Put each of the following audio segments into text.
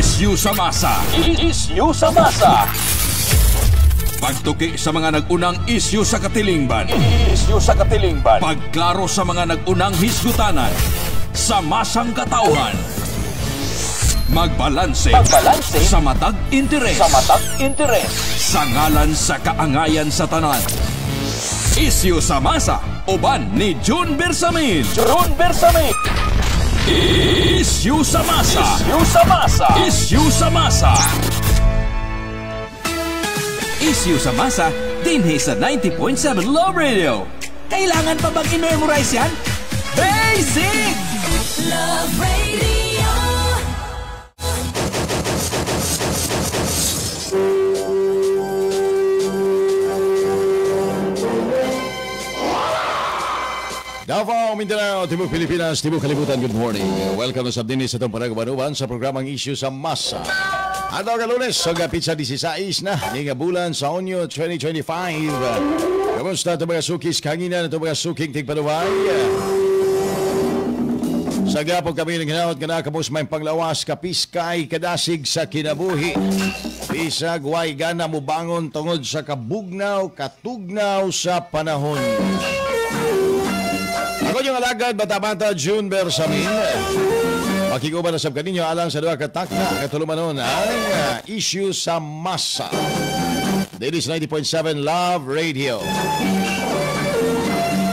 Isyu sa masa. Isyu sa masa. Pagtuki sa mga nag-unang isyu sa katilingban. Isyu sa katilingban. Pagklaro sa mga nag-unang hisgutanan sa masang katauhan. Magbalanse sa matag interes. Sa ngalan sa kaangayan sa tanan. Isyu sa masa. Uban ni June Bersamin. Isyu sa masa. Isyu sa masa. Isyu sa masa, dinhi sa 90.7 Love Radio. Kailangan pa bang i-memorize yan? Basic! Love Radio. Davao, Mindanao, Timog Pilipinas, Timog Kalibutan, good morning. Welcome sa dinis itong panagabanuban sa programang Isyu sa Masa. Ato ka Lunes, so pizza 16 na, nga bulan sa Onyo 2025. Kamusta ito mga sukis kanginan, ito mga suking tigpanuway? Sa gapog kami ng hinawat ka na, kamus may panglawas, kapiskay, kadasig sa kinabuhi. Bisag, way gana mo bangon tungod sa kabugnaw, katugnaw sa panahon. Ako yung alagad, bata-bata, June Bersamin. Makikuba na sab kaninyo alang sa duha ka takna katulumanon ang Isyu sa Masa. This is 90.7 Love Radio.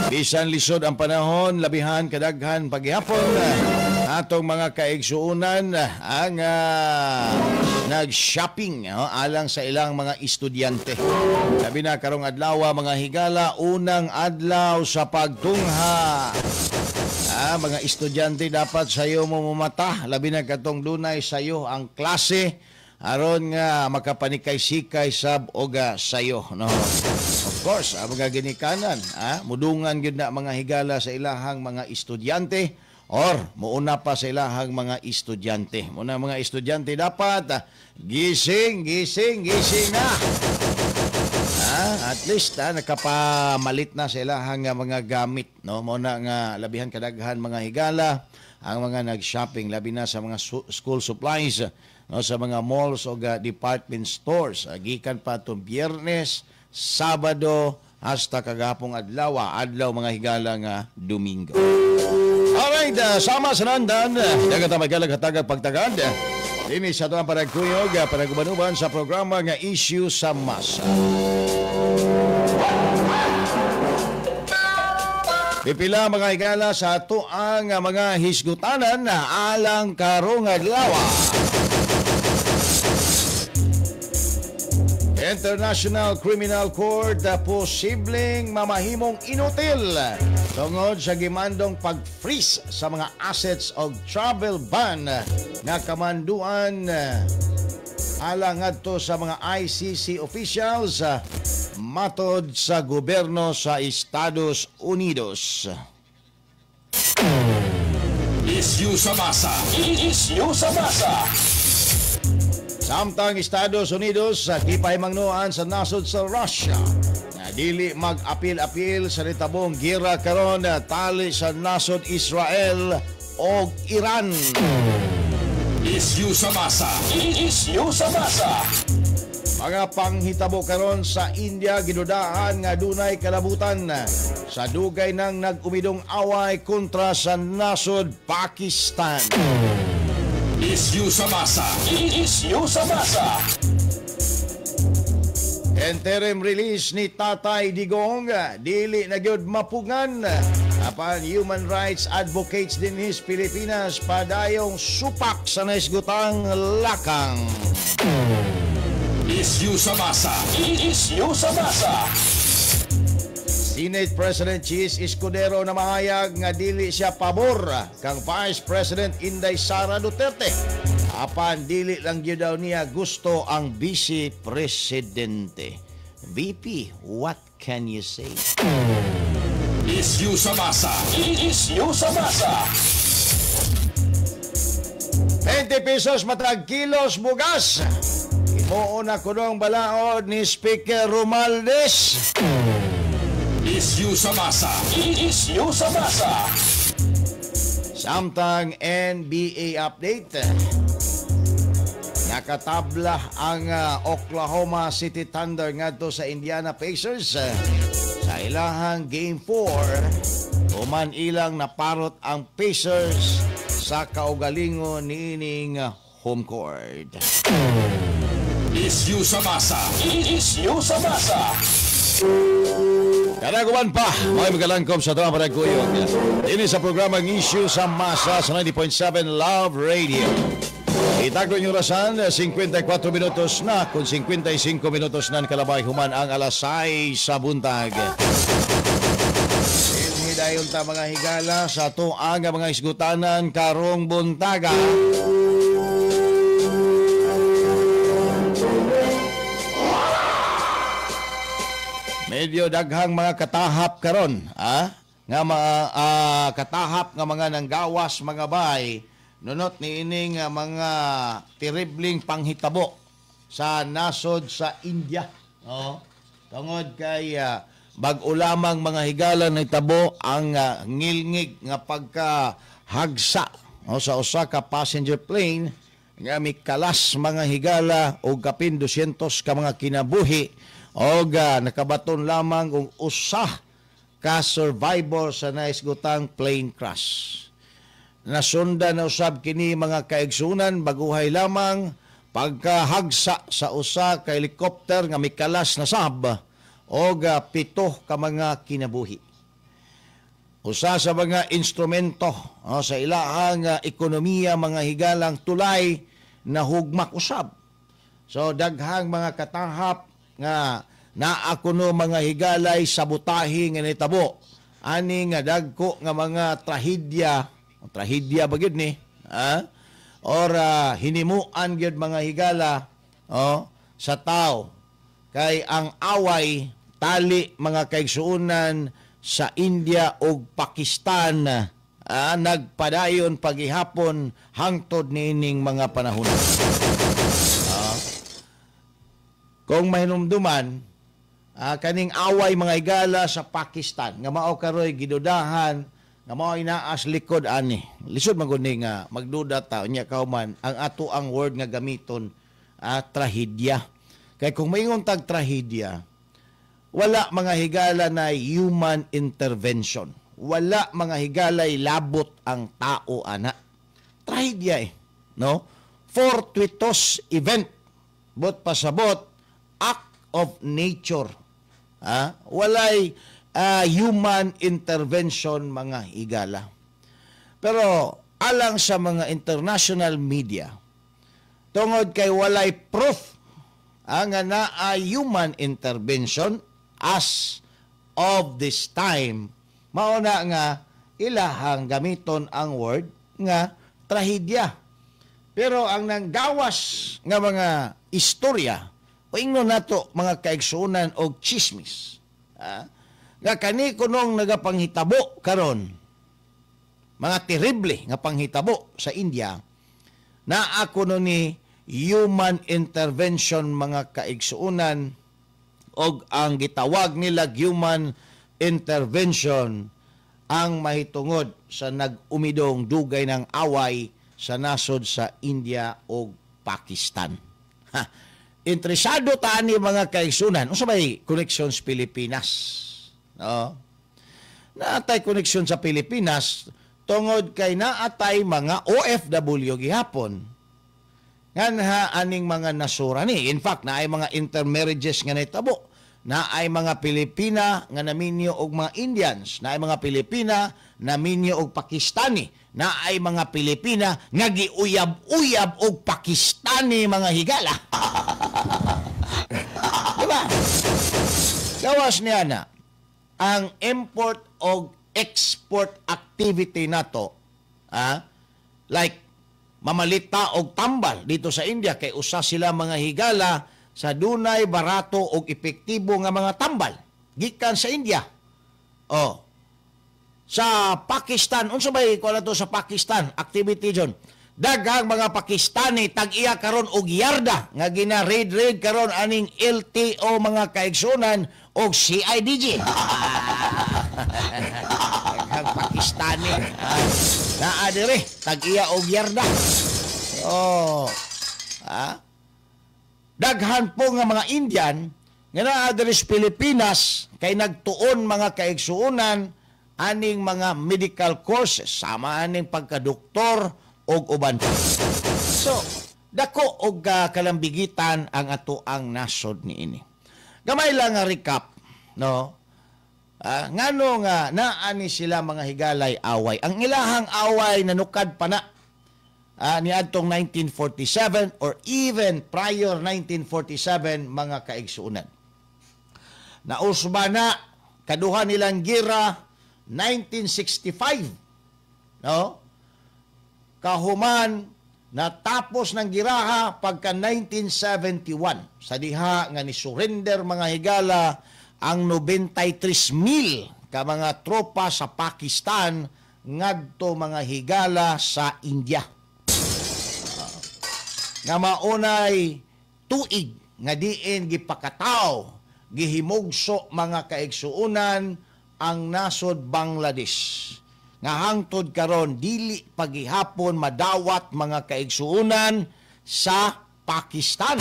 Bisan lisod ang panahon, labihan kadaghan paghihapon atong mga kaigsuunan ang nag-shopping alang sa ilang mga estudyante. Sabi na karong adlaw mga higala, unang adlaw sa pagtungha. Mga estudyante dapat sayo mo mamata, labi na katong dunay sayo ang klase aron nga makapanikay-sikay sab oga sayo, no. Of course, mga ginikanan, mudungan gyud na mga higala sa ilahang mga estudyante or muuna pa sa ilahang mga estudyante. Muna mga estudyante dapat gising na. At least nakapamalit na sa ilahang mga gamit, no. Muna nga labihan kadaghan mga higala ang mga nag-shopping labi na sa mga school supplies, no, sa mga malls o department stores. Gikan pa itong Biyernes, Sabado hasta kagapong adlaw mga higala nga Domingo. Alright, sama sa nandan dagat magalag hatagag pagtagad. Dini sa ito ang paragkuyog, paragubanuban sa programa nga Isyu sa Masa. Pipila mga higala sa ito ang mga hisgutanan na alang karong adlaw. International Criminal Court posibleng mamahimong inutil tungod sa gimandong pag-freeze sa mga assets of travel ban na kamanduan alang adto sa mga ICC officials matod sa gobyerno sa Estados Unidos. Isyu sa masa. Isyu sa masa. Samtang Estados Unidos gipahimangnuan sa nasod sa Russia na dili mag-apil-apil sa nitabong gira karon tali sa nasod Israel o Iran. Isyu sa masa. Isyu sa masa. Mga panghitabo karon sa India gidudahan nga dunay kalabutan sa dugay ng nag-umidong away kontra sa nasod Pakistan. Isyu sa masa. Isyu sa masa. Interim release ni Tatay Digong dili na gyud mapugan apan human rights advocates din his Pilipinas padayong supak sa naisgutang lakang. Isyu sa masa. Isyu sa masa. Senate President Chis Escudero na mahayag nga dili siya pabor kang Vice President Inday Sara Duterte. Apan dili lang gyud daw niya gusto ang Vice Presidente. VP, what can you say? Isyu sa masa. Isyu sa masa. 20 pesos matag kilos bugas. Imo na kunong balaod ni Speaker Romualdez. Isyu sa masa. Isyu sa masa. Samtang NBA update. nakatabla ang Oklahoma City Thunder ngadto sa Indiana Pacers sa ilahang Game 4. Human ilang naparot ang Pacers sa kaugalingon niining home court. Isyu sa masa. Isyu sa masa. Kanaguman pa, may magalangkom sa Tama Paragkuyog. Ini sa programang Issue sa Masa sa 90.7 Love Radio. Itagdo yung orasan, 54 minutos na, kung 55 minutos na kalabay human ang alas 6 sa buntag. Hindi dahil ta mga higala sa tuang mga isgutanan karong buntaga. Medyo daghang mga katahap karon, nga mga katahap nga mga nanggawas mga bay nunot niining mga terribling panghitabo sa nasod sa India. Tungod kay bag-o lamang mga higala na itabo ang ngilngig nga pagkahagsa sa usa ka passenger plane nga mikalas mga higala o kapin 200 ka mga kinabuhi o nakabaton lamang kung usa ka survivor sa naisgutang plane crash. Nasundan na usab kini mga kaigsunan baguhay lamang pagkahagsa sa usa ka helicopter nga mikalas na sab o 7 ka mga kinabuhi. Usa sa mga instrumento sa ilahang ekonomiya mga higalang tulay na hugmak usab. So daghang mga katahap nga naakuno mga higalay sabotahe nga nitabo ani nga dagko nga mga trahedya bagid ni or hinimuan gyud mga higala sa tao kay ang away tali mga kaigsuonan sa India ug Pakistan nagpadayon paghihapon hangtod niining mga panahon. Kung mahinumduman, kaning away mga higala sa Pakistan, nga mao karoy gidudahan, nga mao inaas likod ani. Lisod man gud nga magduda ta nya kauman ang ato ang word nga gamiton trahedya. Kay kung maingon tag trahedya, wala mga higala na human intervention. Wala mga higalay labot ang tao ana. Trahedya no? Fortuitous event. Bot pasabot act of nature. Walay human intervention mga higala. Pero alang sa mga international media, tungod kay walay proof nga naa human intervention as of this time, mauna nga ilahang gamiton ang word nga trahedya. Pero ang nanggawas nga mga istorya o ingnon nato mga kaigsuonan o chismis. Nga kani kunong nagapanghitabo karon mga terrible nga panghitabo sa India na ako ni human intervention mga kaigsuonan o ang gitawag nila human intervention ang mahitungod sa nag-umidong dugay ng away sa nasod sa India o Pakistan. Interesado ta ni mga kaigsunan. Unsa may connections Pilipinas? No? Naatay connection sa Pilipinas tungod kay naatay mga OFW gihapon. Nganha aning mga nasurani. In fact, naay mga intermarriages nga nahitabo. Naay mga Pilipina nga naminyo og mga Indians. Naay mga Pilipina naminyo og Pakistani. Naay mga Pilipina nga giuyab-uyab og Pakistani mga higala. Diba? Gawas niya na ang import o export activity nato, like mamalita og tambal dito sa India kay usa sila mga higala sa dunay barato og epektibo nga mga tambal gikan sa India. Sa Pakistan, unsa bay ko na to sa Pakistan activity jon? Daghang mga Pakistani tag-iya karon og yarda nga gina-raid karon aning LTO mga kaigsunan og CIDG. Daghang Pakistani naa dire tag-iya og yarda. daghan po nga mga Indian nga naa diri sa Pilipinas kay nagtuon mga kaigsuonan aning mga medical courses sama aning pagkadoktor og uban pa. So dako og kalambigitan ang ato ang nasod niini. Gamay lang nga recap, no? Ngano nga naani sila mga higalay away. Ang ilahang away nanukad pa na niadtong 1947 or even prior 1947 mga kaigsuonan. Nausba na kaduha nilang gira 1965, no? Kahuman natapos ng giraha pagka 1971 sa diha nga ni surrender mga higala ang 93,000 ka mga tropa sa Pakistan ngadto mga higala sa India. Nga maunay tuig nga diin gipakataw gihimugso mga kaigsuonan ang nasod Bangladesh. Nga hangtod karon dili pagihapon madawat mga kaigsuonan sa Pakistan.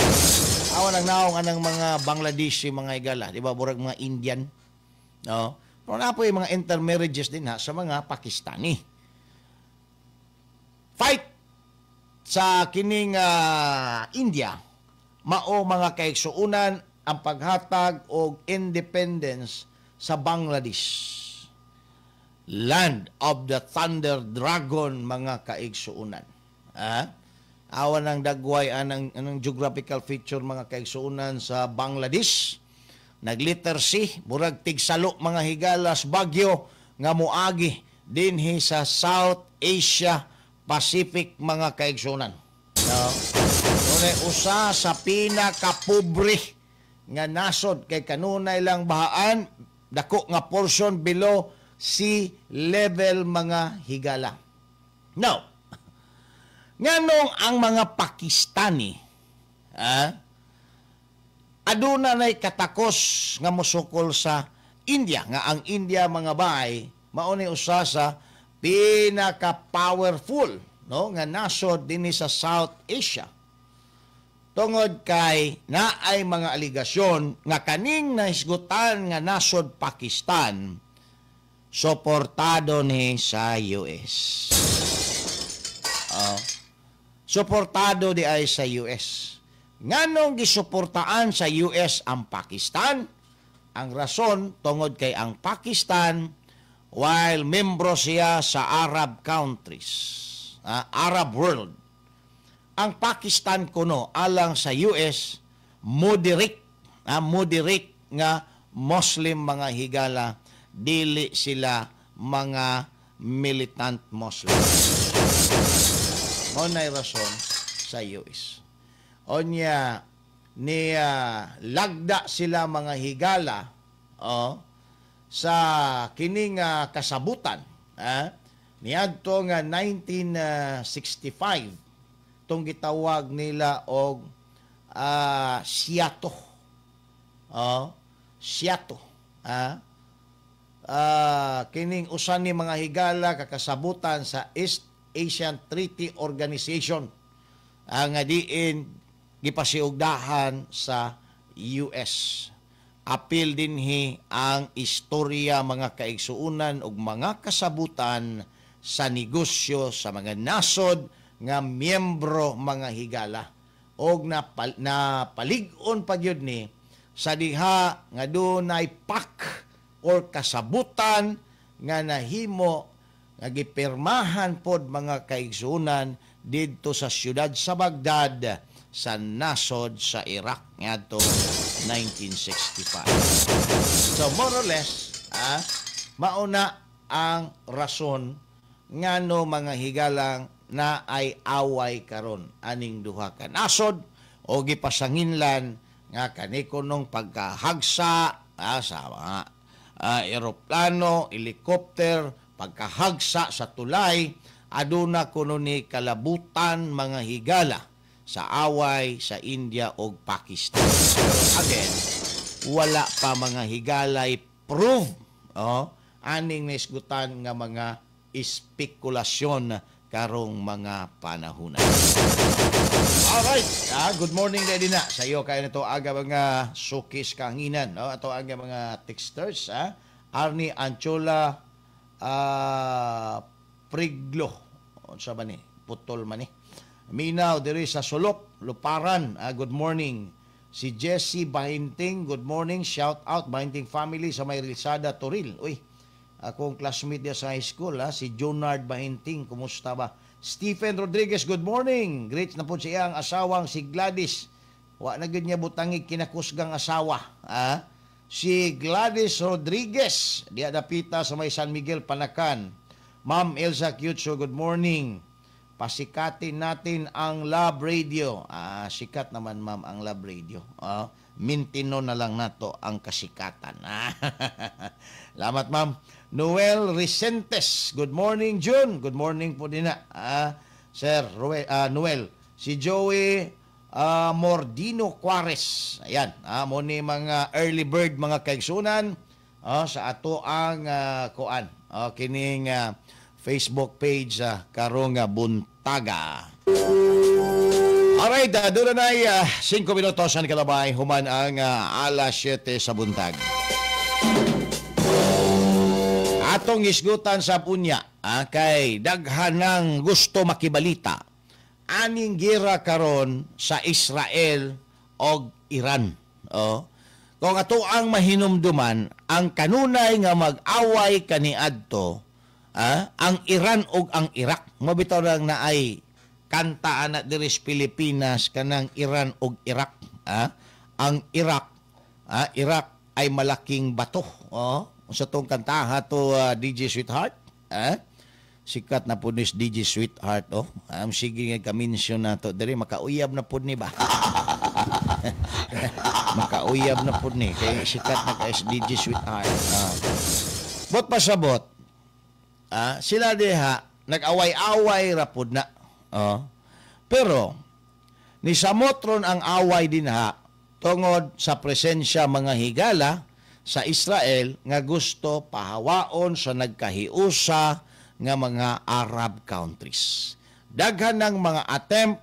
Awan ang naong anang mga Bangladeshi mga higala, di ba burag mga Indian, no? Pero na po yung mga intermarriages din ha sa mga Pakistani. Fight sa kining India, mao mga kaigsuonan ang paghatag og independence sa Bangladesh. Land of the Thunder Dragon mga kaigsuonan. Awan ang dagway anang geographical feature mga kaigsuonan sa Bangladesh. Nag-letter C, murag tigsalo mga higalas Bagyo nga moagi dinhi sa South Asia Pacific mga kaigsuonan. No? Usa sa pinakapobre nga nasod kay kanunay lang bahaan dako nga portion below sea level mga higala. Now, nganong ang mga Pakistani aduna nay katakos nga mosukol sa India nga ang India mga bay mao ni usa sa pinaka-powerful, no, nga nasod dinhi sa South Asia. Tungod kay naay mga aligasyon nga kaning nahisgutan nga nasod Pakistan suportado ni sa US. Suportado di ay sa US. Nganong gisuportaan sa US ang Pakistan? Ang rason tungod kay ang Pakistan while membro siya sa Arab countries, Arab world. Ang Pakistan kuno alang sa US moderate nga Muslim mga higala, dili sila mga militant Muslim. Monay rason sa US. Onya lagda sila mga higala sa kining kasabutan niadto nga 1965 tong gitawag nila og Seato. Seato. Kining usan ni mga higala kakasabutan sa East Asian Treaty Organization nga diin gipasiugdahan sa US. Apil dinhi ang istorya mga kaigsuonan ug mga kasabutan sa negosyo sa mga nasod nga miyembro mga higala og napalig-on pagyud ni sa diha nga dunay pact or kasabutan nga nahimo nga gipirmahan pod mga kaigsuonan didto sa siyudad sa Baghdad sa nasod sa Iraq ngadto 1965. So more or less mauna ang rason ngano mga higalang na ay away karon aning duha ka nasod o gipasanginlan nga kanikonong pagkahagsa sa mga eroplano, helicopter, pagkahagsa sa tulay, aduna kuno ni kalabutan mga higala sa away sa India o Pakistan. Pero again, wala pa mga higalay prove aning nisgutan nga mga espekulasyon karong mga panahunan. Alright, good morning din na sa iyo kayo nito aga mga sukis kahanginan, no? Ato aga mga texters, Arnie Anchola Priglo, unsa ba ni? Putol man ni. Minaw diri sa Solop, Luparan, good morning. Si Jessie Bahinting, good morning. Shout out Bahinting family sa may Rizada, Toril. Uy, akong classmate niya sa high school, si Jonard Bahinting, kumusta ba? Stephen Rodriguez, good morning. Great na po siya ang asawang si Gladys. Wa na gid niya butangig kinakusgang asawa. Si Gladys Rodriguez, diya dapita sa may San Miguel, Panakan. Ma'am Elsa Cutso, good morning. Pasikatin natin ang Love Radio. Sikat naman ma'am ang Love Radio. Mintino na lang nato ang kasikatan. Salamat ma'am. Noel Recentes, good morning June. Good morning po din na. Sir Noel. Si Joey Mordino Juarez. Ayan, mo ni mga early bird mga kaigsunan sa ato ang kuan. Kining Facebook page karong buntaga. Alright, doon na 5 minutos ang kalabay human ang alas 7 sa buntag. Atong isgutan sa punya kay daghan ng gusto makibalita aning gira karon sa Israel o Iran. Kung ato ang mahinumduman ang kanunay nga mag-away kaniadto ang Iran ug ang Iraq. Mabitaw lang na ay kanta na diri sa Pilipinas kanang Iran ug Iraq. Ang Iraq ay malaking bato. Sa tong kantaha to DJ Sweetheart. Sikat na po ni DJ Sweetheart. Sige nga ka-mention na to. Diri makauyab na po ni ba? Makauyab na po ni. Kaya sikat na ka DJ Sweetheart. Bot pasabot. Sila diha nag-away-away rapod na. Pero ni samotron ang away dinha tungod sa presensya mga higala sa Israel nga gusto pahawaon sa nagkahiusa nga mga Arab countries. Daghan ng mga attempt,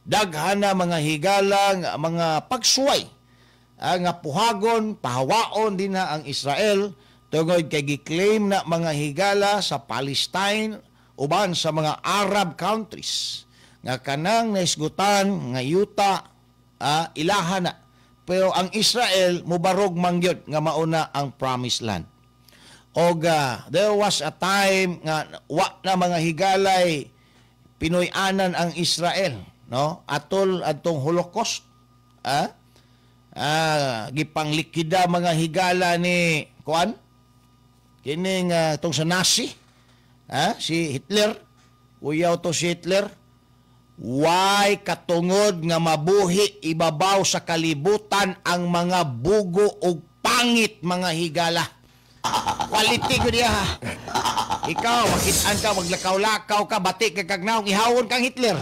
daghan na mga higala nga mga pagsuway nga puhagon pahawaon dinha ang Israel tungod kay giklaim na mga higala sa Palestine uban sa mga Arab countries nga kanang naisgutan nga yuta ilaha na. Pero ang Israel mubarog mangyod nga mauna ang promised land. There was a time nga wa na mga higalay Pinoy-anan ang Israel, atol adtong Holocaust. Gipanglikida mga higala ni kuan kining tong sa Nazi, si Hitler, uyaw to si Hitler, why katungod nga mabuhi ibabaw sa kalibutan ang mga bugo ug pangit mga higala. Quality ko diya. Ikaw, makitaan ka, maglakaw-lakaw ka, batik ka kagnaw, ihawon kang Hitler.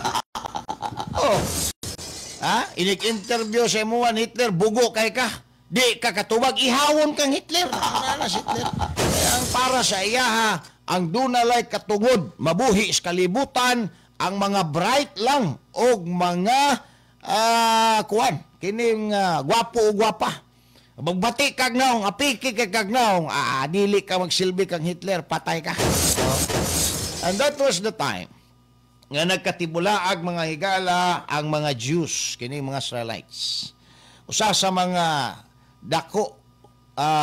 Inig-interview sa imuan Hitler, bugo kay ka. Di ka katubag, ihawon kang Hitler. Hitler. Ang para sa iya, ang dunalay katungod, mabuhi sa kalibutan, ang mga bright lang o mga kining gwapo o gwapa. Magbati kag naong, apiki kag naong, dili ka magsilbi kang Hitler, patay ka. And that was the time nga nagkatibulaag mga higala ang mga Jews, kining mga Israelites. Usa sa mga dako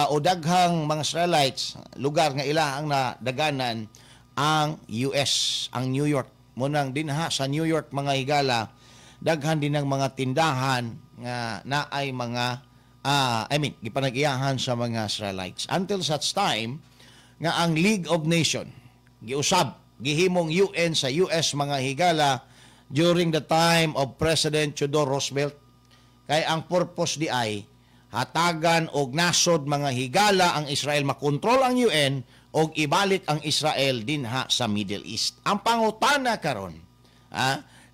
o daghang mga Israelites, lugar nga ilahang nadaganan ang US, ang New York. Munang dinha sa New York mga higala, daghan din ng mga tindahan nga naay mga gipanag-iyahan sa mga Israelites. Until such time nga ang League of Nations giusab, gihimong UN sa US mga higala during the time of President Theodore Roosevelt. Kay ang purpose di ay hatagan og nasod mga higala ang Israel, makontrol ang UN og ibalik ang Israel dinha sa Middle East. Ang pangutana karon,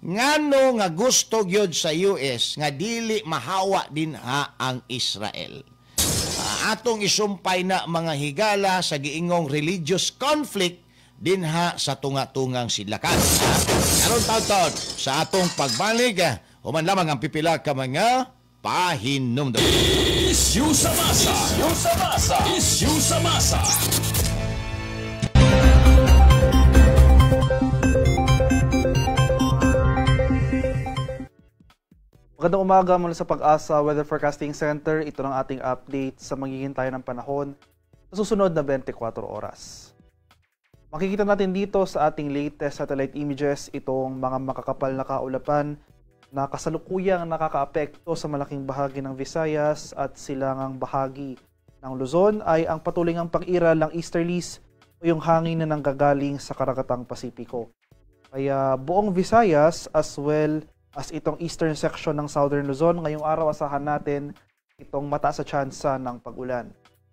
ngano nga gusto gyud sa US nga dili mahawa dinha ang Israel. Atong isumpay na mga higala sa giingong religious conflict dinha sa tunga-tungang sidlakan. Karon taon sa atong pagbalik, human lamang ang pipila ka mga pahinumdum. Isyu sa masa. Isyu sa masa. Isyu sa masa. Magandang umaga mula sa Pag-asa Weather Forecasting Center. Ito ang ating update sa maghihintay ng panahon sa susunod na 24 oras. Makikita natin dito sa ating latest satellite images itong mga makakapal na kaulapan na kasalukuyang nakakaapekto sa malaking bahagi ng Visayas at silangang bahagi ng Luzon ay ang patuloy ngang pag-iral ng easterlies o yung hangin na nanggagaling sa Karagatang Pasipiko. Kaya buong Visayas as well as itong eastern section ng Southern Luzon, ngayong araw asahan natin itong mataas sa tsansa ng pag-ulan.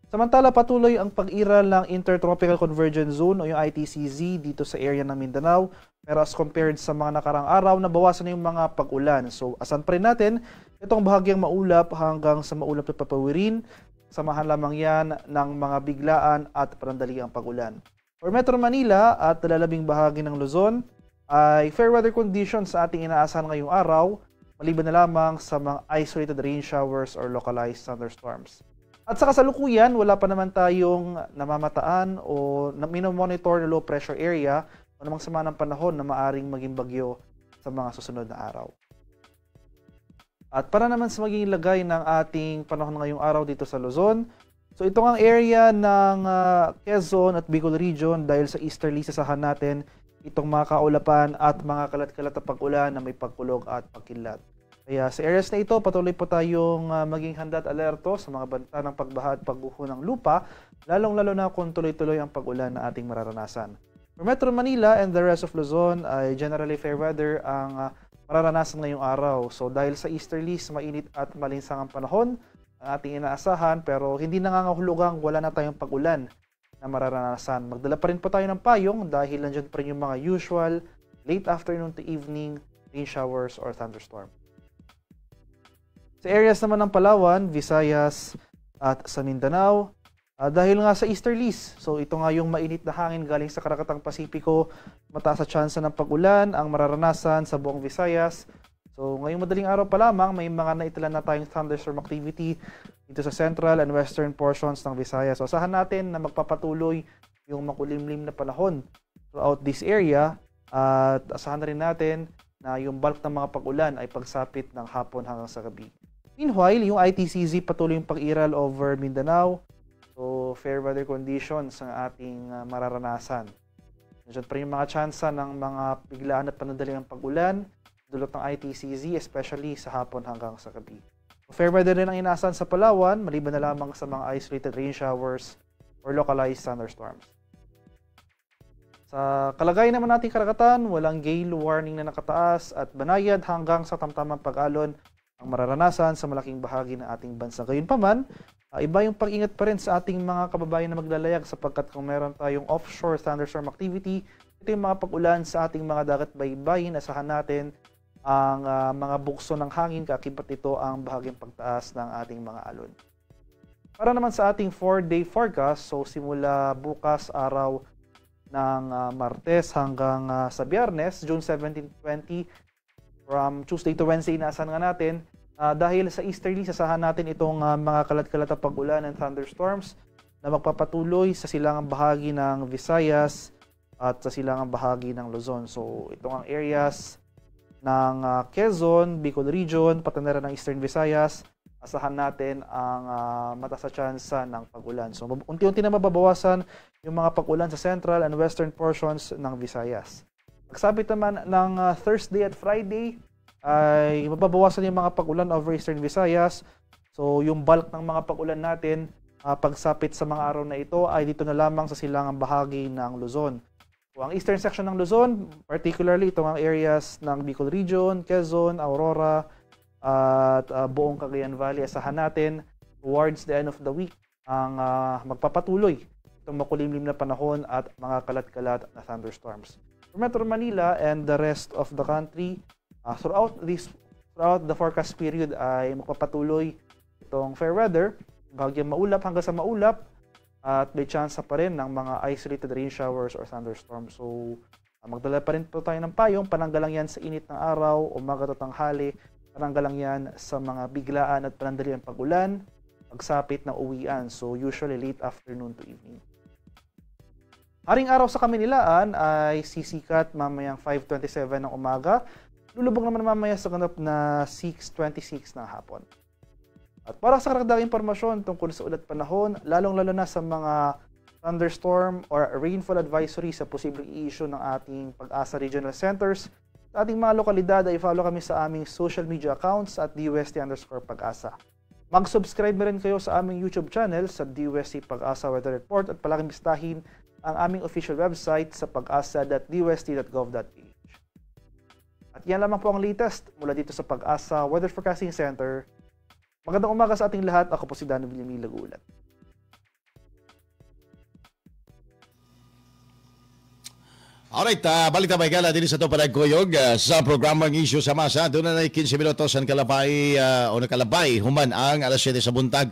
Samantala patuloy ang pag-iral ng Intertropical Convergence Zone o yung ITCZ dito sa area ng Mindanao. Pero as compared sa mga nakarang araw, nabawasan na yung mga pag-ulan. So asan pa rin natin itong bahagyang maulap hanggang sa maulap na papawirin. Samahan lamang yan ng mga biglaan at panandaliang pag-ulan. For Metro Manila at lalabing bahagi ng Luzon, ay fair weather conditions sa ating inaasahan ngayong araw, maliban na lamang sa mga isolated rain showers or localized thunderstorms. At sa kasalukuyan, wala pa naman tayong namamataan o minomonitor na low pressure area o namang sama ng panahon na maaring maging bagyo sa mga susunod na araw. At para naman sa magiging lagay ng ating panahon ngayong araw dito sa Luzon, so ito ang area ng Quezon at Bicol region dahil sa easterly sasahan natin itong mga kaulapan at mga kalat-kalat na pag-ulan na may pagkulog at pagkilat. Kaya sa areas na ito, patuloy po tayong maging handa at alerto sa mga banta ng pagbaha at pagguho ng lupa, lalong-lalo na kung tuloy-tuloy ang pag-ulan na ating mararanasan. For Metro Manila and the rest of Luzon ay generally fair weather ang mararanasan ngayong araw. So dahil sa easterlies, mainit at malinsang ang panahon, ang ating inaasahan, pero hindi nangangahulugang wala na tayong pag-ulan na mararanasan. Magdala pa rin po tayo ng payong dahil nandiyan pa rin yung mga usual late afternoon to evening rain showers or thunderstorm. Sa areas naman ng Palawan, Visayas at sa Mindanao, dahil nga sa easterlies, so ito nga yung mainit na hangin galing sa Karagatang Pasipiko, mataas sa tsansa ng pag-ulan ang mararanasan sa buong Visayas. So ngayong madaling araw pa lamang, may mga naitala na tayong thunderstorm activity dito sa central and western portions ng Visayas. So asahan natin na magpapatuloy yung makulimlim na panahon throughout this area at asahan na rin natin na yung bulk ng mga pag-ulan ay pagsapit ng hapon hanggang sa gabi. Meanwhile, yung ITCZ patuloy yung pag-iral over Mindanao. So fair weather conditions ang ating mararanasan. Nandiyan pa rin yung mga tsansa ng mga biglaan at panandaliang pag-ulan dulot ng ITCZ, especially sa hapon hanggang sa gabi. Fair weather rin ang inaasahan sa Palawan, maliban na lamang sa mga isolated rain showers or localized thunderstorms. Sa kalagayan naman nating karagatan, walang gale warning na nakataas at banayad hanggang sa tamtamang pag-alon ang mararanasan sa malaking bahagi ng ating bansa. Gayunpaman, iba yung pag-ingat pa rin sa ating mga kababayan na maglalayag sapagkat kung meron tayong offshore thunderstorm activity, ito yung mga pag-ulan sa ating mga dagat baybayin, asahan natin ang mga bukso ng hangin, kakibat ito ang bahagyang pagtaas ng ating mga alon. Para naman sa ating 4-day forecast, so simula bukas araw ng Martes hanggang sa Biyernes, June 17, 20, from Tuesday to Wednesday, inaasahan nga natin, dahil sa easterly, sasahan natin itong mga kalat-kalat na pag-ulan and thunderstorms na magpapatuloy sa silangang bahagi ng Visayas at sa silangang bahagi ng Luzon. So itong ang areas ng Quezon, Bicol region, pati na rin ng Eastern Visayas, asahan natin ang mataas na tsansa ng pag-ulan. So unti-unti na mababawasan yung mga pag-ulan sa central and western portions ng Visayas. Pagsapit naman ng Thursday at Friday, ay mababawasan yung mga pag-ulan over Eastern Visayas. So yung bulk ng mga pag-ulan natin, pagsapit sa mga araw na ito, ay dito na lamang sa silangang bahagi ng Luzon. Ang eastern section ng Luzon, particularly itong ang areas ng Bicol region, Quezon, Aurora, at buong Cagayan Valley, asahan natin towards the end of the week ang magpapatuloy itong makulimlim na panahon at mga kalat-kalat na thunderstorms. For Metro Manila and the rest of the country, throughout the forecast period ay magpapatuloy itong fair weather, bahagyang maulap hanggang sa maulap, at may chance pa rin ng mga isolated rain showers or thunderstorms. So, magdala pa rin po tayo ng payong, pananggalang yan sa init ng araw, umaga at tanghali, pananggalang yan sa mga biglaan at panandalian pag-ulan, pagsapit na uwian. So, usually late afternoon to evening. Haring araw sa Kamunilaan ay sisikat mamayang 5:27 ng umaga. Lulubog naman mamaya sa ganap na 6:26 ng hapon. At para sa karagdagang impormasyon tungkol sa ulat panahon, lalong-lalo na sa mga thunderstorm or rainfall advisory sa posibleng i-issue ng ating Pag-asa Regional Centers, sa ating mga lokalidad ay follow kami sa aming social media accounts at DUST_Pag-asa. Mag-subscribe na rin kayo sa aming YouTube channel sa DUST Pag-asa Weather Report at palaging bistahin ang aming official website sa pag-asa.dust.gov.ph. At yan lamang po ang latest mula dito sa Pag-asa Weather Forecasting Center. Magandang umaga sa ating lahat. Ako po si Dano Villamil Lagulat. Alright, balik na gala din sa ito panagkuyog sa programang Isyu sa Masa. Doon na 15 minutos ang kalabay o nakalabay human ang alas 7 sa buntag.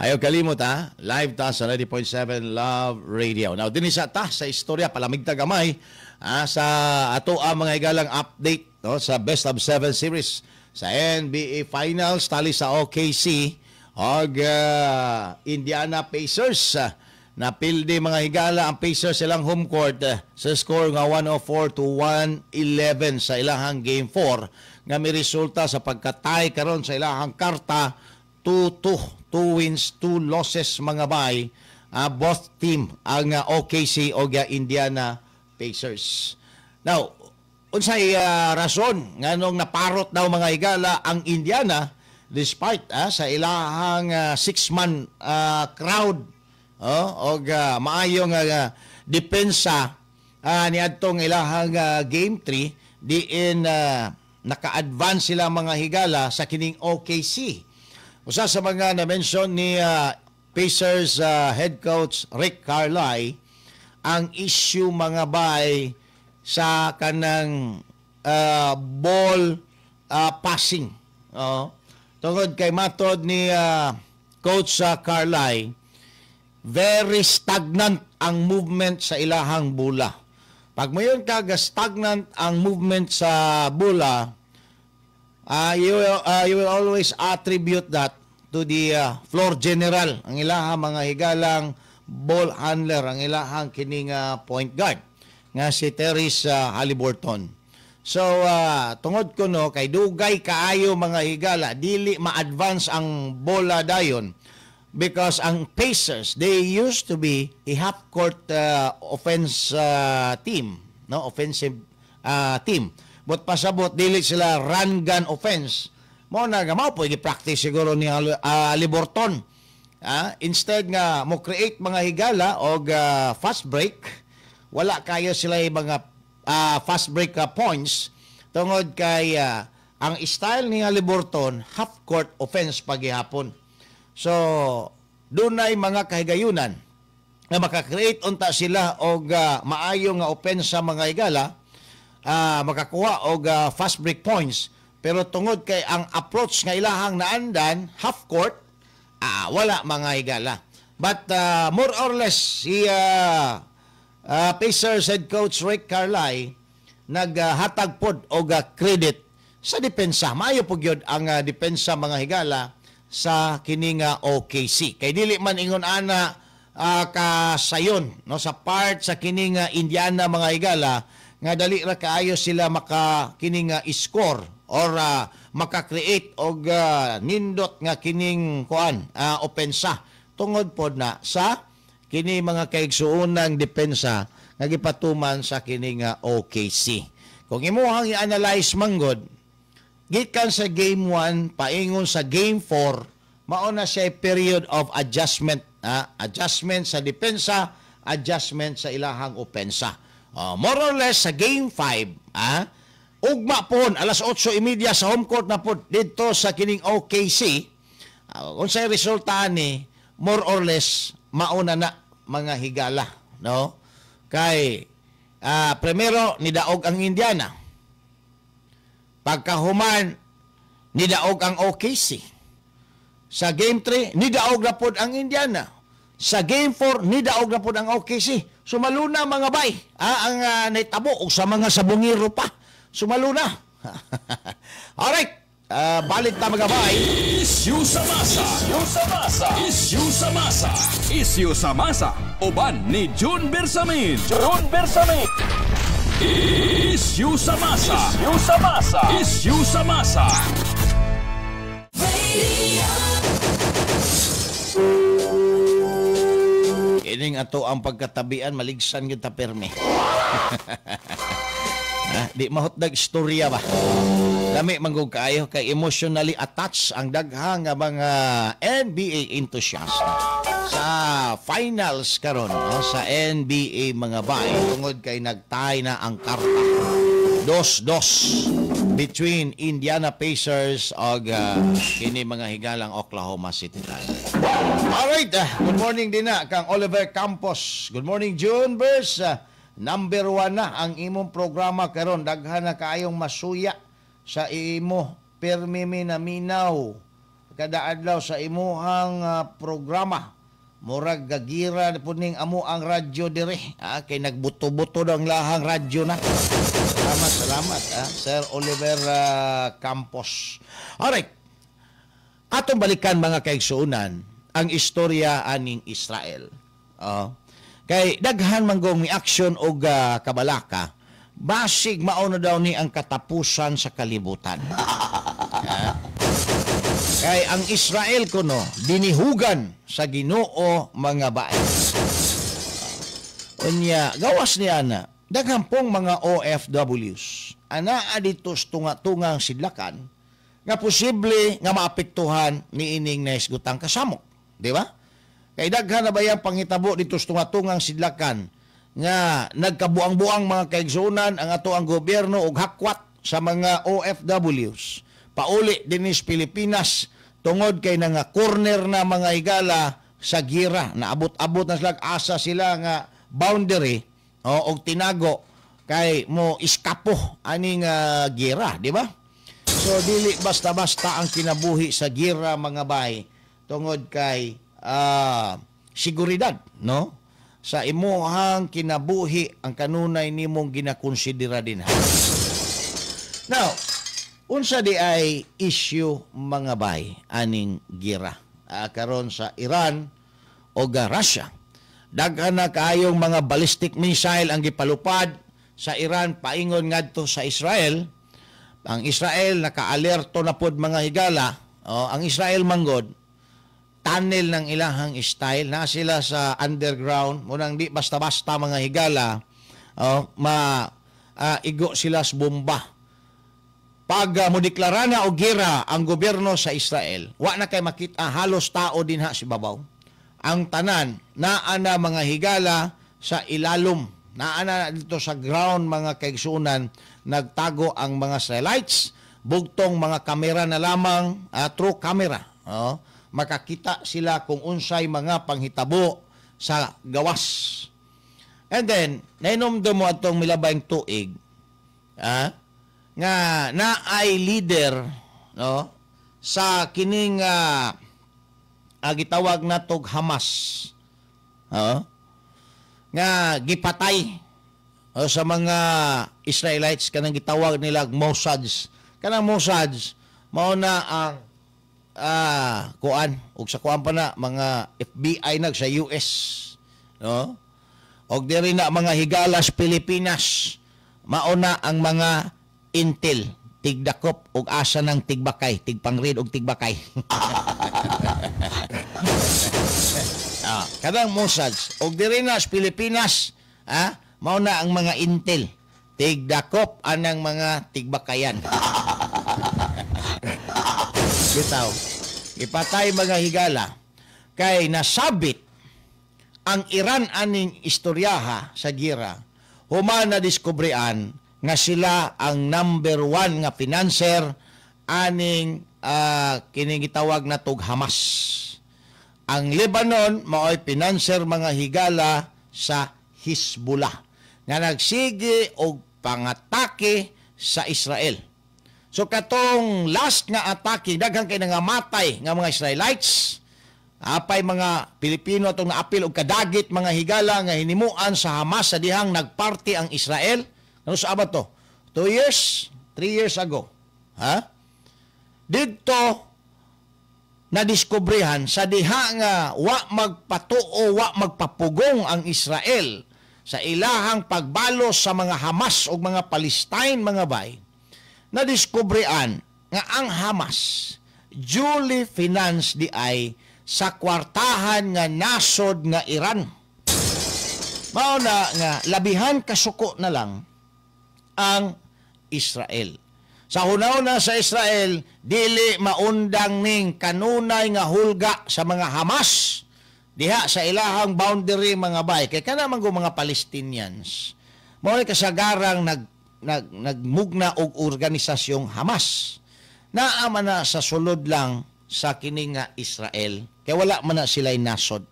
Ayaw kalimot live ta sa 90.7 Love Radio. Now, din isa ta sa istorya, palamig ta gamay sa ato ang mga igalang update no, sa Best of 7 series sa NBA Finals, tali sa OKC og Indiana Pacers. Napildi mga higala ang Pacers silang home court sa score nga 104-111 sa ilahang Game 4 nga may resulta sa pagkatay karon sa ilahang karta 2-2. 2 wins, 2 losses mga bay. Both team ang OKC o Indiana Pacers. Now, unsay rason nganong naparot daw mga higala ang Indiana despite sa ilahang 6-man crowd og maayong depensa niadtong ilahang Game 3 diin naka-advance sila mga higala sa kining OKC. Usa sa mga na-mention ni Pacers head coach Rick Carlisle ang issue mga bay sa kanang ball passing. Tungod kay matod ni coach Carlisle, very stagnant ang movement sa ilahang bola. Pag mayon ka stagnant ang movement sa bola, you will always attribute that to the floor general, ang ilahang mga higalang ball handler, ang ilahang kining point guard nga si Tyrese Haliburton. So tungod ko no kay dugay kaayo mga higala dili ma-advance ang bola dayon because ang Pacers they used to be a half court offense team, no, offensive team. But pasabot dili sila run gun offense. Mo na gamao po i-practice siguro ni Haliburton. Instead nga mo create mga higala og fast break, wala kayo sila mga fast break points tungod kay ang style ni Haliburton half court offense paghihapon. So dunay mga kahigayunan na maka-create unta sila og maayo nga offense sa mga higala, makakuha og fast break points. Pero tungod kay ang approach nga ilahang naandan half court, wala mga higala. But more or less si Pacers head coach Rick Carlisle naghatag pod og credit sa depensa. Maayo po gyud ang depensa mga higala sa kining OKC. Kay dili man ingon ana kasayon no sa part sa kining Indiana mga higala nga dali ra kaayo sila maka kining score or maka-create og nindot nga kining opensa tungod pod na sa kini mga kaigsuunang depensa nga gipatuman sa kining OKC. Kung imuhang i-analyze manggod gikan sa Game 1 paingon sa Game 4, mao na siya period of adjustment, adjustment sa depensa, adjustment sa ilahang opensa. More or less sa Game 5, ugma po, alas 8:30 sa home court na po dito sa kining OKC. Kung sa'y resulta ni, more or less, mauna na mga higala. No? Kay, primero, nidaog ang Indiana. Pagkahuman, nidaog ang OKC. Sa Game 3, nidaog na po ang Indiana. sa Game 4 ni daog na po ang OKC. Sumaluna mga bay. Ang naitabo o sa mga sabungiro pa. Sumaluna. Alright. Balik ta mga bay. Issue sa masa. Issue sa masa. Issue sa masa. Uban ni June Bersamin. Issue sa masa. Issue sa masa. Ining ato ang pagkatabian, maligsan kita perme. Di mahotdag istorya ba? Dami manggug kaayo kay emotionally attached ang daghang nga mga NBA enthusiast sa finals karon sa NBA mga bay tungod kay nagtay na ang karta 2-2 between Indiana Pacers og kini mga higalang Oklahoma City Thunder. Alright, good morning din na kang Oliver Campos. Good morning June Bers. Number 1 na ang imong programa karon, daghan na kaayong masuya sa imo permi minaminaw kada adlaw sa imuhang programa. Murag gagira puning amo ang radyo dire. Kay nagbuto-buto daw ang lahang radyo na. Salamat Sir Oliver Campos. Alright. Atong balikan mga kaigsuunan ang istorya aning Israel. Kay daghan manggong ni action og kabalaka. Basig mao na daw ni ang katapusan sa kalibutan. Kay ang Israel kuno dinihugan sa Ginoo mga bae. Unya gawas niya na daghang pong mga OFWs anaa dito tunga-tungang sidlakan nga posible nga maapektuhan ni ining naisgutang kasamok, di ba? Kay daghan na ba yang panghitabo dito tunga-tungang sidlakan nga nagkabuang-buang mga kaigsunan ang ato ang gobyerno og hakwat sa mga OFWs. Pauli dinis Pilipinas tungod kay nga corner na mga higala sa gira na abot-abot na sila asa sila nga boundary og tinago kay mo iskapo aning gira, di ba? So dili basta-basta ang kinabuhi sa gira mga bay tungod kay seguridad, no? Sa imuhang kinabuhi ang kanunay nimong ginakonsidera din. Now, unsa di ay issue mga bay aning gira karon sa Iran o Russia. Daghan na kaayong mga ballistic missile ang gipalupad sa Iran paingon ngadto sa Israel. Ang Israel naka-alerto na pod mga higala. Ang Israel manggod tunnel ng ilahang style na sila sa underground munang di basta-basta mga higala igo sila sa bomba. Pag modeklara na og gira ang gobyerno sa Israel, wa na kay makita halos tao din ha si babaw. Ang tanan naa na mga higala sa ilalom, naa na dito sa ground mga kaigsunan, nagtago ang mga satellites, bugtong mga kamera na lamang, true camera. Makakita sila kung unsay mga panghitabo sa gawas. And then, nainomdo mo atong milabayng tuig, nga naay leader no sa kining gitawag natog Hamas nga gipatay sa mga Israelites kanang gitawag nila Mossad. Kanang Mossad mao na ang kuan ug sa kuan pa na mga FBI nag sa US, no? Og diri na mga higalas Pilipinas mao na ang mga intel, tigdakop og asa ng tigbakay, tigpangrid og tigbakay. Kadang Mossad og diri na sa Pilipinas, mao na ang mga intel, tigdakop anang mga tigbakayan. Bitaw, ipatay mga higala kay nasabit ang Iran aning istoryaha sa gira. Human na diskubrian nga sila ang number 1 nga financer aning kining gitawag na tog Hamas. Ang Lebanon mao'y financer mga higala sa Hezbollah nga nagsige og pangatake sa Israel. So katong last nga atake daghan kay nangamatay nga mga Israelites Apay mga Pilipino atong naapil og kadagit mga higala nga hinimuan sa Hamas sa dihang nagparty ang Israel. Ano sa ba to? 2 years? 3 years ago. Ha? Dito nadiskubrihan sa diha nga wa magpatuo, wa magpapugong ang Israel sa ilahang pagbalos sa mga Hamas o mga Palestine mga bay. Nadiskubrihan nga ang Hamas duly finance di ay sa kwartahan nga nasod nga Iran. Mao na nga labihan kasuko na lang ang Israel. Sa hunahuna sa Israel, dili maundang ning kanunay nga hulga sa mga Hamas diha sa ilahang boundary mga bay. Kay kana man mga Palestinians. Mao kasagarang nagmugna og organisasyong Hamas. Naa man na sa sulod lang sa kini nga Israel. Kaya wala man na sila'y nasod.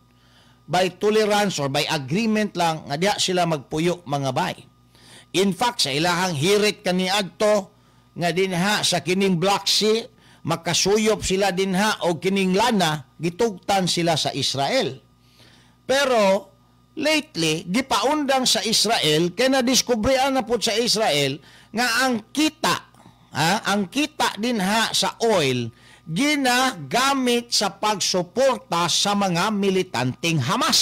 By tolerance or by agreement lang nga diha sila magpuyo mga bay. In fact, sa ilahang hirit kaniadto nga dinha sa kining Black Sea, makasuyop sila dinha o kining lana, gitugtan sila sa Israel. Pero lately, gipaundang sa Israel, kaya nadiskubrihan na po sa Israel nga ang kita dinha sa oil, ginagamit sa pagsuporta sa mga militanteng Hamas.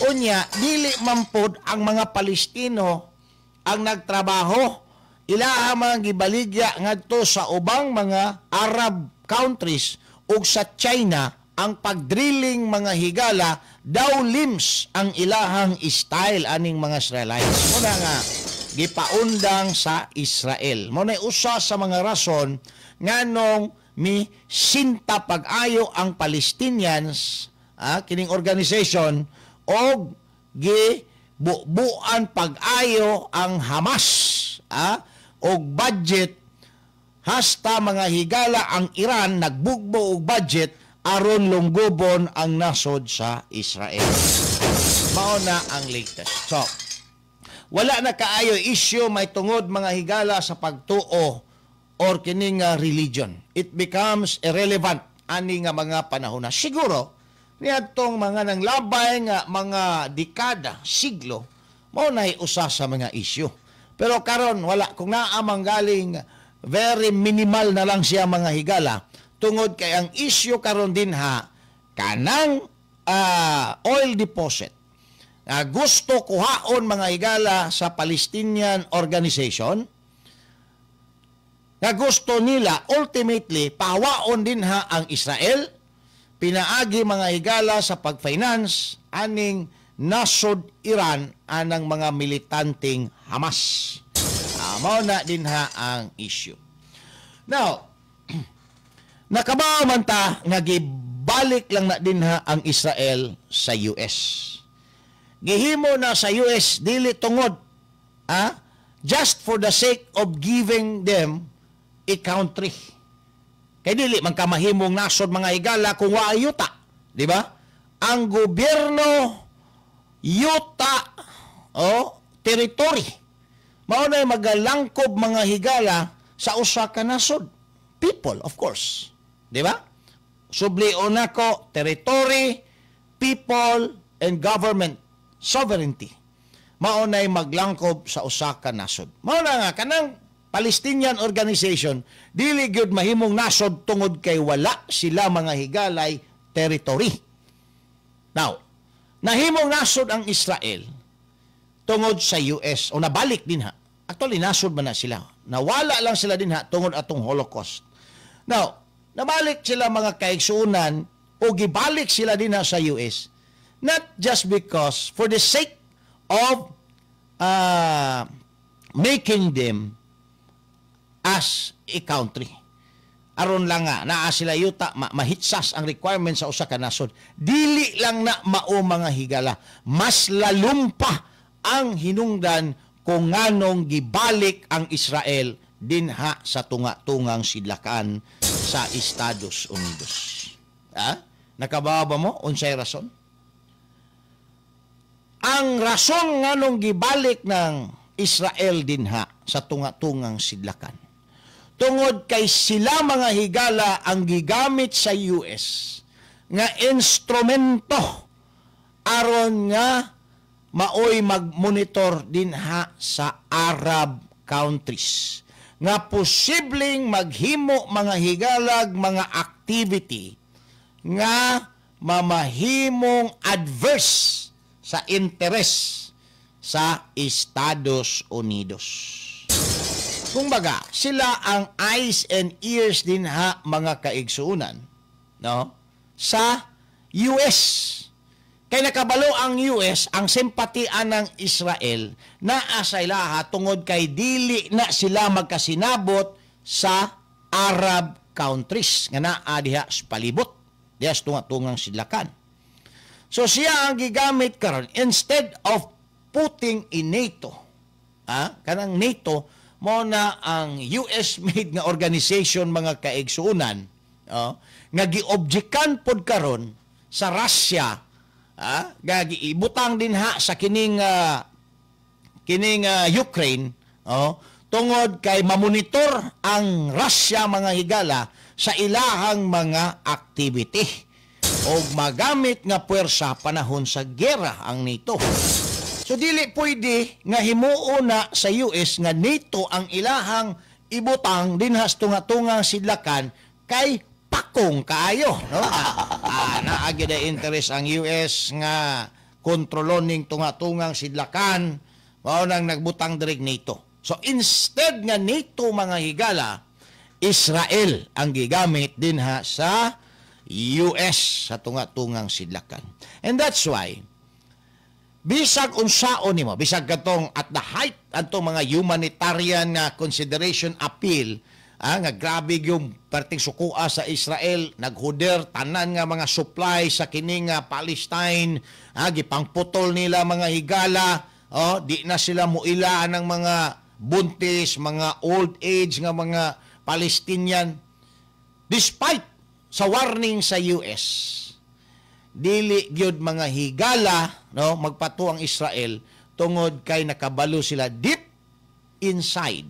Unya, dili mampod ang mga Palestino ang nagtrabaho. Ilaha mga gibaligya ngadto sa ubang mga Arab countries ug sa China ang pagdrilling mga higala daw limbs ang ilahang style aning mga Israelites. Muna nga gipaundang sa Israel. Muna usa sa mga rason nganong mi sinta pag-ayo ang Palestinians, kining organization, o gibubuan pag-ayo ang Hamas, o budget, hasta mga higala ang Iran nagbugbo og budget aron lunggubon ang nasod sa Israel. Mao na ang latest. So, wala na kaayo issue may tungod mga higala sa pagtuo or kining religion. It becomes irrelevant ani nga mga panahon na. Siguro niadtong mga nanglabay nga mga dekada, siglo, mao nay usa sa mga issue. Pero karon wala, kung naamang galing very minimal na lang siya mga higala tungod kay ang issue karon dinha kanang oil deposit. Gusto kuhaon mga higala sa Palestinian organization na gusto nila ultimately pahawaon dinha ang Israel, pinaagi mga higala sa pag-finance aning nasod Iran anang mga militanteng Hamas. Mao na dinha ang issue. Now, nakabaw man ta nga gibalik lang na dinha ang Israel sa US. Gihimo na sa US dili tungod just for the sake of giving them a country. Kay dili man ka mahimong nasod mga higala kung wa ayuta, di ba? Ang gobyerno yuta territory. Mao na magalangkob mga higala sa usa ka nasod. People, of course. Di ba? Sublion nako territory, people, and government sovereignty. Mao na maglangkob sa usa ka nasod. Mao na nga kanang Palestinian organization dili gyud mahimong nasod tungod kay wala sila mga higalay territory. Now, nahimong nasod ang Israel tungod sa US o nabalik din ha. Actually, nasod man na sila. Nawala lang sila din ha tungod atong Holocaust. Now, nabalik sila mga kaigsuunan o gibalik sila din ha sa US. Not just because for the sake of making them as a country. Aron lang nga, naa sila yuta, mahitsas ang requirements sa usa ka nasod. Dili lang na mao mga higala. Mas lalumpa ang hinungdan kung nganong gibalik ang Israel dinha sa tunga-tungang sidlakan sa Estados Unidos. Nakababa mo? Unsay rason? Ang rason nganong gibalik ng Israel dinha sa tunga-tungang sidlakan tungod kay sila mga higala ang gigamit sa US nga instrumento aron nga maoy mag-monitor dinha sa Arab countries nga posibleng maghimo mga higalag mga activity nga mamahimong adverse sa interes sa Estados Unidos. Kumbaga, sila ang eyes and ears din ha mga kaigsuunan, no? Sa US. Kay nakabalo ang US, ang simpatian ng Israel na sa ilaha tungod kay dili na sila magkasinabot sa Arab countries nga naa diha sa palibot, diha sa tunga-tungang sidlakan. So siya ang gigamit karon instead of putting in NATO. Kanang NATO mo na ang US-made nga organization mga kaigsuunan, nga giobjekan pod karon sa Russia, gagi ibutang din ha sa kining Ukraine, tungod kay mamonitor ang Russia mga higala sa ilahang mga activity o magamit nga puwersa panahon sa gera ang NATO. So dili pwede nga himuo na sa US nga NATO ang ilahang ibutang dinhas tunga-tungang sidlakan kay pakong kaayo, no? Naagi na interest ang US nga kontroloning tunga-tungang sidlakan, mao nang nagbutang direk NATO. So instead nga NATO mga higala, Israel ang gigamit dinha sa US sa tunga-tungang sidlakan. And that's why bisag unsaon nimo, bisag katong at the height atong mga humanitarian consideration appeal, nga grabe yung perting sukua sa Israel, naghuder tanan nga mga supply sa kining Palestine, gipangputol nila mga higala, di na sila muila ng mga buntis, mga old age nga mga Palestinian. Despite sa warning sa US, dili gyud mga higala, no, magpato ang Israel tungod kay nakabalo sila deep inside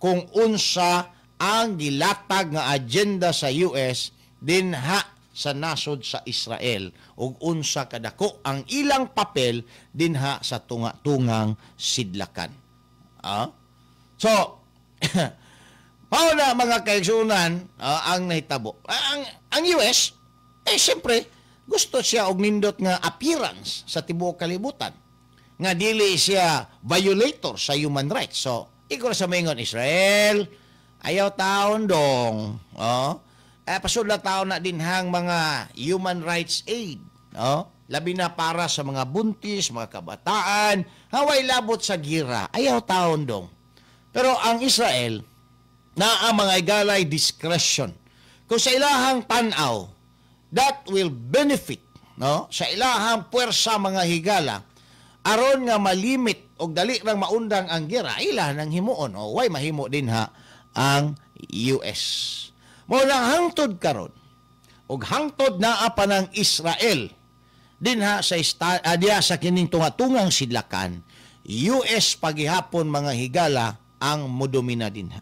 kung unsa ang gilatag nga agenda sa US dinha sa nasod sa Israel ug unsa kadako ang ilang papel dinha sa tunga-tungang sidlakan. So mao na mga kaigsunan ang nahitabo. Ang US siyempre gusto siya og nindot nga appearance sa tibuok kalibutan nga dili siya violator sa human rights. So ikaw sa maingon, Israel, ayaw taon dong. Pasudla taon na din hang mga human rights aid. Labi na para sa mga buntis, mga kabataan, haway labot sa gira. Ayaw taon dong. Pero ang Israel, na ang mga igalay discretion. Kung sa ilahang tanaw, that will benefit, no, sa ilahang puwersa mga higala, aron nga malimit og dali rang maundang ang gera, ila nang himuon o way mahimo din ha ang US. Mo nang hangtod karon og hangtod naa pa ng Israel dinha sa diha sa kining tunga-tungang sidlakan, US pagihapon mga higala ang modomina dinha.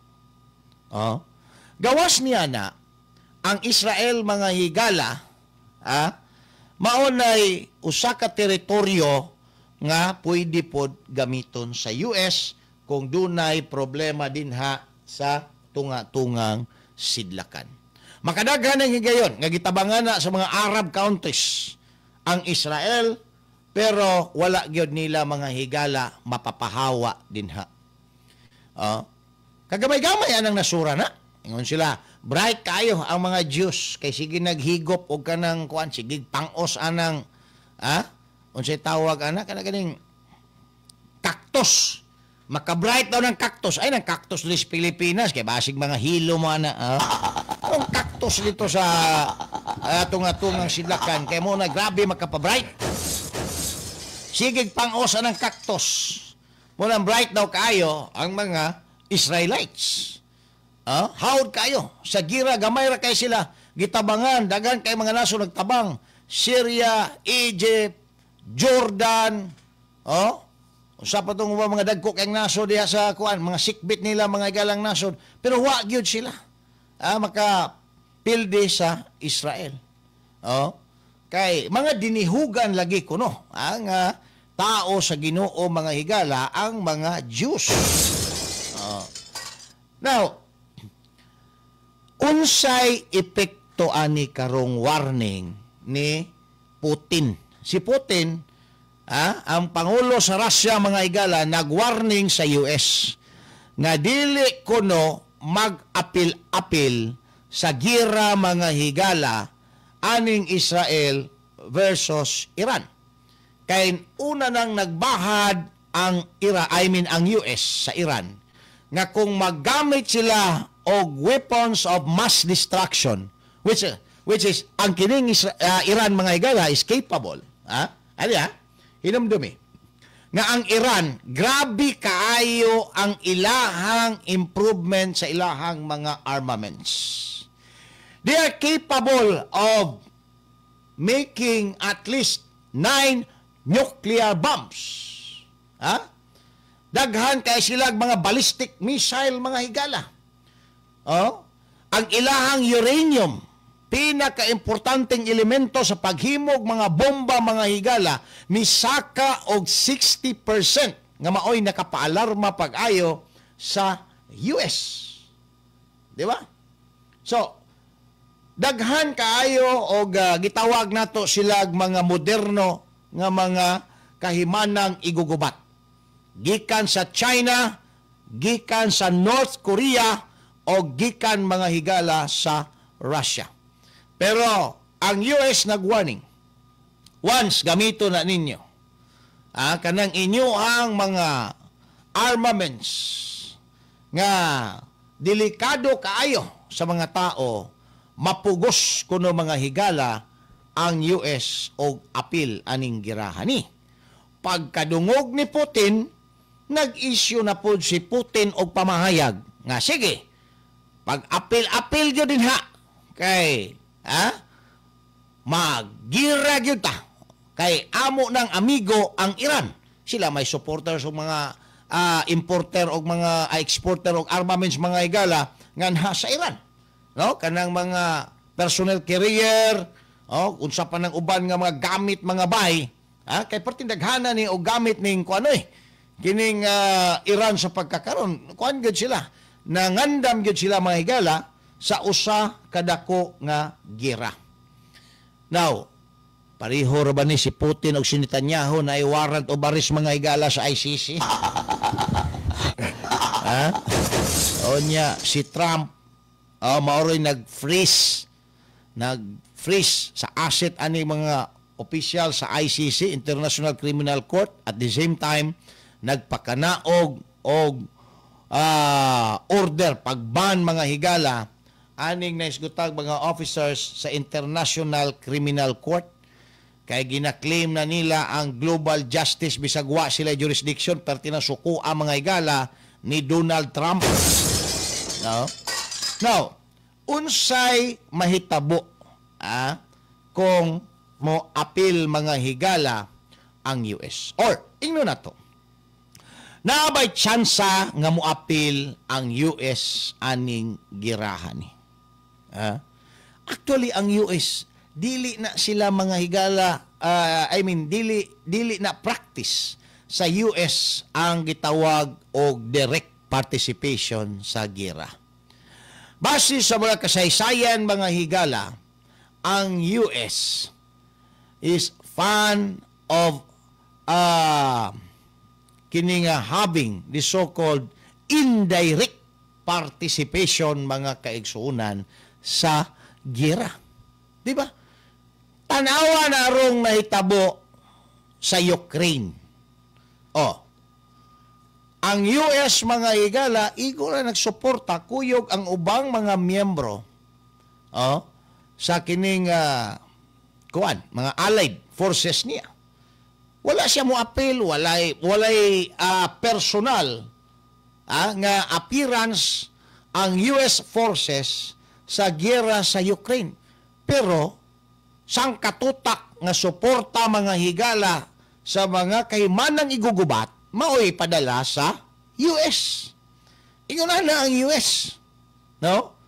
Gawas niya na ang Israel mga higala, maunay usa ka teritoryo nga pwede pod gamiton sa US kung dunay problema dinha sa tunga-tungang sidlakan. Makadaghan ang higayon nga gitabangan na sa mga Arab countries ang Israel, pero wala gyud nila mga higala mapapahawa dinha. Kagamay-gamay anang nasura na. Ingon sila, bright kayo ang mga Diyos kay sige naghigop og kanang kuan, sige pangos anang unsay tawag ana kanang cactus. Maka-bright daw ng cactus. Ay, ng cactus dito sa Pilipinas kay basig mga hilo mo ana. Ang cactus dito sa tunga-tungang sidlakan kay mo na grabe makapa-bright. Sige pangos anang cactus. Mo nang bright daw kayo ang mga Israelites. Hawd kayo sa gira, gamay ra kay sila gitabangan, dagan kay mga naso nagtabang, Syria, Egypt, Jordan, usa pa tong mga dagko kay naso diha sa kuan, mga sikbit nila mga galang nasod, pero wa gyud sila maka pilde sa Israel. Oh, kay mga dinihugan lagi kuno ang tao sa Ginoo mga higala ang mga Jews. Oh. Now, unsay epekto ani karong warning ni Putin? Si Putin, ang pangulo sa Russia mga higala, nag-warning sa US nga dili kuno mag-apil-apil sa gira mga higala aning Israel versus Iran. Kay una nang nagbahad ang ang US sa Iran nga kung maggamit sila og weapons of mass destruction, which is ang kining Iran mga higala is capable. Hinumdumi nga ang Iran, grabe kaayo ang ilahang improvement sa ilahang mga armaments. They are capable of making at least 9 nuclear bombs. Daghan kay silang mga ballistic missile mga higala. Ang ilahang uranium, pinaka-importanteng elemento sa paghimog mga bomba mga higala, misaka og 60% nga maoy nakapaalarma pag-ayo sa US. Di ba? So, daghan kaayo og gitawag nato silag mga moderno nga mga kahimanang igugubat. Gikan sa China, gikan sa North Korea, o gikan mga higala sa Russia. Pero ang US nag-warning, once gamito na ninyo kanang inyo ang mga armaments nga delikado kaayo sa mga tao, mapugos kuno mga higala ang US og apil aning girahani. Pagkadungog ni Putin, nag-issue na po si Putin og pamahayag nga sige, pag-apil-apil gyud din kay magira gyud ta kay amo ng amigo ang Iran. Sila may supporters og mga importer og mga exporter og armaments mga higala nganha sa Iran. No, kanang mga personnel carrier, unsa pa nang uban nga mga gamit mga bahay, kay pertindaghana ni og gamit ning kining Iran sa pagkakaron. Kuan gyud sila, nangandam gyud sila mga higala sa usa kadako nga gira. Now, pareho ra ba ni si Putin og si Netanyahu na warrant o baris mga higala sa ICC? Onya si Trump maoray nag-freeze sa asset ani mga opisyal sa ICC, International Criminal Court. At the same time, nagpakanaog og order pagban mga higala aning naisgutag mga officers sa International Criminal Court, kay gina-claim na nila ang global justice bisag wa sila jurisdiction perti na suko ang mga higala ni Donald Trump. Now, unsay mahitabo kung mo apil mga higala ang US? Or, ingno na to, naabay tsansa nga mo apil ang US aning girahan ni. Actually, ang US, dili na sila mga higala, dili na practice sa US ang gitawag og direct participation sa gira. Base sa mga kasaysayan mga higala, ang US is fan of having the so-called indirect participation mga kaigsuunan sa gira. Di ba? Tanawa na rong nahitabo sa Ukraine. Ang US mga higala, igo na nagsuporta, kuyog ang ubang mga miyembro sa kining mga allied forces niya. Wala siya mo appeal, walay personal nga appearance ang US forces sa giyera sa Ukraine. Pero sang katutak nga suporta mga higala sa mga kahimanang igugubat, maoy padala sa US. Ingon na ang US. No?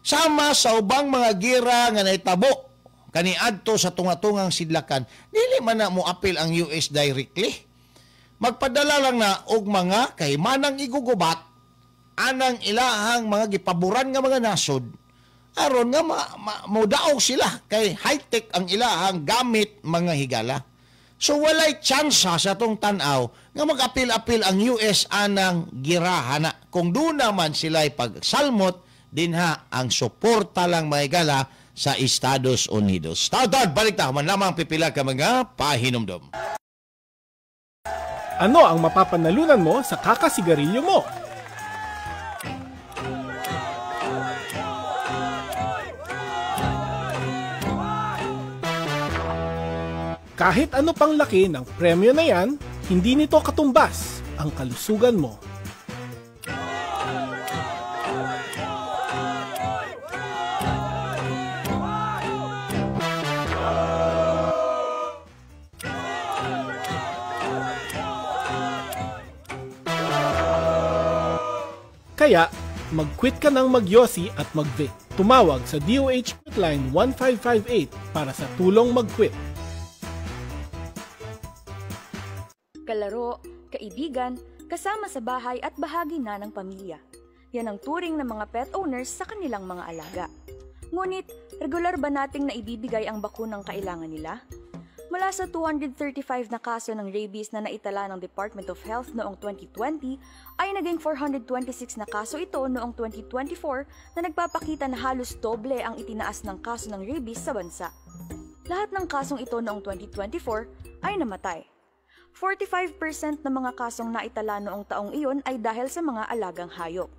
Sama sa ubang mga gira nga naitabo kaniadto sa tunga-tungang sidlakan, dili man na mo apil ang US directly. Magpadala lang na og mga kahimanang igugubat anang ilahang mga gipaboran nga mga nasod aron nga modaog sila kay high-tech ang ilahang gamit mga higala. So walay tsansa sa tong tan-aw nga mag-apil-apil ang US anang girahana. Kung doon naman sila'y pagsalmot, dinha ang suporta lang mga higala sa Estados Unidos. Taon-taon, balik na man lamang pipila ka mga pahinumdom. Ano ang mapapanalunan mo sa kakasigarilyo mo? Kahit ano pang laki ng premyo na yan, hindi nito katumbas ang kalusugan mo. Kaya, mag-quit ka ng magyosi at mag-vape. Tumawag sa DOH Quitline 1558 para sa tulong mag-quit. Kalaro, kaibigan, kasama sa bahay at bahagi na ng pamilya. Yan ang turing ng mga pet owners sa kanilang mga alaga. Ngunit, regular ba nating naibibigay ang bakunang kailangan nila? Mula sa 235 na kaso ng rabies na naitala ng Department of Health noong 2020, ay naging 426 na kaso ito noong 2024 na nagpapakita na halos doble ang itinaas ng kaso ng rabies sa bansa. Lahat ng kasong ito noong 2024 ay namatay. 45% ng mga kasong naitala noong taong iyon ay dahil sa mga alagang hayop.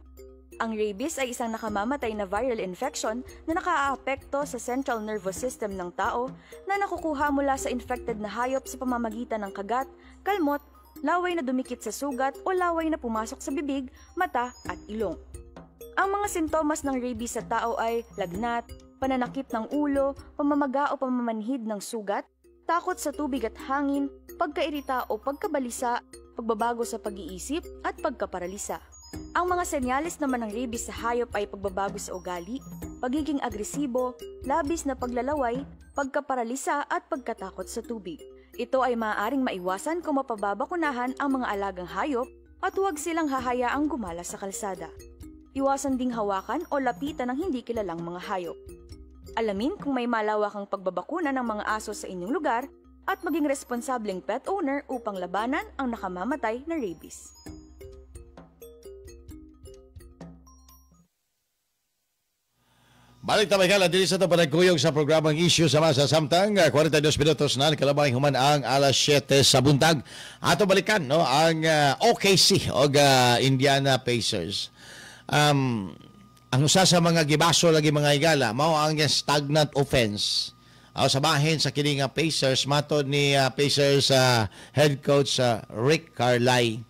Ang rabies ay isang nakamamatay na viral infection na nakaaapekto sa central nervous system ng tao na nakukuha mula sa infected na hayop sa pamamagitan ng kagat, kalmot, laway na dumikit sa sugat o laway na pumasok sa bibig, mata at ilong. Ang mga sintomas ng rabies sa tao ay lagnat, pananakit ng ulo, pamamaga o pamamanhid ng sugat, takot sa tubig at hangin, pagkairita o pagkabalisa, pagbabago sa pag-iisip at pagkaparalisa. Ang mga senyales naman ng rabies sa hayop ay pagbabago sa ugali, pagiging agresibo, labis na paglalaway, pagkaparalisa at pagkatakot sa tubig. Ito ay maaaring maiwasan kung mapababakunahan ang mga alagang hayop at huwag silang hahayaang gumala sa kalsada. Iwasan ding hawakan o lapitan ng hindi kilalang mga hayop. Alamin kung may malawakang pagbabakuna ng mga aso sa inyong lugar at maging responsableng pet owner upang labanan ang nakamamatay na rabies. Balik na kala dili sa ito panagkuyog sa programang Issue sa Masa Samtang 42 minutos na kalabay human ang alas 7 sa buntag. Ato balikan no ang OKC o Indiana Pacers. Ang usa sa mga gibaso lagi mga higala mao ang stagnant offense. Sa bahin sa kini nga Pacers matod ni Pacers head coach Rick Carlisle.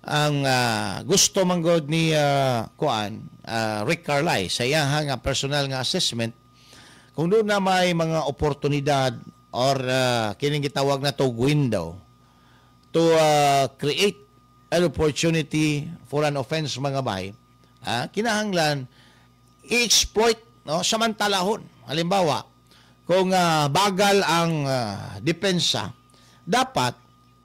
Ang gusto manggod ni Rick Carlisle sa iyang personal nga assessment kung doon na may mga oportunidad or kining gitawag na to window to create an opportunity for an offense mga bay, kinahanglan i-exploit no samantalahon. Halimbawa, kung bagal ang depensa, dapat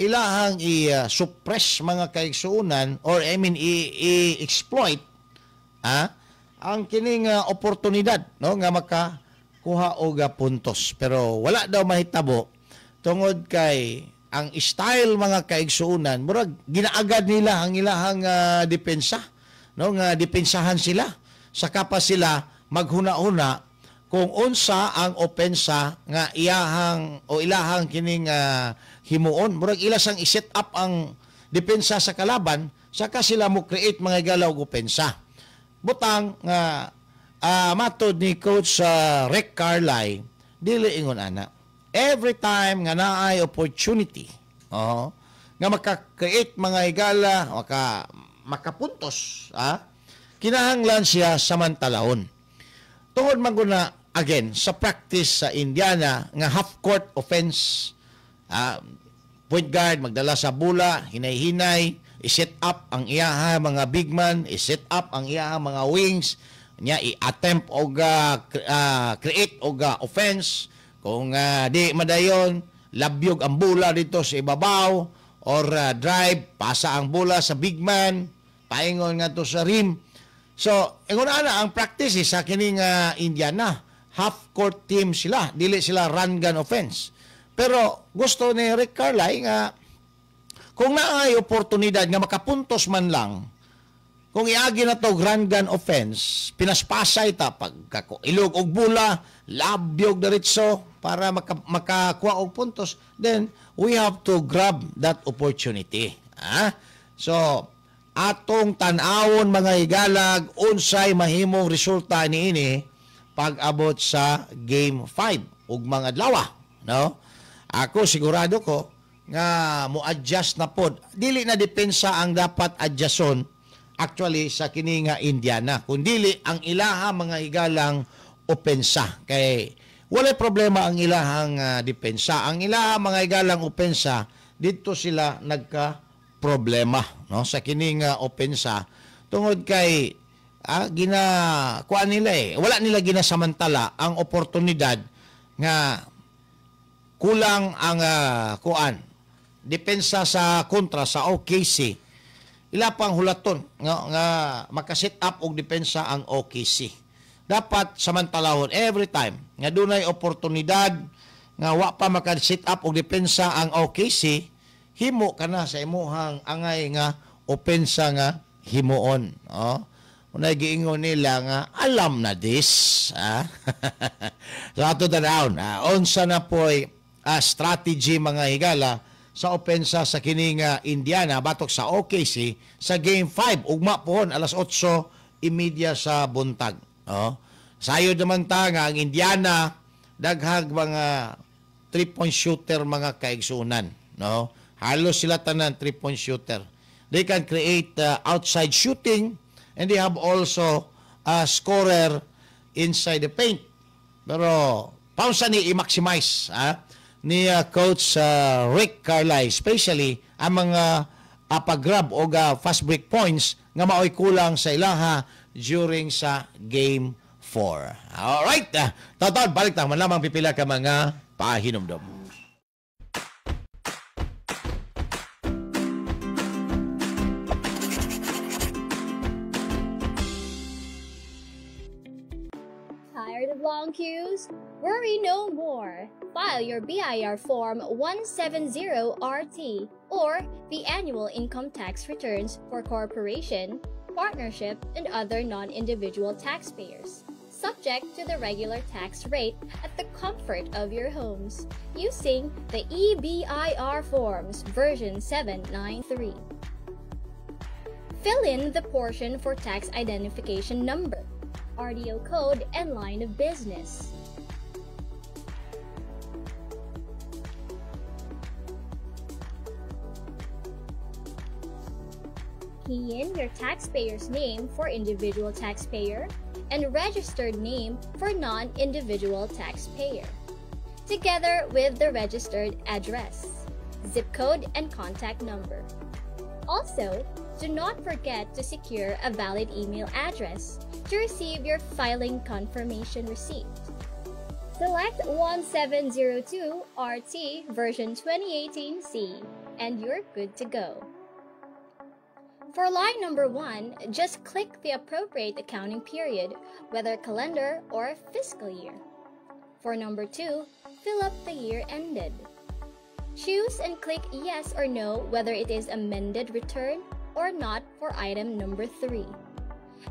ilahang i-suppress mga kaigsuunan or i-exploit ang kining oportunidad no nga makakuha og puntos. Pero wala daw mahitabo tungod kay ang style mga kaigsuunan murag ginaagad nila ang ilahang depensa no nga depensahan sila saka pa sila maghuna-huna kung unsa ang opensa nga ilahang kining himuon. Murag ila sang i-set up ang depensa sa kalaban, saka sila mo create mga galaw og opensa. Butang nga matod ni Coach Rick Carlisle, dili ingon ana. Every time nga naay opportunity, nga maka-create mga higala, makapuntos, kinahanglan siya samantalahon. Tungod man guna again sa practice sa Indiana nga half-court offense, point guard magdala sa bola, hinay-hinay, i-set up ang iyaha mga big man, i-set up ang iyaha mga wings, nya i-attempt og create og offense Kung di madayon, labyog ang bola dito sa ibabaw or drive, pasa ang bola sa big man, paingon nga to sa rim. So, ang practice sa kining Indiana, half-court team sila, dili sila run-gun offense. Pero gusto ni Rick Carlisle nga kung naay oportunidad nga makapuntos man lang, kung iagi na to run-gun offense, pinaspasay ta ilog og bula, labyog diretso para makakuha og puntos, then we have to grab that opportunity. So, atong tan-awon mga higalag, unsay mahimong resulta niini pag-abot sa Game 5 ug mga adlaw, no? Ako sigurado ko nga mo-adjust na pod. Dili na depensa ang dapat adjuston actually sa kini nga Indiana, kundili ang ilaha mga higalang opensa. Kay wala problema ang ilahang depensa. Ang ilaha mga higalang opensa, dito sila nagka-problema, no? Sa kini nga opensa tungod kay kuan nila wala nila ginasamantala ang oportunidad nga kulang ang depensa sa kontra sa OKC. Ila pang hulaton nga makaset up og depensa ang OKC. Dapat samantalahon every time nga dunay oportunidad nga wa pa makaset up og depensa ang OKC, himo kana sa imuhang angay nga opensa nga himuon. Unay giingon nila nga alam na this. So ato tanawon, unsa na po'y strategy mga higala sa opensa sa kining Indiana batok sa OKC sa Game 5 ugma pohon alas 8:30 sa buntag. Sayod naman ta nga ang Indiana daghag mga 3-point shooter mga kaigsunan, no? Halos sila tanan 3-point shooter. They can create outside shooting and they have also a scorer inside the paint. Pero pausa ni i-maximize ni Coach Rick Carlisle, especially ang mga pag-grab o fast break points nga maoy kulang sa ilaha during sa Game 4. Alright, Toton, balik tayo. Malamang pipila ka mga pahinomdom. Tired of long queues? Worry no more. File your BIR Form 170RT or the annual income tax returns for corporation, partnership, and other non-individual taxpayers, subject to the regular tax rate at the comfort of your homes, using the EBIR Forms version 793. Fill in the portion for tax identification number, RDO code, and line of business. Key in your taxpayer's name for individual taxpayer and registered name for non-individual taxpayer, together with the registered address, zip code, and contact number. Also, do not forget to secure a valid email address to receive your filing confirmation receipt. Select 1702 RT version 2018C and you're good to go. For line number 1, just click the appropriate accounting period, whether calendar or fiscal year. For number 2, fill up the year ended. Choose and click yes or no whether it is amended return or not for item number 3,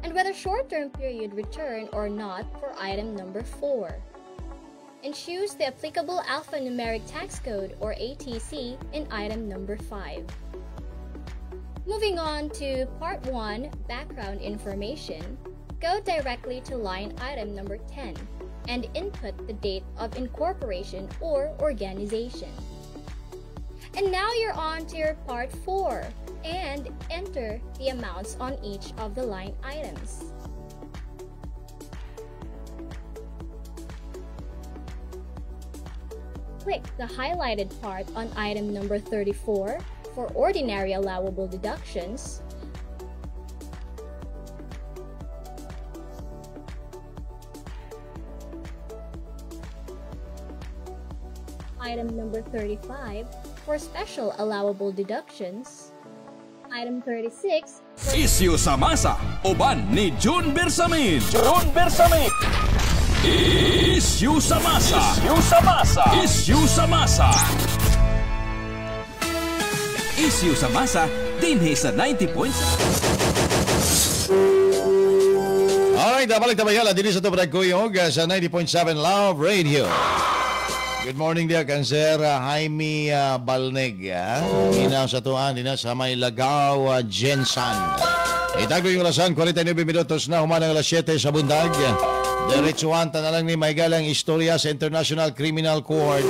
and whether short-term period return or not for item number 4. And choose the applicable alphanumeric tax code or ATC in item number 5. Moving on to Part 1, Background Information, go directly to line item number 10 and input the date of incorporation or organization. And now you're on to your Part 4 and enter the amounts on each of the line items. Click the highlighted part on item number 34 for ordinary allowable deductions, item number 35 for special allowable deductions. Item 36 for Isyu sa masa, uban ni June Bersamin. June Bersamin. Isyu sa masa. Isyu sa masa. Isyu sa masa. Isyu sa masa, dinhi sa 90 points. Alright, balik na bayala din sa Tupad Kuyog sa 90.7 Love Radio. Good morning dia Kanser Jaime Balneg. Inaw sa tuan din sa may Lagaw Jensan. Itago yung orasan 49 minutos na humanang alas 7 sa bundag. Diretsuhan ta na lang ni may galang istorya sa International Criminal Court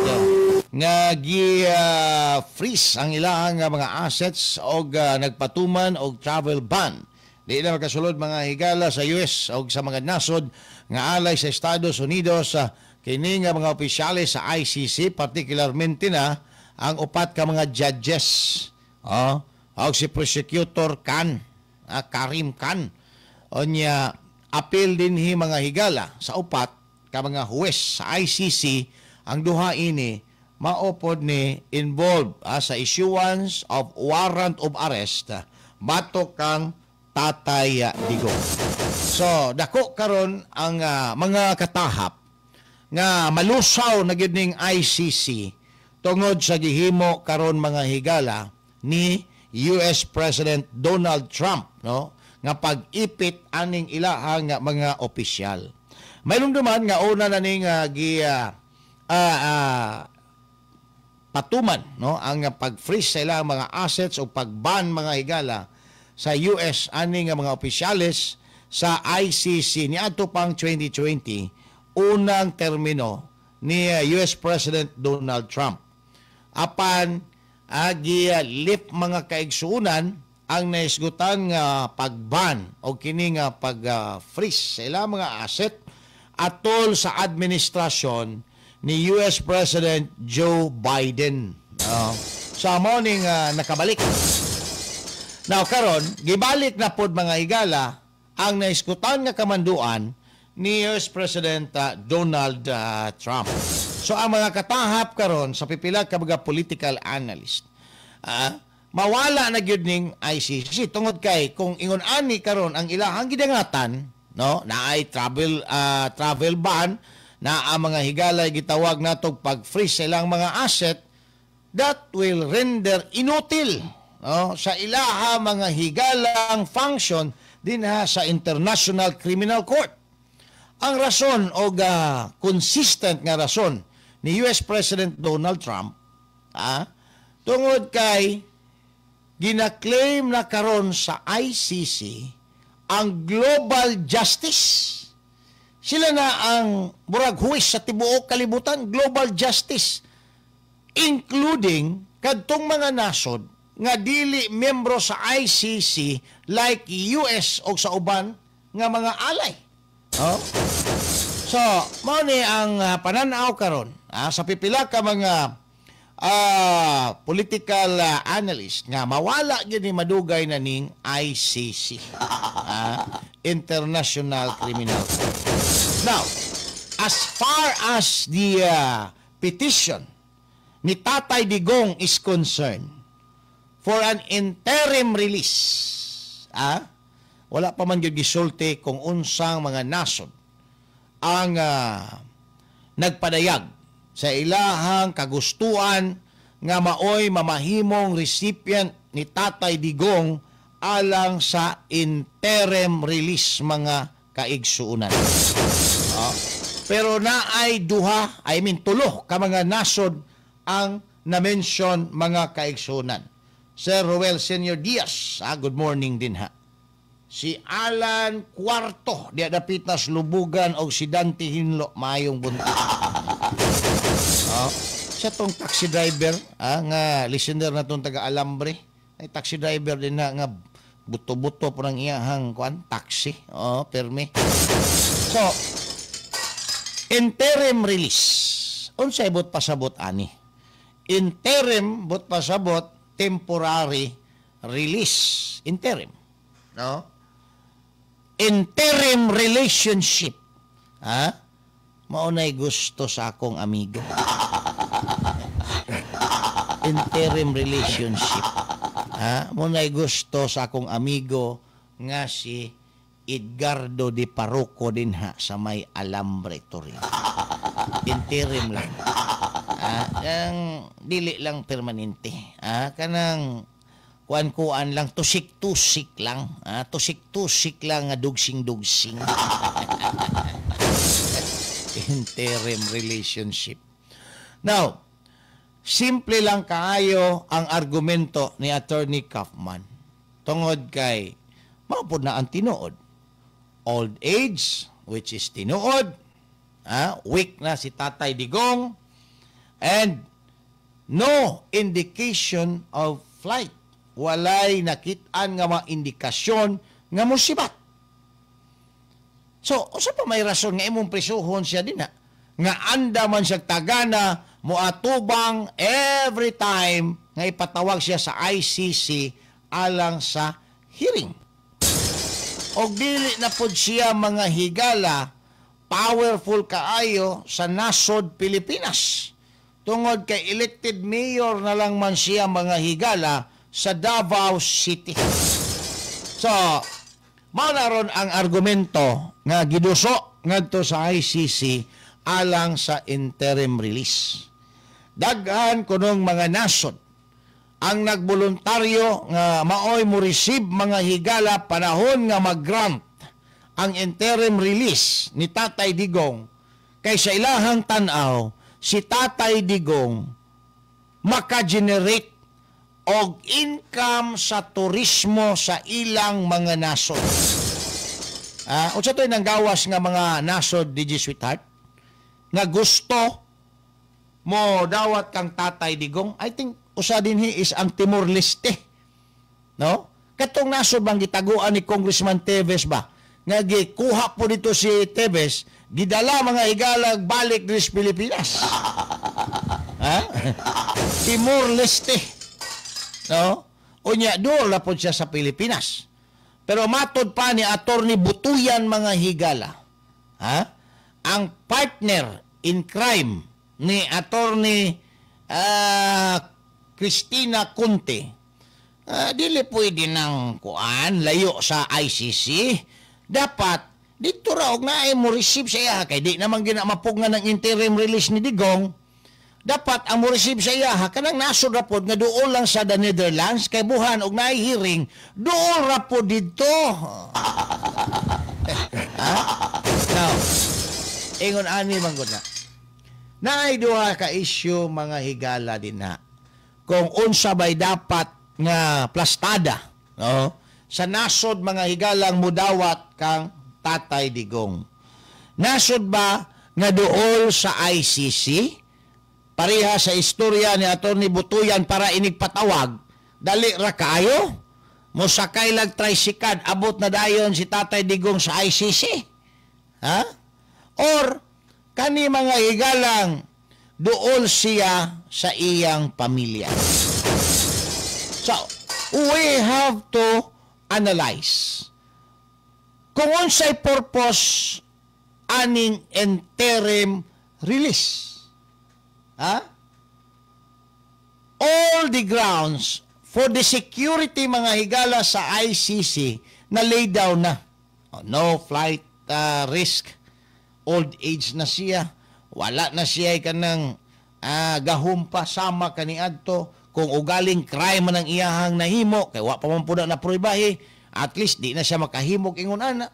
nga gi-freeze ang ilang mga assets o nagpatuman og travel ban. Di na makasulod mga higala sa US o sa mga nasod nga alay sa Estados Unidos kini nga mga opisyales sa ICC, particularmente na ang upat ka mga judges o si Prosecutor Khan, Karim Khan o niya appeal din mga higala sa upat ka mga huwes sa ICC. Ang duha ini maupod ni involved sa issuance of warrant of arrest batok kang Tatay Digong. So dako karon ang mga katahap nga malusaw na gyud ning ICC tungod sa gihimo karon mga higala ni US President Donald Trump, no, nga pag-ipit aning ilahang mga opisyal. Mayroon duman nga una na ning patuman, no, ang pag-freeze sa ilang mga assets o pag-ban mga higala sa US ani nga mga opisyales sa ICC niadto pang 2020 unang termino ni US President Donald Trump. Apan gi-lift mga kaigsuunan ang naisgutan nga pag-ban o kini nga pag-freeze sa ilang mga asset atol sa administrasyon ni US President Joe Biden. Sa morning nakabalik. Now karon gibalik na pod mga higala ang naiskutan nga kamanduan ni US President Donald Trump. So ang mga katahap karon sa pipila ka mga political analyst, mawala na gyud ning ICC tungod kay kung ingon ani karon ang ilahang gidangatan, no, na ay travel ban na ang mga higala gitawag natog pag-freeze sa ilang mga asset, that will render inutil, no, sa ilaha mga higalang function din sa International Criminal Court. Ang rason o consistent nga rason ni US President Donald Trump tungod kay gina-claim na karon sa ICC ang global justice. Sila na ang murag huwis sa tibuok kalibutan, global justice, including kadtong mga nasod nga dili miyembro sa ICC like US o sa uban nga mga alay. So, mao ni ang pananaw karon sa pipila ka mga political analyst nga mawala gyud ni madugay na ning ICC, International Criminal Court. Now, as far as the petition ni Tatay Digong is concerned for an interim release, wala pa man gyud gisulti kung unsang mga nasod ang nagpadayag sa ilahang kagustuhan nga maoy mamahimong recipient ni Tatay Digong alang sa interim release mga kaigsuunan. Pero naay duha, tulo ka mga nasod ang na-mention mga kaigsuunan. Sir Roel Senior Diaz, good morning din ha. Si Alan Cuarto, di dapit na Lubugan o si Dante Hinlo, mayong bunta. Siya tong taxi driver, nga listener na tong taga-Alambre. Ay taxi driver din na nga buto-buto po ng iyahang taxi. Perme. So, interim release. Unsay bot pasabot ani? Interim bot pasabot temporary release. Interim. No? Interim relationship. Maunay gusto sa akong amigo. interim relationship. Muna'y gusto sa akong amigo nga si Edgardo de Parroco din sa may Alambre Torino. Interim lang. Dili lang permanente. Kanang kuan-kuan lang, tusik-tusik lang. Tusik-tusik lang nga dugsing-dugsing. Interim relationship. Now, simple lang kaayo ang argumento ni Attorney Kaufman. Tungod kay maupod na ang tinuod. Old age, which is tinuod. Weak na si Tatay Digong. And no indication of flight. Walay nakitaan nga mga indikasyon nga musibat. So, usa pa may rason nga imong prisuhon siya din nga anda man siya tagana moatubang every time nga ipatawag siya sa ICC alang sa hearing. Og dili na pod siya mga higala powerful kaayo sa nasod Pilipinas. Tungod kay elected mayor na lang man siya mga higala sa Davao City. So, mao na ron ang argumento nga giduso ngadto sa ICC alang sa interim release. Daghan kunong mga nasod ang nagboluntaryo nga maoy mo receive mga higala panahon nga mag-grant ang interim release ni Tatay Digong kay sa ilahang tanaw si Tatay Digong maka-generate og income sa turismo sa ilang mga nasod. Unsa to'y nanggawas nga mga nasod, DJ Sweetheart, nga gusto mo dawat kang Tatay Digong? I think usa dinhi is ang Timor-Leste. No? Katong nasod bang gitaguan ni Congressman Teves ba? Nga gikuha po dito si Teves, gidala mga higalag balik dito sa Pilipinas. Timor-Leste. No? Unya, doon na po siya sa Pilipinas. Pero matod pa ni Attorney Butuyan mga higala. Ang partner in crime ni Attorney Cristina Conte, dili pwede ng kuan, layo sa ICC. Dapat, dito raw na ay mo receive siya. Kaya di naman ginamapog nga ng interim release ni Digong. Dapat ang mo receive sa iya kanang nasod rapod nga duol lang sa the Netherlands kay buhan og naay hearing duol rapod didto. Now, ingon ani man gud na. Naay duha ka issue mga higala din kung unsa bay dapat nga plastada, no? Sa nasod mga higalang mudawat kang Tatay Digong. Nasod ba nga duol sa ICC? Pareha sa istorya ni Atty. Butuyan para inigpatawag, dali ra kaayo, mosakay lag tricycad, abot na dayon si Tatay Digong sa ICC. Or, kani mga higalang, duol siya sa iyang pamilya. So, we have to analyze kung unsay purpose aning interim release. All the grounds for the security mga higala sa ICC na lay down na. No flight risk. Old age na siya. Wala na siya kanang gahumpa sama kaniadto. Kung ugaling crime man ang iyahang nahimo, kay wa pa man pud na pruibahi, at least di na siya makahimok ingon ana.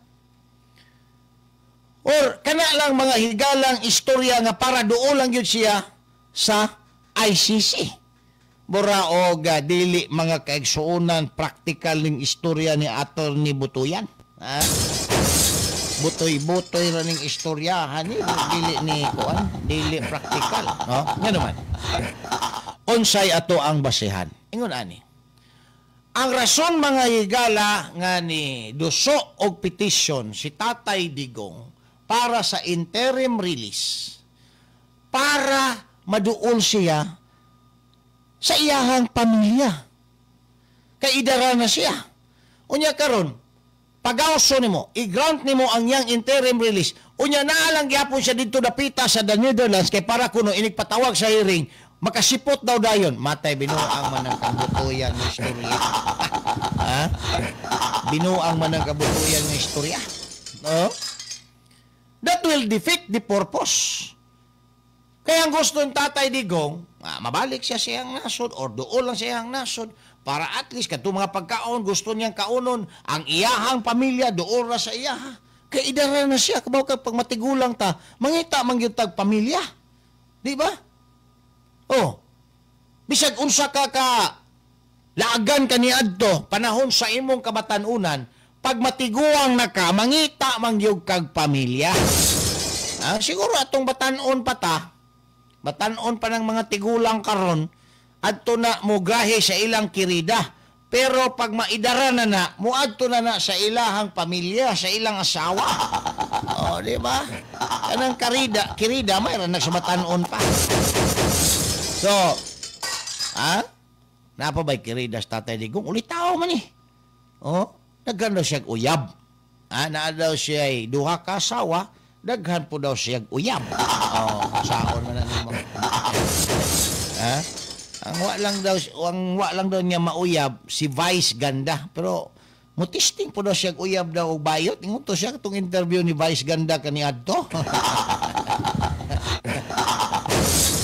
Or kana lang mga higalang istorya nga para duol lang yun siya sa ICC. Mura o dili mga kaigsuunan practical ning istorya ni Atty. Butuyan. Butoy-butoy ra ning istoryahan ni dili ni kuan, dili practical, no? Ngano man. Unsay ato ang basehan? Ingon ani. Ang rason mga higala nga ni duso og petition si Tatay Digong para sa interim release para maduol siya sa iyahang pamilya. Kaidara na siya. Unya karon, pagawso nimo, i-grant nimo ang yang interim release. Unya naalang gyapon siya dito dapita sa the Netherlands kay para kuno inigpatawag sa hearing, makasipot daw dayon. Matay, binuang man ang kabutuyan ng istorya. Ha? Binuang man ang kabutuyan ng istorya. No? That will defeat the purpose. Kaya ang gusto ng Tatay Digong, mabalik siya siyang nasod or doon lang siyang nasod para at least kato mga pagkaon, gusto niyang kaunon ang iyahang pamilya, doon ra sa iyaha. Kaya idara na siya, kabaw ka pag matigulang ta, mangita mangyutag pamilya. Di ba? Oh, bisag unsa ka laagan ka ni adto, panahon sa imong kabatanunan, pag matiguang na ka, mangita mangyug kag pamilya. Siguro atong batanon pa ta, batanon pa ng mga tigulang karon, adto na mo grahe sa ilang kirida. Pero pag maidara na muadto na sa ilahang pamilya, sa ilang asawa. O, di ba? Kanang kirida, mayroon na sa batanon pa. So, napa ba'y kirida sa Tatay Digong? Ulit tao man eh. O, daghan daw siya uyab. Naa daw siya duha ka asawa, daghan po daw siya uyab. O, saon man na naman. Ang wa lang daw niya mauyab si Vice Ganda, pero mutisting po daw siya uyab daw og bayot. Ingon to siya katong interview ni Vice Ganda kaniadto.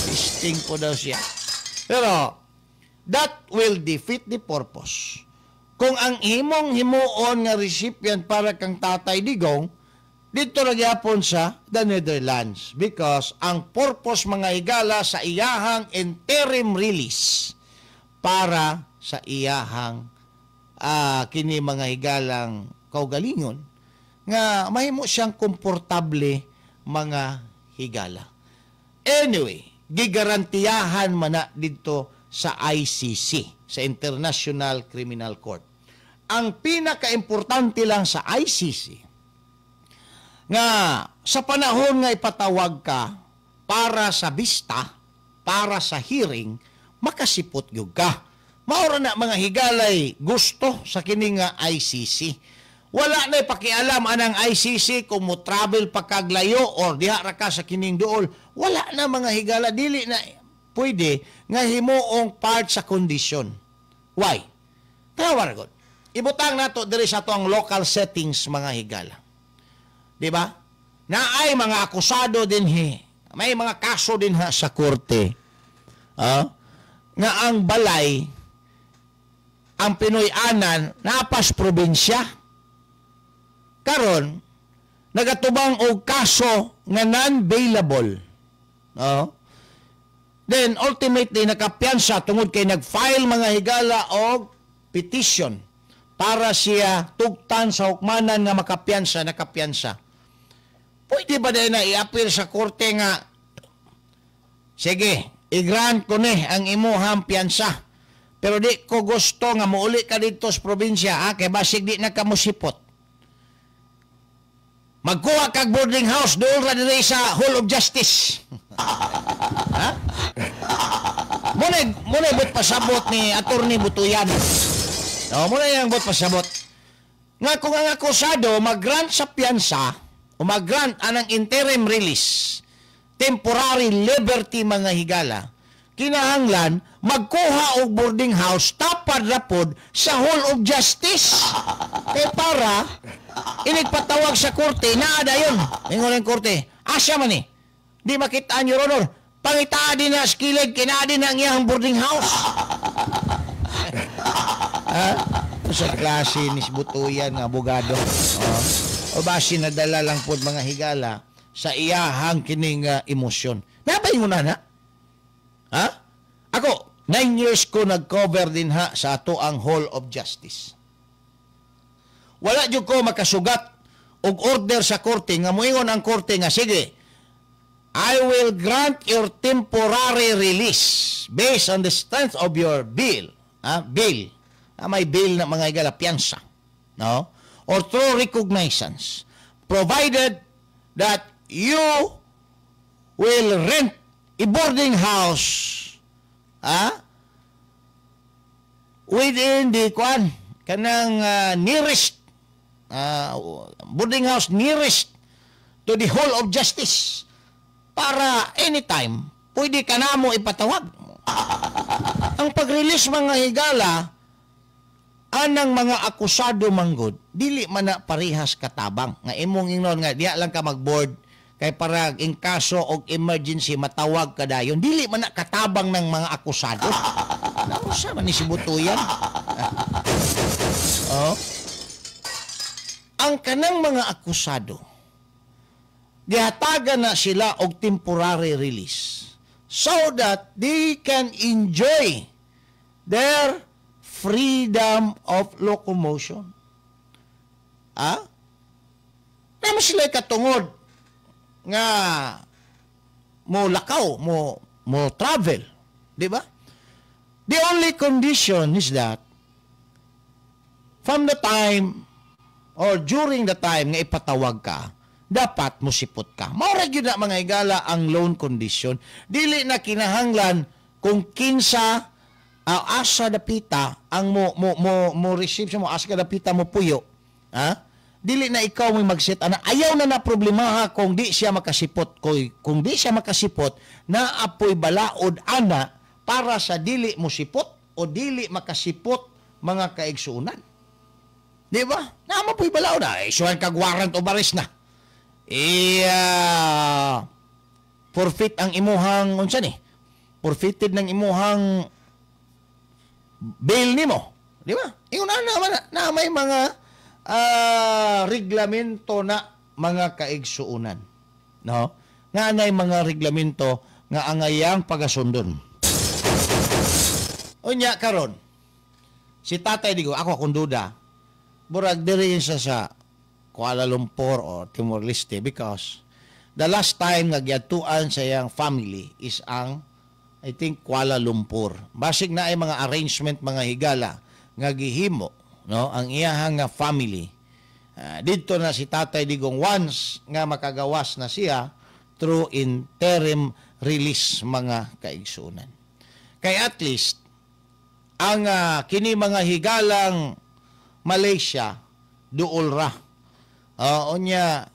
Tisting po daw siya. Pero that will defeat the purpose. Kung ang imong himuon nga recipient para kang Tatay Digong dito na gyapon sa the Netherlands, because ang purpose mga higala sa iyahang interim release para sa iyahang kini mga higalang kaugalingon nga mahimo siyang komportable mga higala. Anyway, gigarantiyahan man na dito sa ICC, sa International Criminal Court. Ang pinaka-importante lang sa ICC nga sa panahon nga ipatawag ka para sa bista, para sa hearing, makasipot gyud ka. Maura na mga higalay gusto sa kini nga ICC. Wala na pakialam anang ICC kung mo travel pa kaglayo or diha ra ka sa kining duol. Wala na mga higala, dili na pwede nga himuong part sa kondisyon. Why? Tawar gud. Ibutang nato diri sa ato ang local settings mga higala. Di ba? Na ay mga akusado din may mga kaso din sa korte. Nga ang balay, ang Pinoy-anan, napas probinsya. Karon, nagatubang og kaso nga non-bailable. Then, ultimately, nakapiyansa tungod kay nag-file mga higala og petition para siya tugtan sa hukmanan nga nakapiyansa. Pwede ba dahil na i-appeal sa korte nga, sige, i-grant ko ni ang imuhang piyansa. Pero di ko gusto nga muuli ka dito sa probinsya, kaya basig di na ka musipot. Magkuha kag boarding house, doon ra diri sa Hall of Justice. Muna ibot pasabot ni Attorney Butuyan. Muna yung ibot pasabot. Nga kung ang akusado mag-grant sa piyansa, o mag-grant anang interim release, temporary liberty mga higala, kinahanglan magkuha og boarding house tapad rapod sa Hall of Justice. Kaya para inigpatawag sa korte, naada yun. Ingon ang korte, asya man di makitaan, Your Honor, pangitaan din na skilid, kinaadin na ang iyang boarding house. Sa klase ni Butuyan nga abogado. O basi nadala lang po mga higala sa iyahang kining emosyon. Nabay mo na. Ako, 9 years ko nag-cover din sa ato ang Hall of Justice. Wala dyan ko makasugat og order sa korte nga moingon ang korte nga, sige, I will grant your temporary release based on the strength of your bill. Bill. May bill na mga higala, piyansa. No? Or through recognizance, provided that you will rent a boarding house within the nearest boarding house nearest to the Hall of Justice para anytime pwede ka na mo ipatawag. Ang pag-release mga higala, anang mga akusado manggod, dili man na parihas katabang. Nga imong ingnon nga, diya lang ka mag-board, kay para in kaso o emergency, matawag ka dayon. Dili man na katabang ng mga akusado. Nausa man ni si Butuyan. Oh. Ang kanang mga akusado, gihatagan na sila og temporary release so that they can enjoy their freedom of locomotion. Naman sila katungod nga mo lakaw, mo travel, di ba? The only condition is that from the time or during the time nga ipatawag ka, dapat musipot ka. Maura gyud na mga higala ang loan condition. Dili na kinahanglan kung kinsa asa dapita ang mo receive mo asa dapita mo puyo. Dili na ikaw may mag-set ana. Ayaw na problema kung di siya makasipot. Kung di siya makasipot, na apoy balaod ana para sa dili mo sipot o dili makasipot mga kaigsuunan. Di ba? Naman po'y balaod na. Isuhan kag warrant o baris na. Forfeit ang imuhang, unsa ni? Forfeited ng imuhang bail nimo. Di ba? Ingon na may mga reglamento na mga kaigsuunan. No? Nga anay mga reglamento nga angayang pagasundon. Unya karon, si Tatay Digong, ako akong duda, burag diri siya sa Kuala Lumpur o Timor-Leste because the last time nga giadtuan sa iyang family is ang, I think, Kuala Lumpur. Basig na ay mga arrangement, mga higala nga gihimo, no, ang iyahang nga family. Dito na si Tatay Digong once nga makagawas na siya through interim release mga kaigsuunan. Kay at least ang kini mga higalang Malaysia duol ra. Onya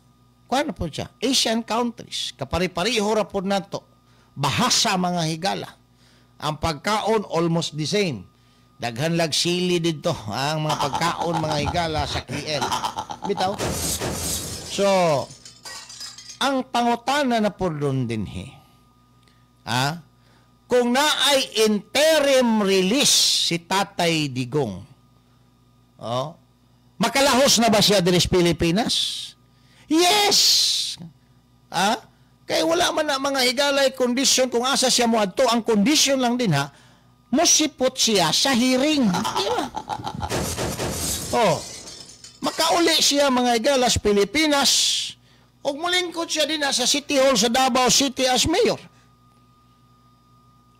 kuan po siya, Asian countries, kapari-pariho ra po nato. Bahasa mga higala. Ang pagkaon almost the same. Daghan lag sili dito ang mga pagkaon mga higala sa KL. Bitaw. So, ang pangutana na po doon din kung naay interim release si Tatay Digong, makalahos na ba siya diri sa Pilipinas? Yes! Kaya wala man na mga higalay condition kung asa siya mo adto. Ang condition lang din musipot siya sa hearing. Diba? Makauli siya mga higala sa Pilipinas o mulingkod siya din sa City Hall sa Davao City as mayor.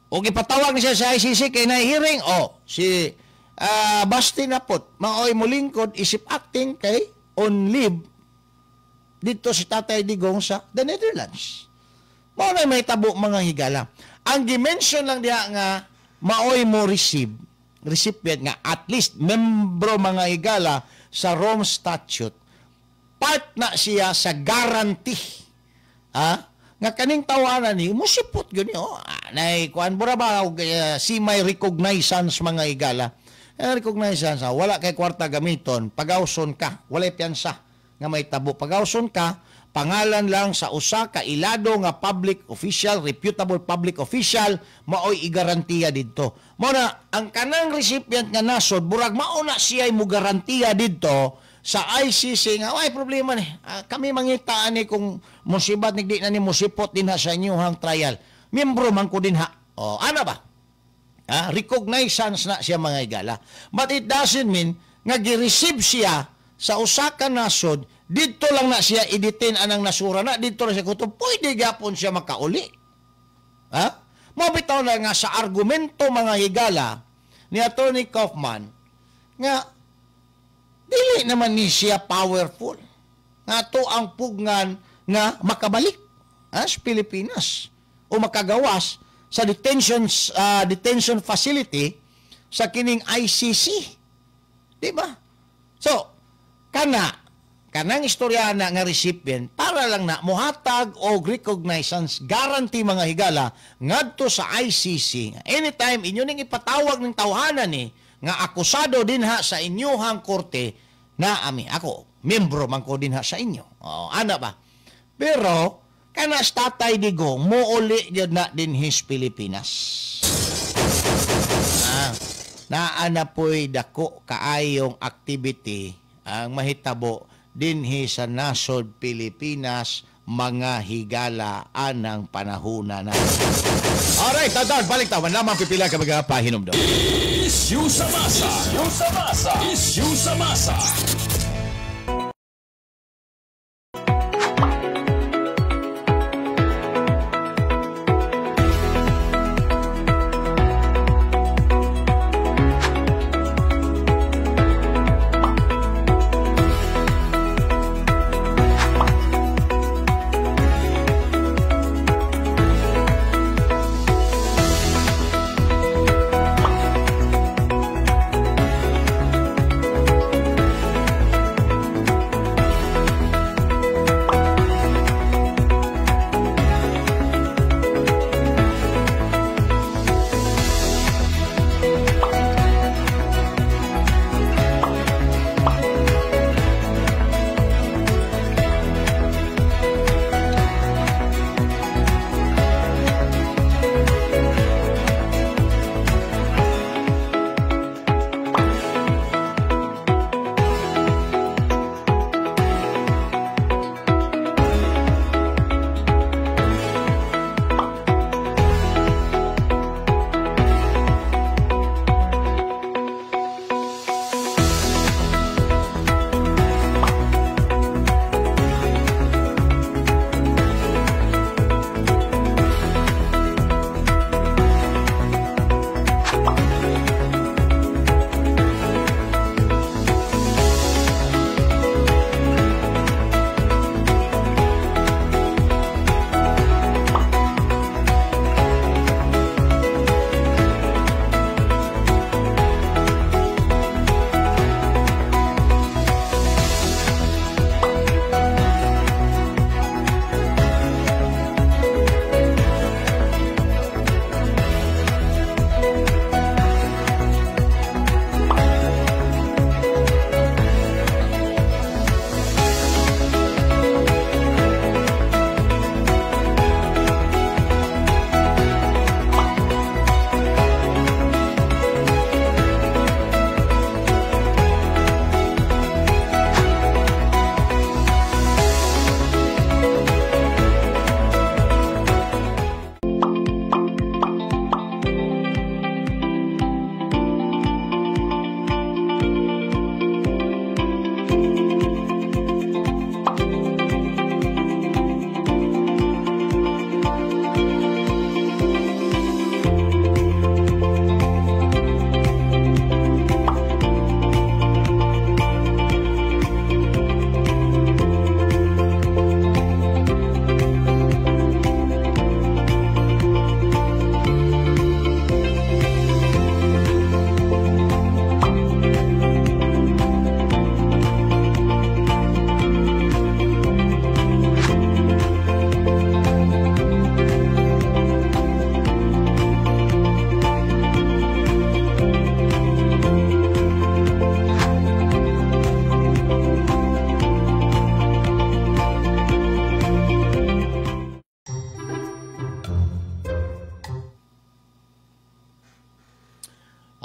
O ipatawag niya sa ICC kay na hearing, si Basti na pot, maoy mulingkod isip acting kay on leave dito si Tatay Digong sa the Netherlands. Mao na may tabo mga higala. Ang dimension lang diha nga maoy mo recipient nga at least membro mga higala sa Rome Statute, part na siya sa guarantee. Nga kaning tawanan ni musipot gyud ni nay kuan bura ba si may recognizance mga higala. Recognizance wala kay kwarta gamiton, pagawson ka, walay piyansa nga may tabo. Pagawson ka, pangalan lang sa usa ka ilado nga public official, reputable public official, maoy igarantiya didto. Mao na ang kanang recipient nga nasod burag mao na siya mo garantiya didto sa ICC nga ay problema ni. Kami mangitaan ni kung musibat di na ni musipot din sa inyong trial. Miyembro man ko din ano ba? Recognizance na siya mga higala. But it doesn't mean nga gi-receive siya sa usa ka nasod, dito lang na siya i-detain anang nasura na, dito na siya kuto, pwede gapon siya makauli. Mabitaw na nga sa argumento mga higala ni Attorney Kaufman nga dili naman ni siya powerful. Nga to ang pugnan nga makabalik sa Pilipinas o makagawas sa detention facility sa kining ICC. Di ba? So, kanang istorya na nga recipient, para para lang na muhatag o recognizance guarantee mga higala ngadto sa ICC. Anytime inyo ning ipatawag ng tawhanan ni nga akusado dinha sa inyohang korte na ako membro man ko dinha sa inyo. Ana ba? Pero kanas Tatay Digong muuli gyud na dinhis Pilipinas. Naana po'y dako kaayong activity ang mahitabo dinhi sa nasod Pilipinas mga higala anang panahuna na. Alright, tadaan, balik tawan lamang pipila ka magapahinom do. Issue sa masa. Issue sa masa. Issue sa masa.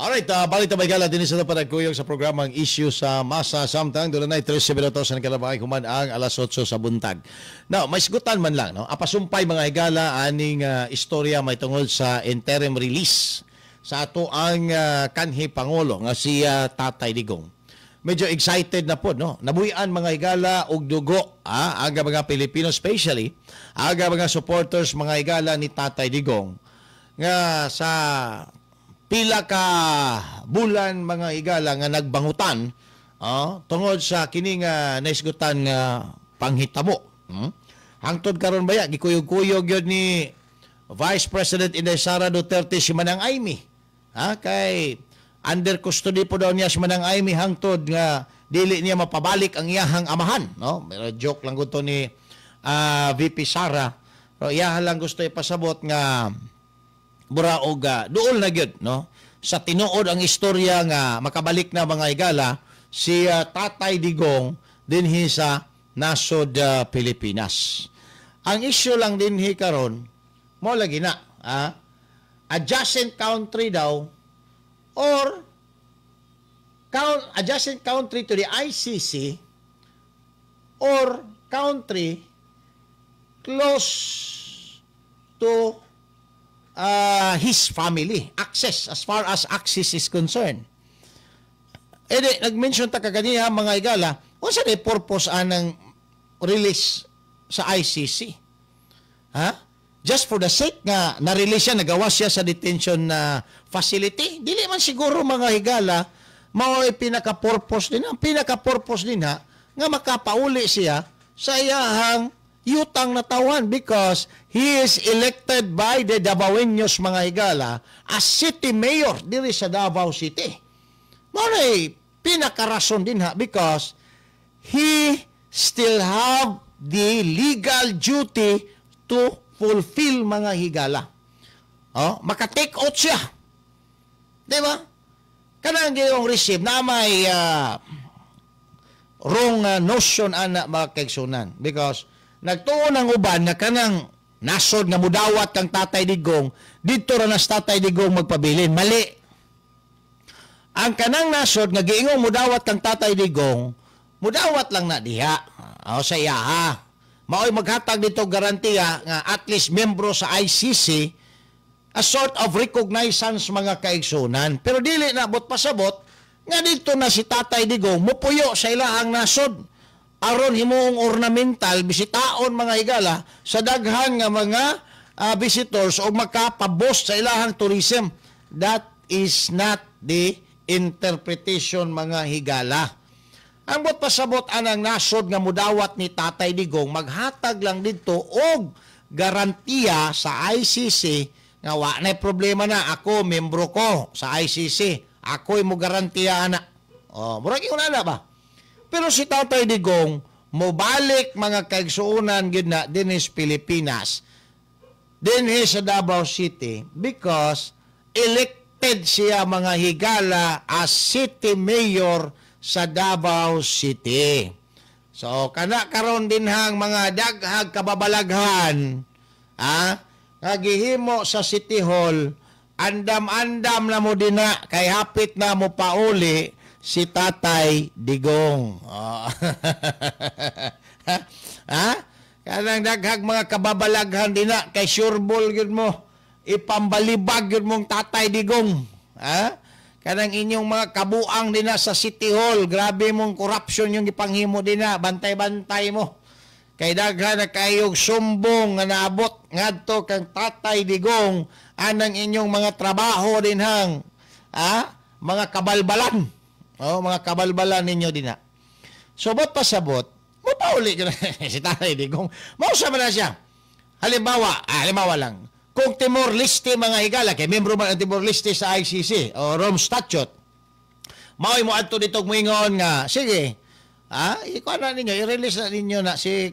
Alright, balik na gala din sa panagkuyog sa programang Issue sa Masa Samtang. Doon na 13 minutos na kalabay kuman ang alas 8 sa buntag. Now, may sigutan man lang, no? Apasumpay mga higala aning istorya may tungod sa interim release sa ato ang kanhi Pangulo nga si Tatay Digong. Medyo excited na po, no? Nabuhian mga higala og dugo, aga mga Pilipino, especially aga mga supporters mga higala ni Tatay Digong nga sa pila ka bulan mga higala nga nagbangutan tungod sa kining naisgutan nga panghitabo. Hangtod karon baya gikuyog-kuyog yun ni Vice President Inday Sara Duterte si Manang Aimee. Kay under custody po daw niya si Manang Aimee hangtod nga dili niya mapabalik ang iyahang amahan, no? Pero joke lang gusto ni VP Sara. So iya lang gusto ipasabot nga buraog duol na gyud no sa tinuod ang istorya nga makabalik na mga higala si Tatay Digong dinhi sa nasod Pilipinas. Ang issue lang dinhi karon mo lagi na adjacent country daw or adjacent country to the ICC or country close to his family, access, as far as access is concerned. Nag-mention ta kaganiha mga higala, unsa di purpose anang release sa ICC? Just for the sake nga na-release siya, nagawa siya sa detention facility? Dili man siguro mga higala, mao ay pinaka-purpose din. Ang pinaka-purpose din nga makapauli siya sa iyahang yutang na tawan because he is elected by the Davaoeños mga higala as city mayor diri sa Davao City. Maray pinakarason din because he still have the legal duty to fulfill mga higala. Maka-take out siya. Di ba? Kanang gayong receive na may wrong notion ana mga kaigsunan because nagtuon ang uban nga kanang nasod nga mudawat kang Tatay Digong dito ra nas Tatay Digong magpabilin. Mali. Ang kanang nasod nga giingong mudawat kang Tatay Digong mudawat lang na diha sa iyaha. Mao'y maghatag dito garantiya nga at least membro sa ICC a sort of recognizance mga kaigsunan. Pero dili na bot pasabot nga dito na si Tatay Digong mupuyo sa ilahang nasod aron himuong ornamental bisitaon mga higala sa daghan nga mga visitors o makapabos sa ilahang tourism. That is not the interpretation mga higala. Ang bot pasabot anang nasod nga mudawat ni Tatay Digong maghatag lang dito og garantiya sa ICC nga wa na problema na ako membro ko sa ICC. Ako'y mo garantiya na. Murag yun na ba? Pero si Tatay Digong, mobalik mga kaigsuunan gid na dinhi sa Pilipinas, dinhi sa Davao City, because elected siya mga higala as city mayor sa Davao City. So, kana karon din hang mga daghag kababalaghan, nga gihimo sa City Hall, andam-andam na mo din na, kay hapit na mo pauli si Tatay Digong. Kanang daghag mga kababalaghan din na, kay sureball yun mo, ipambalibag yun mong Tatay Digong. Kanang inyong mga kabuang din na sa City Hall, grabe mong corruption yung ipanghimo din na, bantay-bantay mo. Kay daghan na kayong sumbong nga naabot ngadto kang Tatay Digong anang inyong mga trabaho din hang mga kabalbalan. Mga kabalbalan ninyo din na. So, bot pasabot, mo pauli si Tatay Digong. Mausa man na siya. Halimbawa lang, kung Timor-Leste mga higala, kay membro man ang Timor-Leste sa ICC o Rome Statute, mao'y mo adto dito moingon nga, sige, ikuan na ninyo, i-release na ninyo na si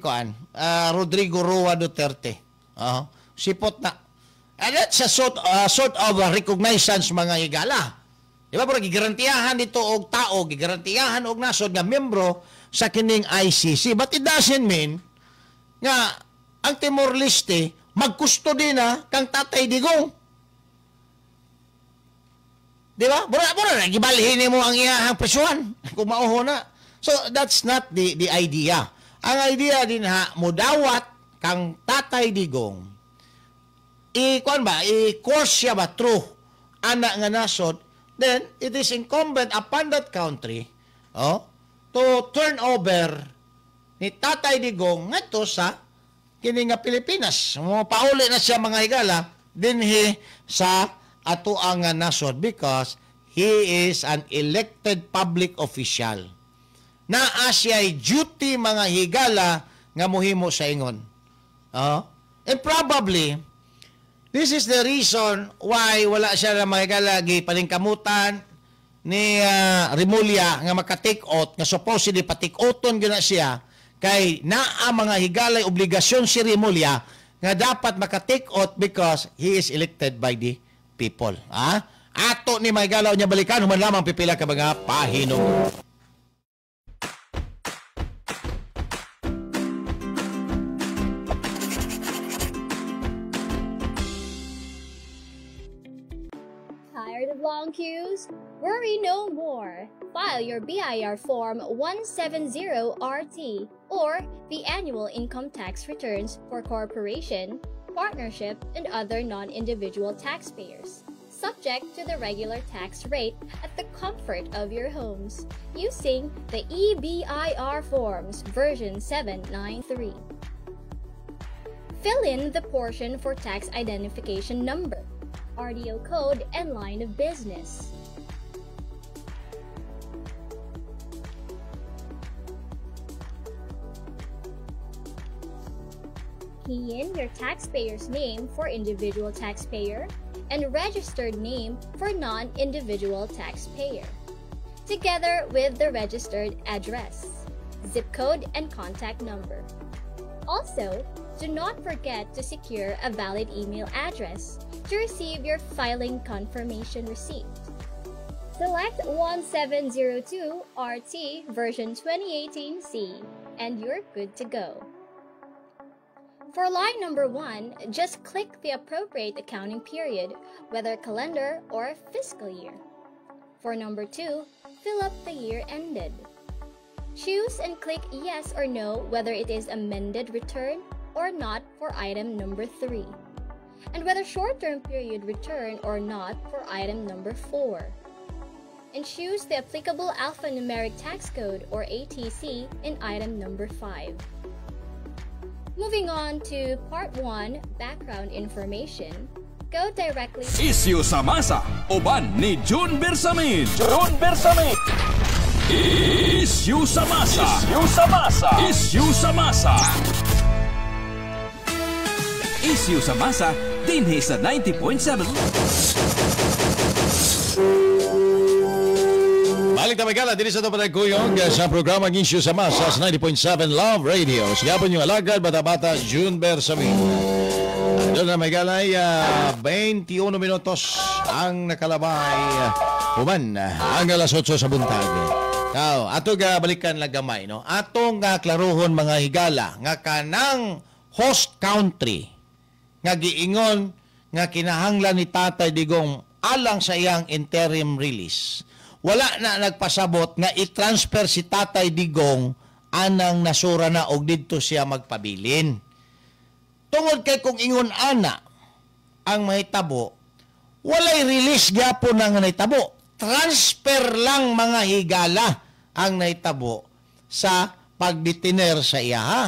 Rodrigo Roa Duterte. Sipot na. And that's a sort of recognizance mga higala. Di ba, pero gigarantiyahan dito og tao, gigarantiyahan og nasod nga membro sa kining ICC. But it doesn't mean nga ang Timor-Leste magkusto din kang Tatay Digong. Di ba? Bura, gibalhin mo ang iyahang presyuhan kung mauho na. So, that's not the idea. Ang idea din mudawat kang Tatay Digong, i-course siya ba through anak nga nasod, then it is incumbent upon that country to turn over ni Tatay Digong ngadto sa kini nga Pilipinas. Pauli na siya mga higala dinhi sa atoang nga nasod because he is an elected public official. Naa siya'y duty mga higala nga mohimo sa ingon. And probably, this is the reason why wala siya na mga higala paningkamutan ni Remulla nga maka-take out, nga supposedly pa-take outon gina siya, kay naa mga higalay obligasyon si Remulla nga dapat maka-take out because he is elected by the people. Ato ni mga higala niya balikan, human lamang pipila ka mga pahinog. Tired of long queues? Worry no more. File your BIR Form 170RT or the annual income tax returns for corporation, partnership, and other non-individual taxpayers, subject to the regular tax rate at the comfort of your homes, using the EBIR Forms version 793. Fill in the portion for tax identification number, RDO code, and line of business. Key in your taxpayer's name for individual taxpayer and registered name for non-individual taxpayer, together with the registered address, zip code, and contact number. Also, do not forget to secure a valid email address to receive your filing confirmation receipt. Select 1702 RT version 2018C and you're good to go. For line number 1, just click the appropriate accounting period, whether calendar or fiscal year. For number 2, fill up the year ended. Choose and click yes or no whether it is amended return or not for item number 3, and whether short-term period return or not for item number 4. And choose the applicable alphanumeric tax code or ATC in item number 5. Moving on to Part 1, Background Information, go directly to Isyu sa Masa, uban ni June Bersamin. June Bersamin. Isyu sa Masa. Isyu sa Masa. Isyu sa Masa. Isyu sa Masa, dinhi sa 90.7. Balik na magala, din sa tapos kuyong sa programang Isyu sa Masa sa 90.7 Love Radio. Sigapon yung alagad, bata-bata, June Bersamin. Doon na magalay, 21 minutos ang nakalabay. Human, ang alas 8 sa buntag. Ato ga balikan lang gamay, no? Atong klaruhon mga higala, nga kanang host country, nga giingon, nga kinahanglan ni Tatay Digong alang sa iyang interim release. Wala na nagpasabot nga i-transfer si Tatay Digong anang nasura na og didto siya magpabilin. Tungod kay kung ingon ana ang mahitabo, walay release gyapon ang nahitabo. Transfer lang mga higala ang nahitabo sa pagdetiner sa iya.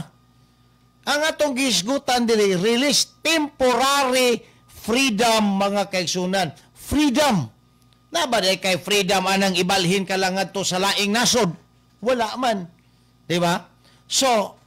Ang atong gisgutan diri, release temporary freedom mga kaigsunan. Freedom. Nabaday kay freedom anang ibalhin ka lang adto sa laing nasod. Wala man. Diba? So,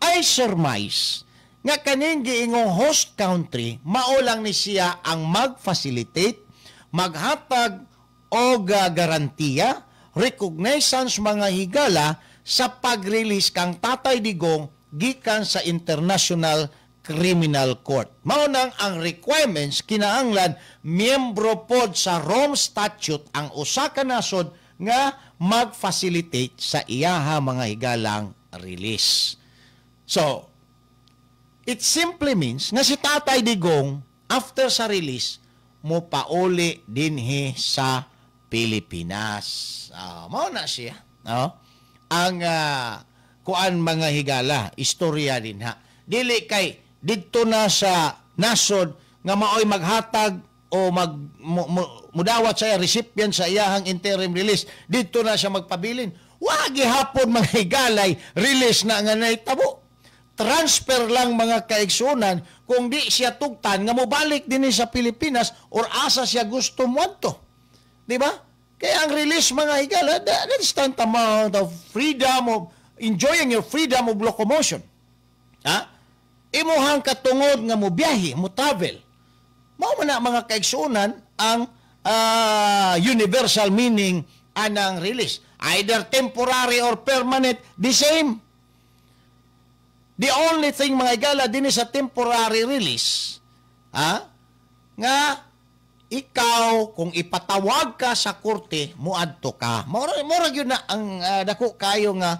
I surmise nga kaning giingong host country, maulang ni siya ang mag-facilitate, maghatag o garantiya, recognizance mga higala sa pag-release kang Tatay Digong gikan sa International Criminal Court. Maunang ang requirements kinahanglan miyembro pod sa Rome Statute ang usa ka nasod nga mag-facilitate sa iyaha mga higalang release. So, it simply means nga si Tatay Digong after sa release mo pauli dinhi sa Pilipinas. Mauna siya. Ang kuan mga higala, istorya din ha. Dili kay didto na sa nasod nga maoy maghatag o mudawat sa recipient sa iyahang interim release, didto na siya magpabilin. Wa gihapon mga higalay release na nga nahitabo. Transfer lang mga kaigsunan kung di siya tugtan nga mobalik din sa Pilipinas or asa siya gusto moadto. Di ba? Kaya ang release mga higala, that instant amount of freedom of enjoying your freedom of locomotion. Imuhang katungod nga mo biyahe, mo travel. Mao man na mga kaigsunan ang universal meaning anang release. Either temporary or permanent, the same. The only thing mga higala din sa temporary release, nga ikaw kung ipatawag ka sa korte, muadto ka. Murag yun na ang dako kayo nga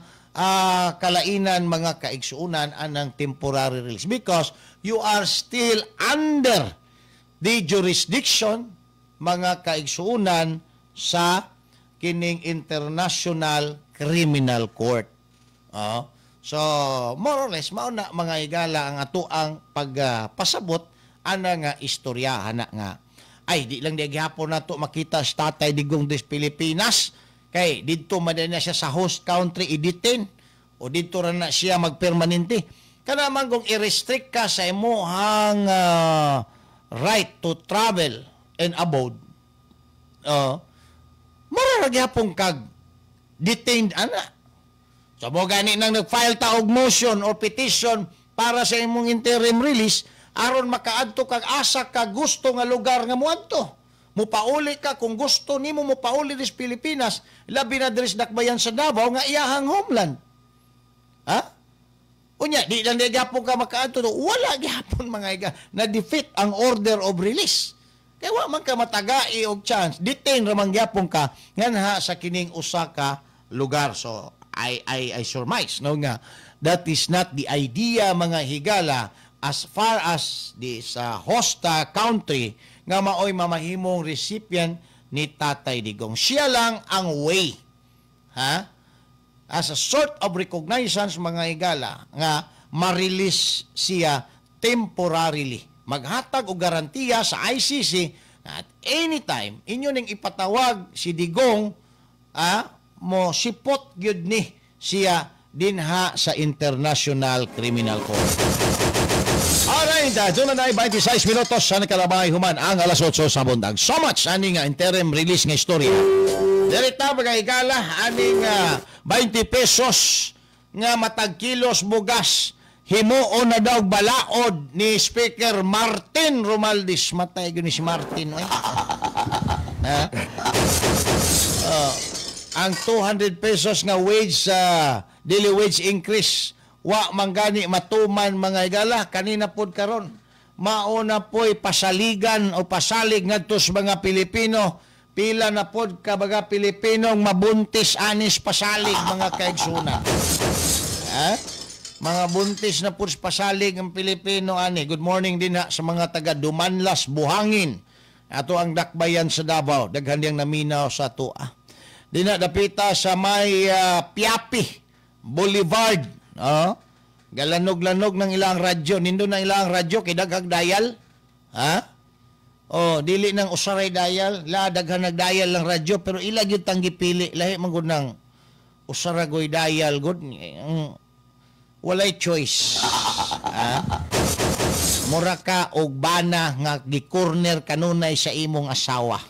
kalainan mga kaigsuunan anang temporary release because you are still under the jurisdiction mga kaigsuunan sa kining International Criminal Court. So, more or less, mauna mga higala ang ato ang pagpasabot ana nga istoryahan na nga. Ay, di lang di gihapon na to makita sa Tatay Digong des Pilipinas. Kay, dito madali na siya sa host country i-detain. O dito na siya magpermanente. Kanaman kung i-restrict ka sa imuhang right to travel and abode, mararagihapon kag detained ana. So, mo gani nang nag-file ta og motion or petition para sa imong interim release, aron makaadto kag asa ka gusto nga lugar nga muadto. Mupauli ka kung gusto nimo mupauli dis Pilipinas, labi na diri sa dakbayan sa Davao nga iyahang homeland. Unya, di lang gyapon ka makaadto, wala gyapon mga iga na defeat ang order of release. Kaya wa man ka matagai og chance, detain ra man gyapon ka nganha sa kining usa ka lugar. So I surmise no nga that is not the idea mga higala as far as this host country nga maoy mamahimong recipient ni Tatay Digong. Siya lang ang way, as a sort of recognizance mga higala nga ma-release siya temporarily. Maghatag og garantiya sa ICC at anytime inyo ning ipatawag si Digong, mo sipot gyud ni siya dinha sa International Criminal Court. Alright, doon na 26 minutos sa nakalabay human ang alas 8 sa bundag. So much aning interim release nga istorya. Dirita mga higala aning 20 pesos nga matag kilos bugas himuon na daw balaod ni Speaker Martin Romualdez. Matay gyud ni si Martin ang 200 pesos nga wage daily wage increase wa manggani matuman mga higala kanina pod karon mauna po'y pasaligan o pasalig ngadto sa mga Pilipino. Pila na pod ka mga Pilipinong mabuntis anis pasalig mga kaigsunan. Mga buntis na pod pasalig ang Pilipino ani. Good morning din sa mga taga Dumanlas, Buhangin. Ato ang dakbayan sa Davao, daghan diyang naminaw sa tua. Dinadapita sa may Piapi, Boulevard. Galanog-lanog ng ilang radyo. Nindo na ilang radyo, kay daghang dial. Dili nang usaray dial. Daghan nag-dial lang radyo, pero ila gyud tang gipili. Lahi man gud nang usaragoy dial gud. Walay choice. Mura ka og bana nga gi-corner kanunay sa imong asawa.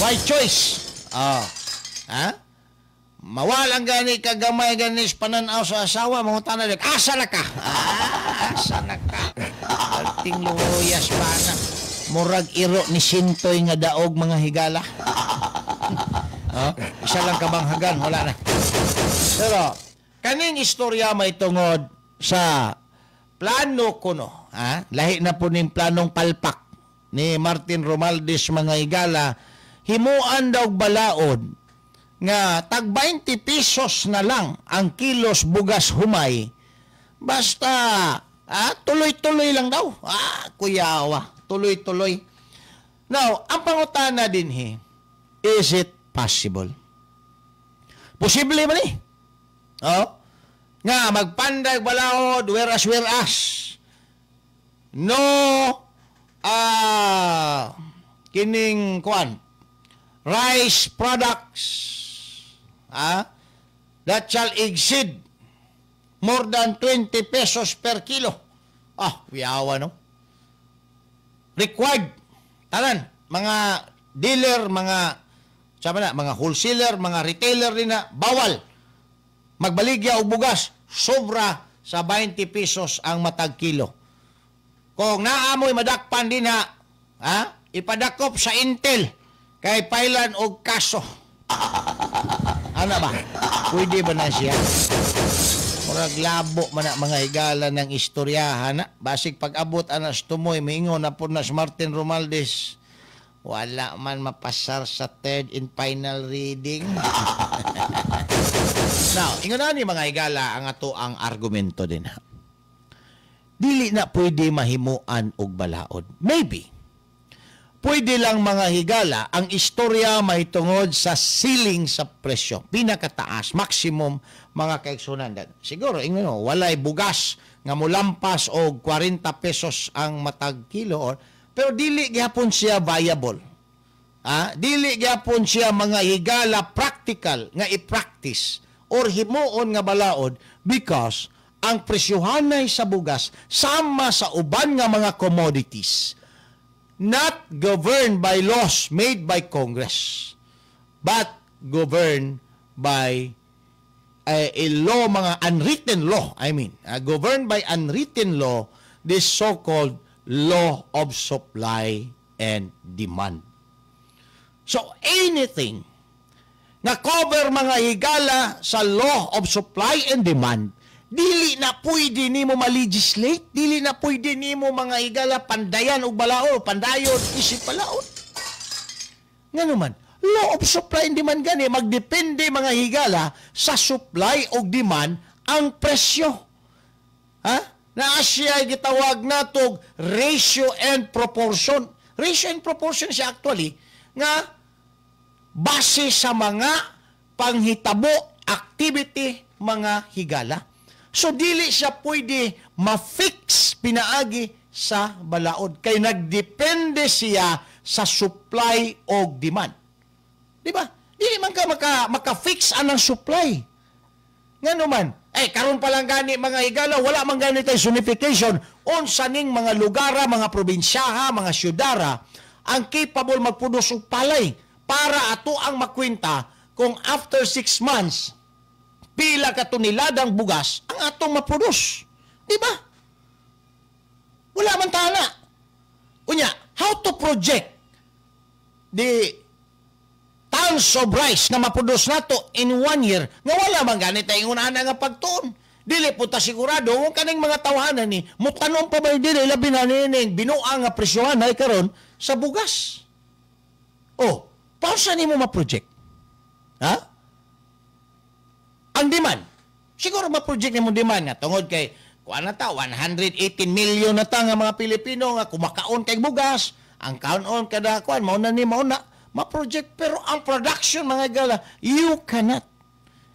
Why choice? Mawalang gani kagamay gani pananaw sa asawa, mga tanong, asa na ka? Asa na ka? Alting luyas pa na. Murag iro ni Sintoy nga daog mga higala. Isa lang kabanghagan, wala na. Pero, kaning istorya may tungod sa plano kuno. Lahi na po ning planong palpak ni Martin Romualdez mga higala. Himuan daw balaod nga tag 20 pesos na lang ang kilos bugas humay. Basta tuloy-tuloy lang daw. Kuyawa, tuloy-tuloy. Now, ang pangutana din is it possible? Posible ba ni? Nga magpandag balaod whereas no kining kuan rice products that shall exceed more than 20 pesos per kilo. Wiyawa no? Required. Tanan, mga dealer, mga wholesaler, mga retailer din na bawal magbaligya og bugas sobra sa 20 pesos ang matag kilo. Kung naamoy madakpan din ipadakop sa Intel kay pailan og kaso. Ana ba? Pwede ba na siya? Murag labo man na mga higala ng istoryahan na. Basig pag-abot anas tumoy, maingon na po na si Martin Romualdez. Wala man mapasar sa third and final reading. Now, ingon na ni mga higala ang ato ang argumento din. Dili na pwede mahimuan og balaod. Maybe. Pwede lang mga higala ang istorya may tungod sa ceiling sa presyo. Pinakataas, maximum mga kaigsunan. Siguro, ingon walay bugas nga mulampas og 40 pesos ang matag kilo. Pero dili gyapon siya viable. Dili gyapon siya mga higala practical nga i-practice or himuon nga balaod because ang presyohanay sa bugas sama sa uban nga mga commodities not governed by laws made by Congress but governed by a law, mga unwritten law, governed by unwritten law, this so-called law of supply and demand. So anything na cover mga higala sa law of supply and demand, dili na pwede nimo ma-legislate, dili na pwede nimo mga higala pandayan og balaod, pandayon isip balaod. Ngano man, law of supply and demand gani magdepende mga higala sa supply og demand ang presyo. Na siya gitawag natog ratio and proportion. Ratio and proportion siya actually nga base sa mga panghitabo, activity, mga higala. So, dili siya pwede ma-fix pinaagi sa balaod. Kay nagdepende siya sa supply o demand. Di ba? Dili man ka maka-fix anang supply. Nga naman, karon pa lang gani mga higala, wala man gani tayo sunification unsa ning mga lugara, mga probinsyaha, mga syudara ang capable magproduce og palay para ato ang makwenta kung after 6 months pila ka toniladang bugas ang atong maproduce. Di ba? Wala man tana. Unya, how to project the tons of rice na maproduce nato in 1 year nga wala man ganit ay unahan nga pagtuon. Dili po ta sigurado kung kaning mga tawanan ni mutanon pa ba dili labi na ning binuang nga presyohan ay karon sa bugas. Paano sa nimo ma-project? Ang demand. Siguro ma-project nimo demand nga tungod kay kuan na ta 118 million na ta nga mga Pilipino nga kumakaon kay bugas. Ang kaon kada kuan mao na ma-project pero ang production mga gala you cannot.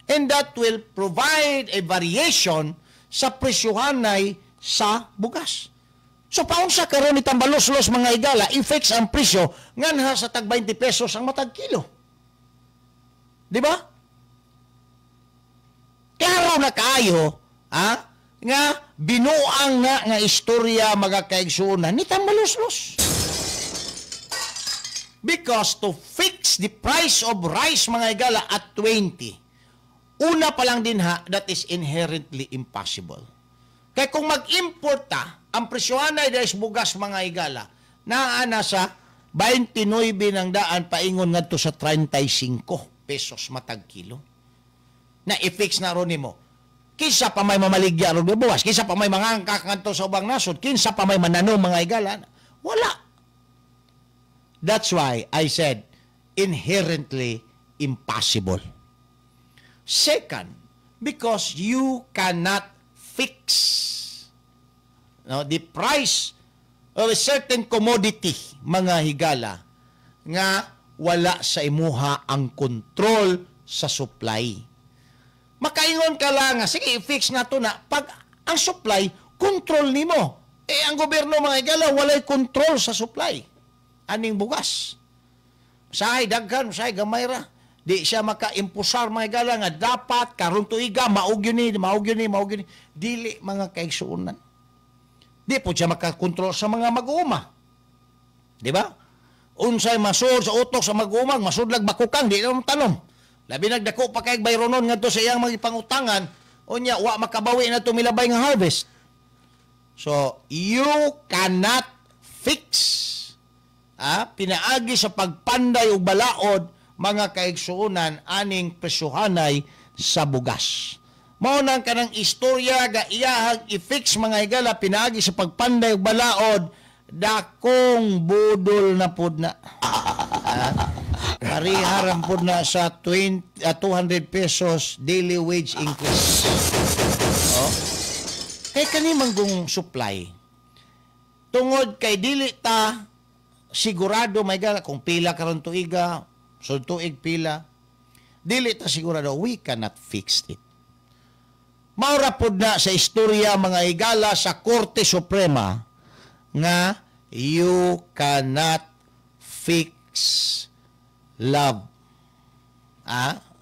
And that will provide a variation sa presyohanay sa bugas. So paon sa karon ni tambalos-los mga higala i-fix ang presyo nganha sa tag 20 pesos ang matag kilo. Di ba? Klaro na kaayo, nga binuang nga istorya mga kaigsuonan ni tambalos-los. Because to fix the price of rice mga higala at 20, una pa lang din that is inherently impossible. Kaya kung mag-import ta, ang presyohanay dahil bugas mga higala, naana sa 29 ng daan paingon ngadto sa 35 pesos matag kilo. Na i-fix na ron nimo. Kinsa pa may mamaligya ron buwas, kinsa pa may mangangkak ngadto sa ubang nasod, kinsa pa may mananom mga higala. Wala. That's why I said inherently impossible. Second, because you cannot fix the price of a certain commodity, mga higala, nga wala sa imuha ang control sa supply. Makaingon ka lang nga, sige, i-fix na to na. Pag ang supply, control nimo. Ang gobyerno, mga higala, walay control sa supply. Aning bugas. Masahay daghan, masahay gamay ra. Di siya maka-impusar mga higala nga dapat karon tuiga maug yun ni. Dili mga kaigsuonan. Di po siya makakontrol sa mga mag-uuma. Di ba? Unsay masud sa utok sa mag-uumang, masudlag bakukang, di naman tanong. Labi nagdako pa kay bayronon ngadto sa iyang mga pangutangan, unya wa makabawi na tumilabay nga harvest. So, you cannot fix pinaagi sa pagpanday og balaod mga kaigsuunan aning presyuhanay sa bugas. Mao nang kanang istorya ga iyahang i-fix mga higala pinaagi sa pagpanday ug balaod dakong budol na pud na. Pariharan pud na sa 200 pesos daily wage increase. Oh. Kay kani manggong supply. Tungod kay dili ta sigurado may gala kung pila karon tuiga, so tuig pila. Dili ta sigurado, we cannot fix it. Maura pod na sa istorya mga higala sa Korte Suprema nga you cannot fix love.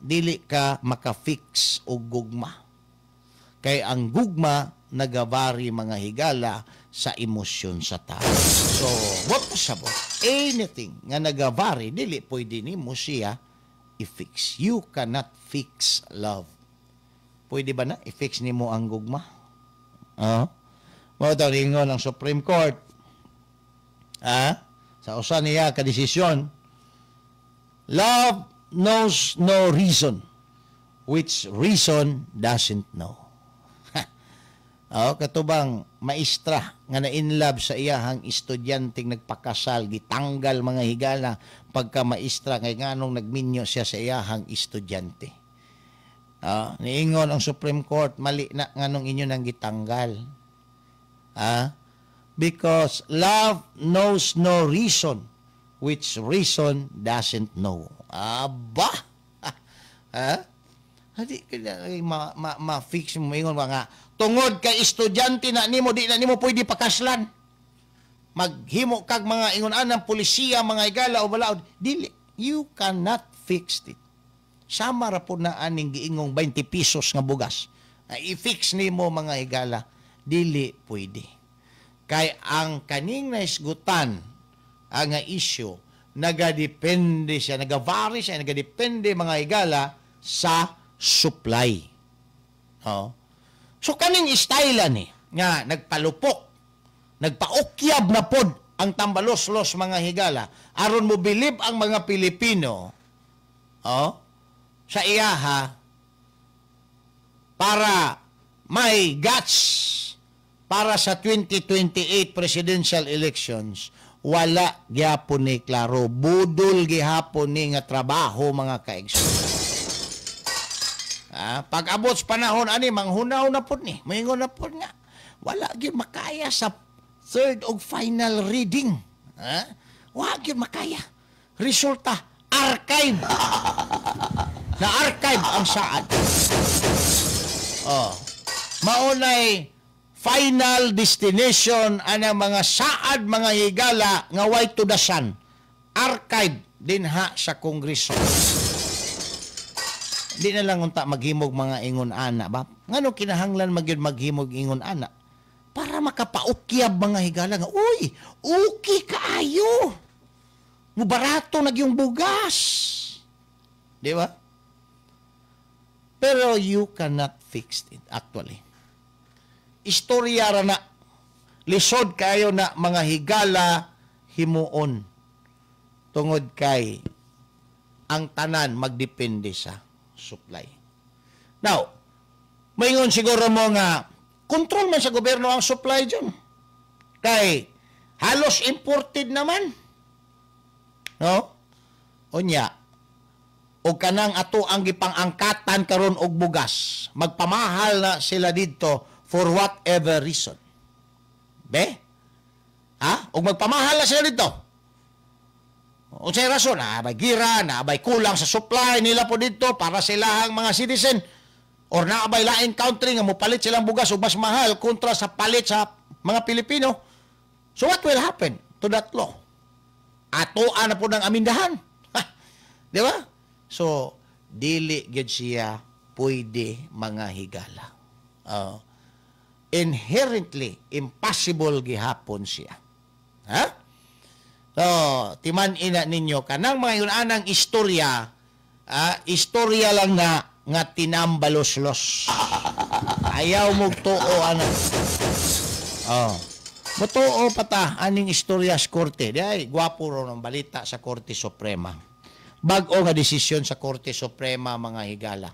Dili ka maka-fix og gugma. Kay ang gugma nagavari mga higala sa emosyon sa tao. So, what possible? Anything nga nagavari, dili pwede nimo siya i-fix. You cannot fix love. Pwede ba na i-fix nimo ang gugma? Mao daw ringon ang Supreme Court. Sa usa niya ka desisyon, love knows no reason, which reason doesn't know. Katubang maestra nga na-inlove sa iyahang estudyanteng nagpakasal, gitanggal mga higala pagka maestra kay nganong nagminyo siya sa iyahang estudyante. Niingon ang Supreme Court, mali na nganong inyo nang gitanggal. Because love knows no reason, which reason doesn't know. Aba! Hindi ma-fix mo. Ingon mga tungod kay estudyante na nimo, di na nimo pwede pakaslan. Maghimo kag mga ingon anang polisiya, mga higala o balaod. Dili. You cannot fix it. Sama ra po na aning giingong 20 pesos nga bugas. I-fix nimo mga higala. Dili pwede. Kay ang kaning naisgutan ang issue, nagadepende siya, nagavary siya, nagadepende mga higala sa supply. So kaning style ni nga nagpalupok, nagpaukyab na pod ang tambalos-los mga higala aron mo bilib ang mga Pilipino sa iyaha para may guts para sa 2028 presidential elections. Wala gyapon ni klaro, budol gihapon ni nga trabaho mga kaigsoon. Pag abot sa panahon ani manghunaw na pod ni, maingon na pod nga wala gyud makaya sa third og final reading. Wa gyud makaya. Resulta archive. Na archive ang saad. Maunay final destination ana mga saad mga higala nga way tudasan. Archive dinha sa Kongreso. Di na lang unta maghimog mga ingon ana ba? Ngano kinahanglan maghimog ingon ana? Para makapaukyab mga higala nga, uy, okay kaayo. Mubarato nagyong bugas. Di ba? Pero you cannot fix it actually. Istorya ra na. Lisod kayo na mga higala himuon. Tungod kay ang tanan magdepende sa supply. Now, maingon siguro mo nga control man sa gobyerno ang supply dyan. Kay halos imported naman. No? Unya, o kanang ato ang gipang-angkatan karon og bugas. Magpamahal na sila dito for whatever reason. Be? O magpamahal na sila dito. O sa rason, abay gira, abay kulang sa supply nila po dito para silang mga citizen or naabay laing country nga mopalit silang bugas o mas mahal kontra sa palit sa mga Pilipino. So what will happen to that law? Atoan na po ng amindahan. Di ba? So, dili gyud siya pwede mga higala. Inherently impossible gihapon siya. So, timan ina ninyo kanang mga yunanang istorya, istorya lang nga tinambalos-los. Ayaw mo tuo ana. Mutuo pata aning istorya sa korte. Day gwapo ro ng balita sa Korte Suprema. bag-o nga desisyon sa Korte Suprema mga higala.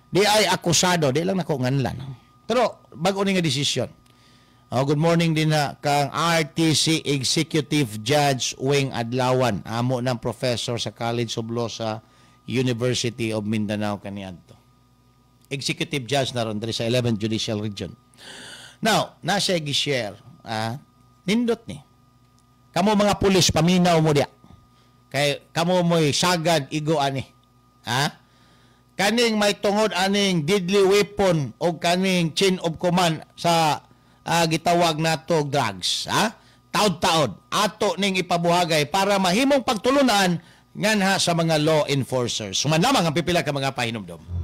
Di ay akusado, di lang nako nganlan. Pero bag-o ni nga desisyon. Good morning din na kang RTC Executive Judge Wing Adlawan, amo ng professor sa College of Law sa University of Mindanao kaniadto. Executive Judge na ron diri sa 11th Judicial Region. Now, nasa gi-share, nindot ni. Kamo mga pulis paminaw mo dia. Kay kamo mo'y sagad igo ani. Kaning may tungod aning deadly weapon o kaning chain of command sa gitawag nato drugs. Taod-taod ato ning ipabuhagay para mahimong pagtulunan nganha sa mga law enforcers. Suman lamang ang pipila ka mga pahinumdom.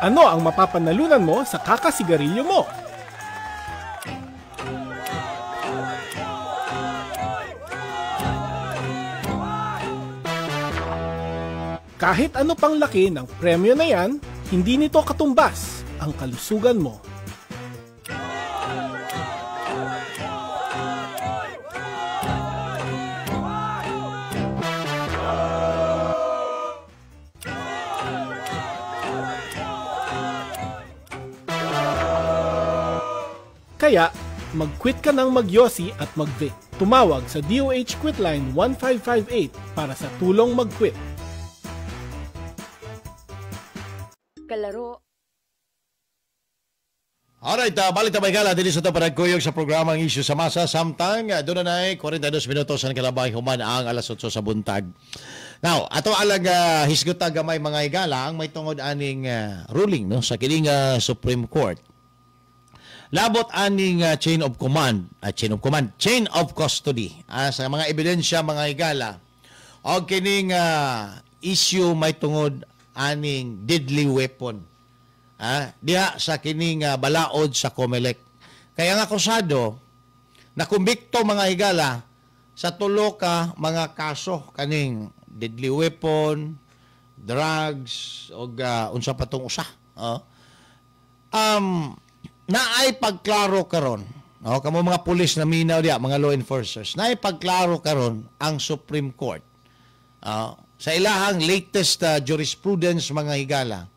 Ano ang mapapanalunan mo sa kakasigarilyo mo? Kahit ano pang laki ng premyo na yan, hindi nito katumbas ang kalusugan mo. Kaya, mag-quit ka ng mag-yosi at mag-vape. Tumawag sa DOH Quitline 1558 para sa tulong mag-quit. Kalaro. Alright, balik na may gala din sa ito panagkuyog sa programang Isyu sa Masa. Samtang, doon na 42 minutos ang kalabay human ang alas 8 sa buntag. Now, ato alang hisguta gamay mga higala ang may tungod aning ruling no sa kining Supreme Court. Labot aning chain of custody sa mga ebidensya mga higala o kining issue may tungod aning deadly weapon diha sa kining balaod sa COMELEC. Kaya nga akusado na kumbikto mga higala sa tulo ka mga kaso kaning deadly weapon, drugs o unsa pa tong usa. Naay pagklaro karon, kamo mga pulis na minaw diya, mga law enforcers, naay pagklaro karon ang Supreme Court. Sa ilahang latest jurisprudence mga higala,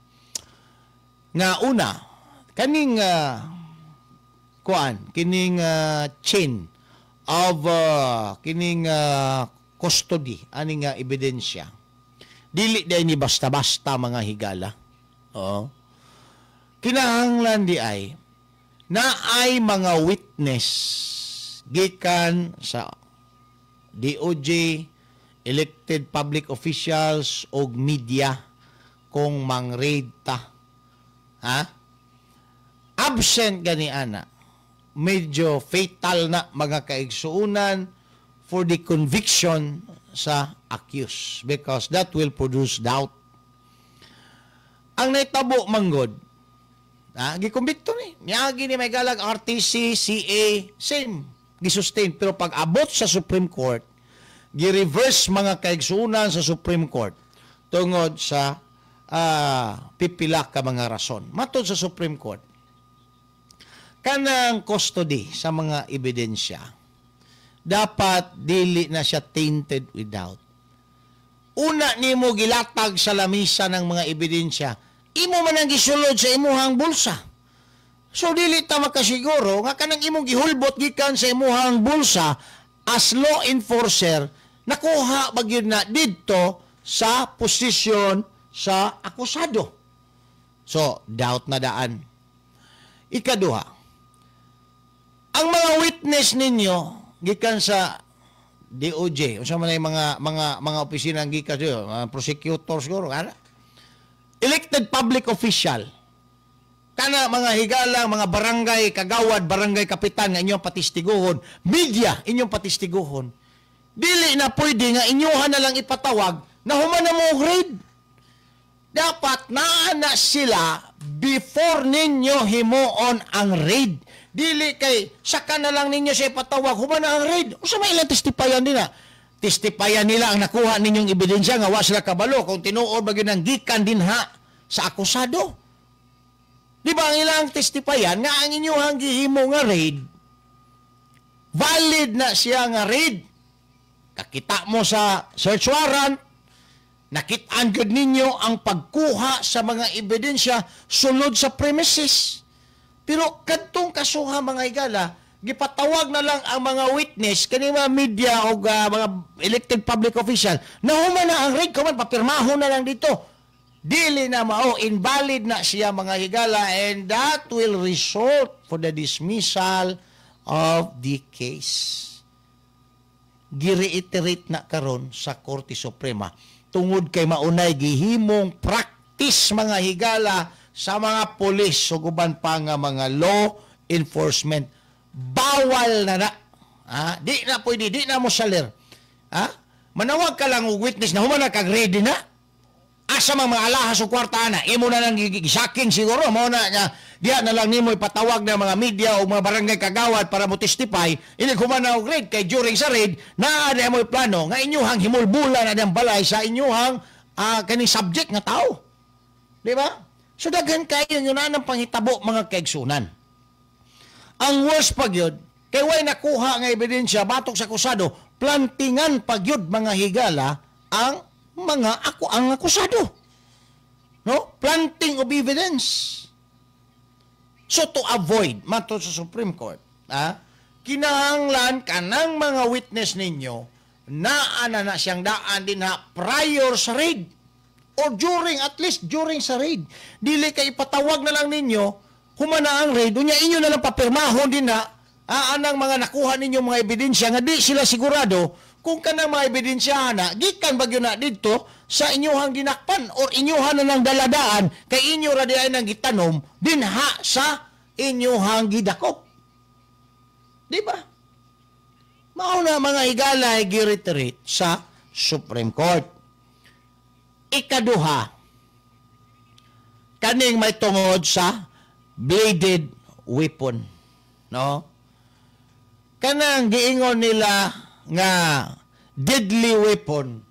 nga una, kining chain of kining custody, aning ebidensya, dili day ni basta-basta mga higala. Kinahanglan di ay na ay mga witness gikan sa DOJ, elected public officials o media kung mang-raid ta. Absent gani ana, medyo fatal na mga kaigsuunan for the conviction sa accused because that will produce doubt. Ang naitabo manggod, gikumbikto ni. Niyagi ni may galag RTC, CA, same. Gisustain. Pero pag abot sa Supreme Court, gi-reverse mga kaigsuunan sa Supreme Court tungod sa pipila ka mga rason. Matod sa Supreme Court, kanang custody sa mga ebidensya, dapat dili na siya tainted with doubt. Una nimo gilatag sa lamisa ng mga ebidensya, imo man ang gisulod sa imuhang bulsa. So dili ta makasiguro nga kanang imong gihulbot gikan sa imuhang bulsa as law enforcer, nakuha ba gyud na didto sa posisyon sa akusado. So doubt na daan. Ikaduha, ang mga witness ninyo gikan sa DOJ, unsa man ay mga opisina ang gikan sa mga prosecutors siguro, elected public official, kana mga higala, mga barangay kagawad, barangay kapitan nga inyong patistiguhon, media inyong patistiguhon, dili na pwede nga inyohan na lang ipatawag na human na mo grade. Dapat naana sila before ninyo himuon ang raid. Dili kay saka na lang ninyo siya ipatawag human na ang raid. Usa may ilang testipayan din na. Testipayan nila ang nakuha ninyong ebidensya nga wa sila kabalo kung tinuod ba gyud ang gikan dinha sa akusado. Di ba ang ilang testipayan nga ang inyong gihimo nga raid valid na siya nga raid. Kakita mo sa search warrant, nakitaan gud ninyo ang pagkuha sa mga ebidensya sulod sa premises. Pero kadtong kasuha mga higala, gipatawag na lang ang mga witness, kani mga media o mga elected public official, na human na ang raid, kuman papirmahon na lang dito. Dili na mao, invalid na siya mga higala, and that will result for the dismissal of the case. Gi-reiterate na karon sa Korte Suprema tungod kay maunay gihimong practice mga higala sa mga pulis o guban pa nga mga law enforcement. Bawal na na. Di na pwede, di na mo salir. Manawag ka lang og witness na human na kag-ready na. Asa mga alahas o kwarta na, imo na lang gisaking siguro, mo na diya na lang nimo ipatawag ng mga media o mga barangay kagawad para mo testify, ini human na og raid, kay during sa raid, na mo plano, nga inyuhang himulbula na ng balay sa inyuhang kaning subject nga tao. Di ba? So daghan kayo yun na ng panghitabo mga kaigsunan. Ang worst pag yun, kay way nakuha nga ebidensya batok sa akusado, plantingan pag yun mga higala ang ang akusado. No? Planting of evidence. So to avoid, mato sa Supreme Court, kinahanglan kanang mga witness ninyo na na siyang daan din prior sa raid. Or during, at least during sa raid. Dili kay ipatawag na lang ninyo, humana ang raid, unya inyo na lang papirmahon din na, anang mga nakuha ninyo mga ebidensya, nga di sila sigurado, kung kanang mga ebidensya na, gikan bagyo na dito, sa inyuhang ginakpan, or inyuhan na lang daladaan, kay inyo radiay ng gitanom, dinha sa inyuhang gidakop. Di ba? Mauna mga higala ay gi-reiterate sa Supreme Court. Ikaduha, kaning may tungod sa bladed weapon. No? Kanang giingon nila nga deadly weapon.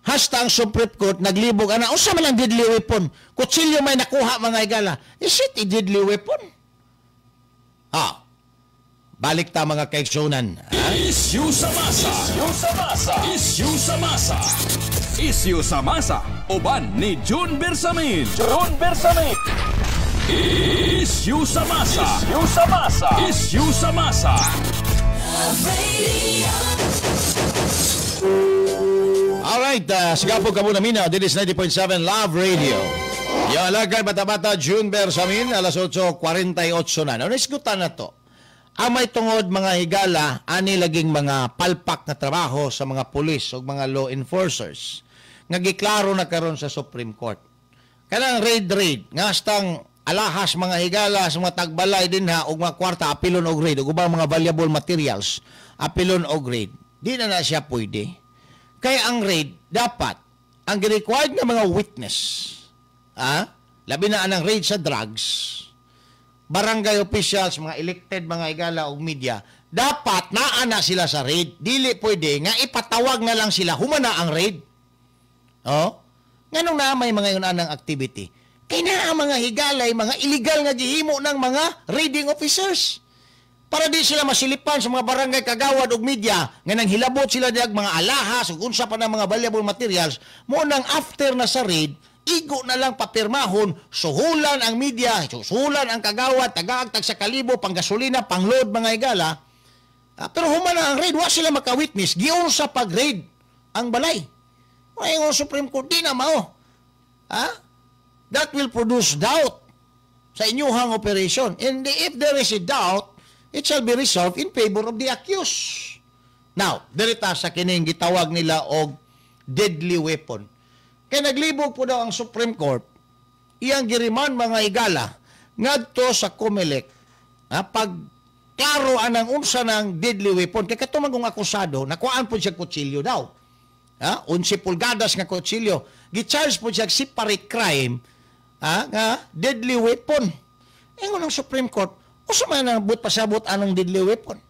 Hasta ang Supreme Court naglibog, usa man ang deadly weapon? Kutsilyo may nakuha mga higala. Is it a deadly weapon? Balik ta mga kaigsunan. Issue sa masa. Issue sa masa. Issue sa masa. Uban ni June Bersamin. Issue sa masa. Issue sa masa. Alright, sigapog ka muna mina. This is 90.7 Love Radio. Yung alagay bata-bata June Bersamin, alas 8:48 na. Naisgutan na to. Ang may tungod mga higala, ani laging mga palpak na trabaho sa mga pulis o mga law enforcers. Nga giklaro na karon sa Supreme Court. Kanang raid, nga hastang alahas mga higala sa mga tagbalay din o mga kwarta, apilon o grade, o ubang mga valuable materials, apilon o grade. Di na siya pwede. Kaya ang raid, dapat, ang required na mga witness, labi na ang raid sa drugs, barangay officials, mga elected, mga higala o media, dapat naana sila sa raid. Dili pwede nga ipatawag na lang sila, humana ang raid. Nganong na may mga yun anang activity? Kaya na mga higalay, mga illegal nga gihimo ng mga raiding officers. Para di sila masilipan sa mga barangay kagawad ug media nga nang hilabot sila diag mga alahas ug unsa pa ng mga valuable materials mo nang after na sa raid igo na lang papirmahon suhulan ang media suhulan ang kagawad tagaagtag sa kalibo panggasolina pangload mga higala. Pero human na ang raid wa sila maka-witness giun sa pag-raid ang balay. Maayong Supreme Court di na mao. That will produce doubt sa inyuhang operation. And if there is a doubt, it shall be resolved in favor of the accused. Now, dirita sa kining gitawag nila og deadly weapon. Kaya naglibog po daw ang Supreme Court, iyang giriman mga higala, ngadto sa COMELEC, pag klaro anang unsa ng deadly weapon, kaya katumang kong akusado, nakuhaan po siya kutsilyo daw. 11 pulgadas nga kutsilyo. Gicharge po siya separate crime, nga deadly weapon. Ingon ng Supreme Court, usa man ang but pasabot anong deadly weapon?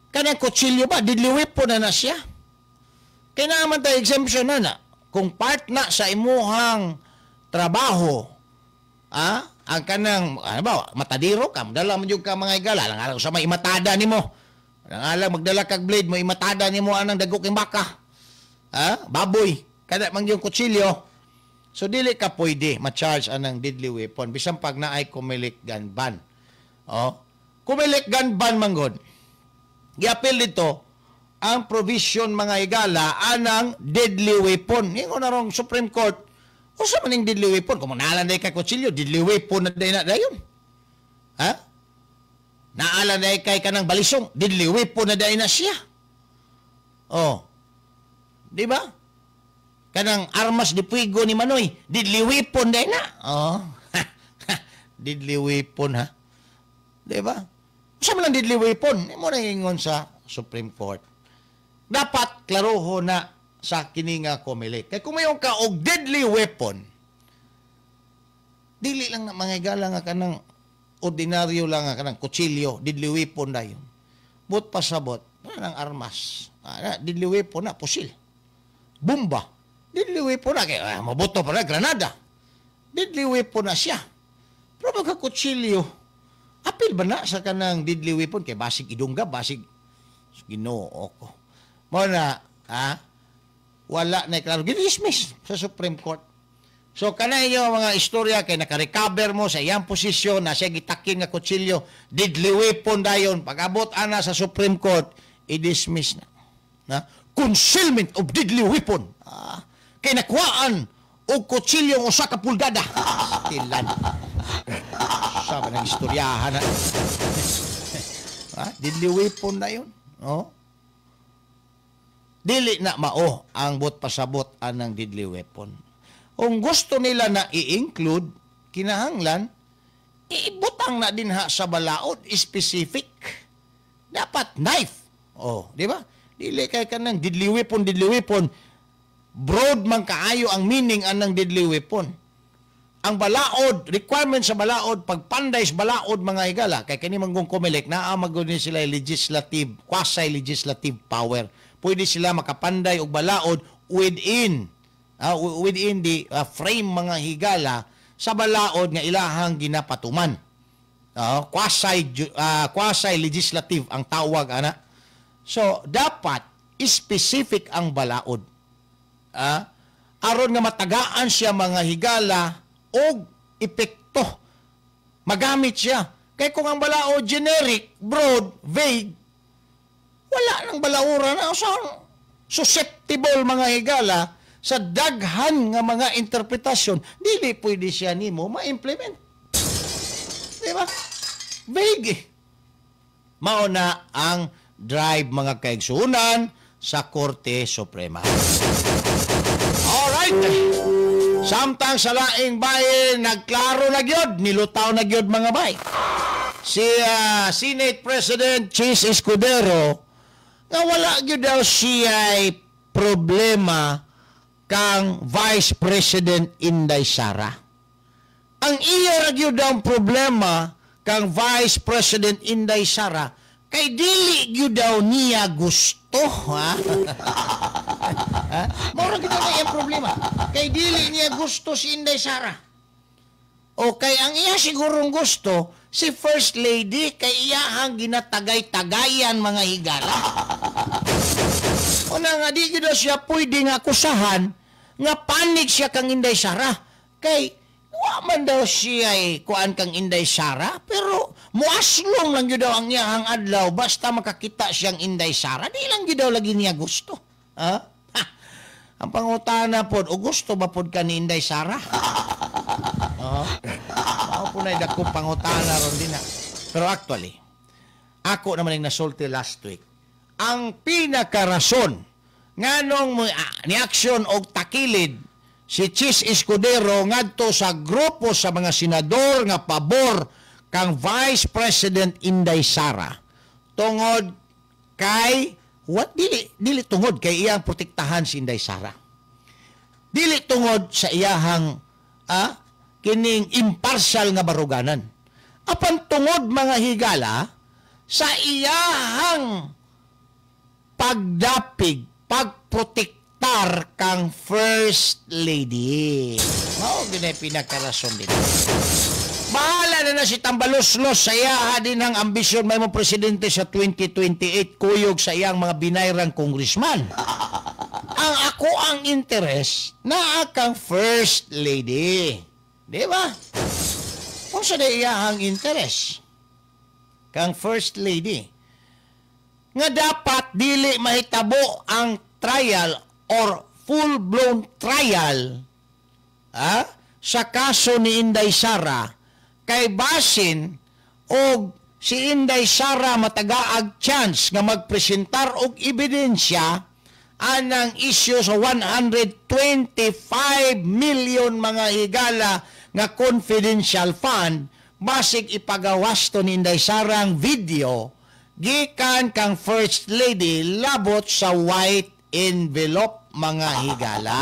Kanang kutsilyo ba, deadly weapon na siya? Kaya naman tayo exemption na. Kung part na sa imuhang trabaho, ang kanang, matadiro ka, madala mo yung ka mga higala, lang alam sa may imatada ni mo. Lang alam, magdala kag blade mo, imatada ni mo anang dagok yung baka. Baboy, kada mang yung kutsilyo. So, dili ka pwede ma-charge anang deadly weapon. Bisan pag na ay COMELEC gun ban. COMELEC gun ban manggod. Giapil dito ang provision mga higala anang deadly weapon. Ingon na rong Supreme Court, usa man ning deadly weapon? Kung naalan day kay kutsilyo, deadly weapon na day na dayon. Naalan day kay kanang balisong, deadly weapon na day na siya. Di ba? Kanang armas de fuego ni Manoy, deadly weapon day na. Deadly weapon ha. Di ba? Usa man ang deadly weapon? Imo na ingon sa Supreme Court. Dapat klaroho na sa kini nga COMELEC. Kay kung mayon ka og deadly weapon, dili lang na mga higala nga kanang ordinaryo lang nga kanang kutsilyo, deadly weapon dayon. But pasabot, nang armas. Deadly weapon na pusil. Bomba. Deadly weapon na kay mabuto pa na granada. Deadly weapon na siya. Pero mga kutsilyo, apil ba na sa kanang deadly weapon? Kaya basig idungga, basig Ginoo ko. Mo na, wala na klaro. Gidismiss sa Supreme Court. So, kanay yung mga istorya kay nakarecover mo sa iyang posisyon na siya gitakin nga kutsilyo, deadly weapon dayon. Pag-abot ana sa Supreme Court, i-dismiss na. Concealment of deadly weapon. Kay nakuhaan o kutsilyo o sa kapulgada. Tilan. Sabi ng istoryahan na. Deadly weapon na yun. Dili na mao ang bot pasabot anang deadly weapon. Kung gusto nila na i-include, kinahanglan, ibutang na din ha sa balaod, specific. Dapat knife. Di ba? Dili kay kanang deadly weapon, broad man kaayo ang meaning anang deadly weapon. Ang balaod, requirement sa balaod, pagpanday sa balaod mga higala, kay kani manggong COMELEC, naamag din sila legislative, quasi-legislative power. Pwede sila makapanday og balaod within the frame mga higala sa balaod nga ilahang ginapatuman. Quasi-legislative ang tawag, ana. So, dapat specific ang balaod. Aron nga matagaan siya mga higala o epekto. Magamit siya. Kaya kung ang balaod generic, broad, vague, wala nang balaura na. Susceptible mga higala sa daghan nga mga interpretasyon, dili pwede siya nimo ma-implement. Diba? Vague. Mao na ang drive mga kaigsuunan sa Korte Suprema. Alright. Samtang sa laing bayan, nagklaro na gyud, nilutaw na gyud mga bay. Si Senate President Chis Escudero, nga wala gyud daw siya problema kang Vice President Inday Sara. Ang iya ra gyud daw problema kang Vice President Inday Sara, kay dili gyud daw niya gusto, ha? Mura kita na yung problema. Kay dili niya gusto si Inday Sara. O kay ang iya sigurong gusto, si First Lady, kay iyahang ginatagay-tagayan mga higala. O na nga, di gina siya pwede nga akusahan, nga panig siya kang Inday Sara. Kay, waman daw siya kuan kang Inday Sara, pero muaslong lang yun daw ang iyahang adlaw, basta makakita siyang Inday Sara, di lang yun daw lagi niya gusto. Ha? Ang pangutana po, o gusto ba po ka ni Inday Sara? Ako po na idakong pangutana ron din na. Pero actually, ako naman yung nasulti last week. Ang pinakarason nganong ni aksyon og takilid si Chis Escudero ngadto sa grupo sa mga senador nga pabor kang Vice President Inday Sara tungod kay dili tungod kay iyang protektahan si Inday Sara. Dili tungod sa iyahang kining impartial nga baruganan. Apan tungod mga higala sa iyahang pagdapig, pagprotektar kang First Lady. Mao ginay pinakarason din. Bahala na si Tambaluslos sa iya din ang ambisyon may mo presidente sa 2028 kuyog sa iyang mga binayrang congressman. Ang ako ang interes na kang First Lady. Di ba? Kung sa iyahang interes kang First Lady nga dapat dili mahitabo ang trial or full-blown trial sa kaso ni Inday Sara kay basin og si Inday Sara matagaag chance nga magpresentar og ebidensya anang isyu sa 125 million mga higala nga confidential fund basig ipagawas to ni Inday Sara ang video gikan kang First Lady labot sa white envelope mga higala.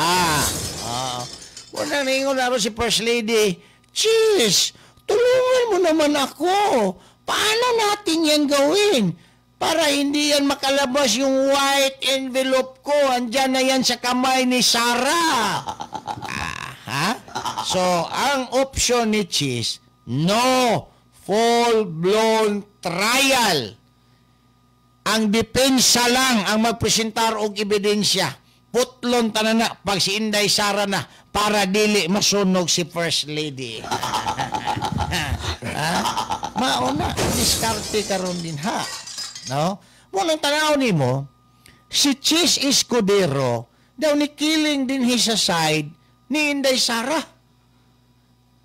Una ningon na si First Lady, Chis, tulungan mo naman ako. Paano natin yan gawin? Para hindi yan makalabas yung white envelope ko. Andyan na yan sa kamay ni Sara. So, ang option ni Chis, no full-blown trial. Ang depensa lang ang magpresentar og ebidensya. Putlon tanana pag si Inday Sara na para dili masunog si First Lady. Mauna, diskarte karon din ha. No? Munang tanaw nimo, si Chis Escudero daw ni killing din sa side ni Inday Sara.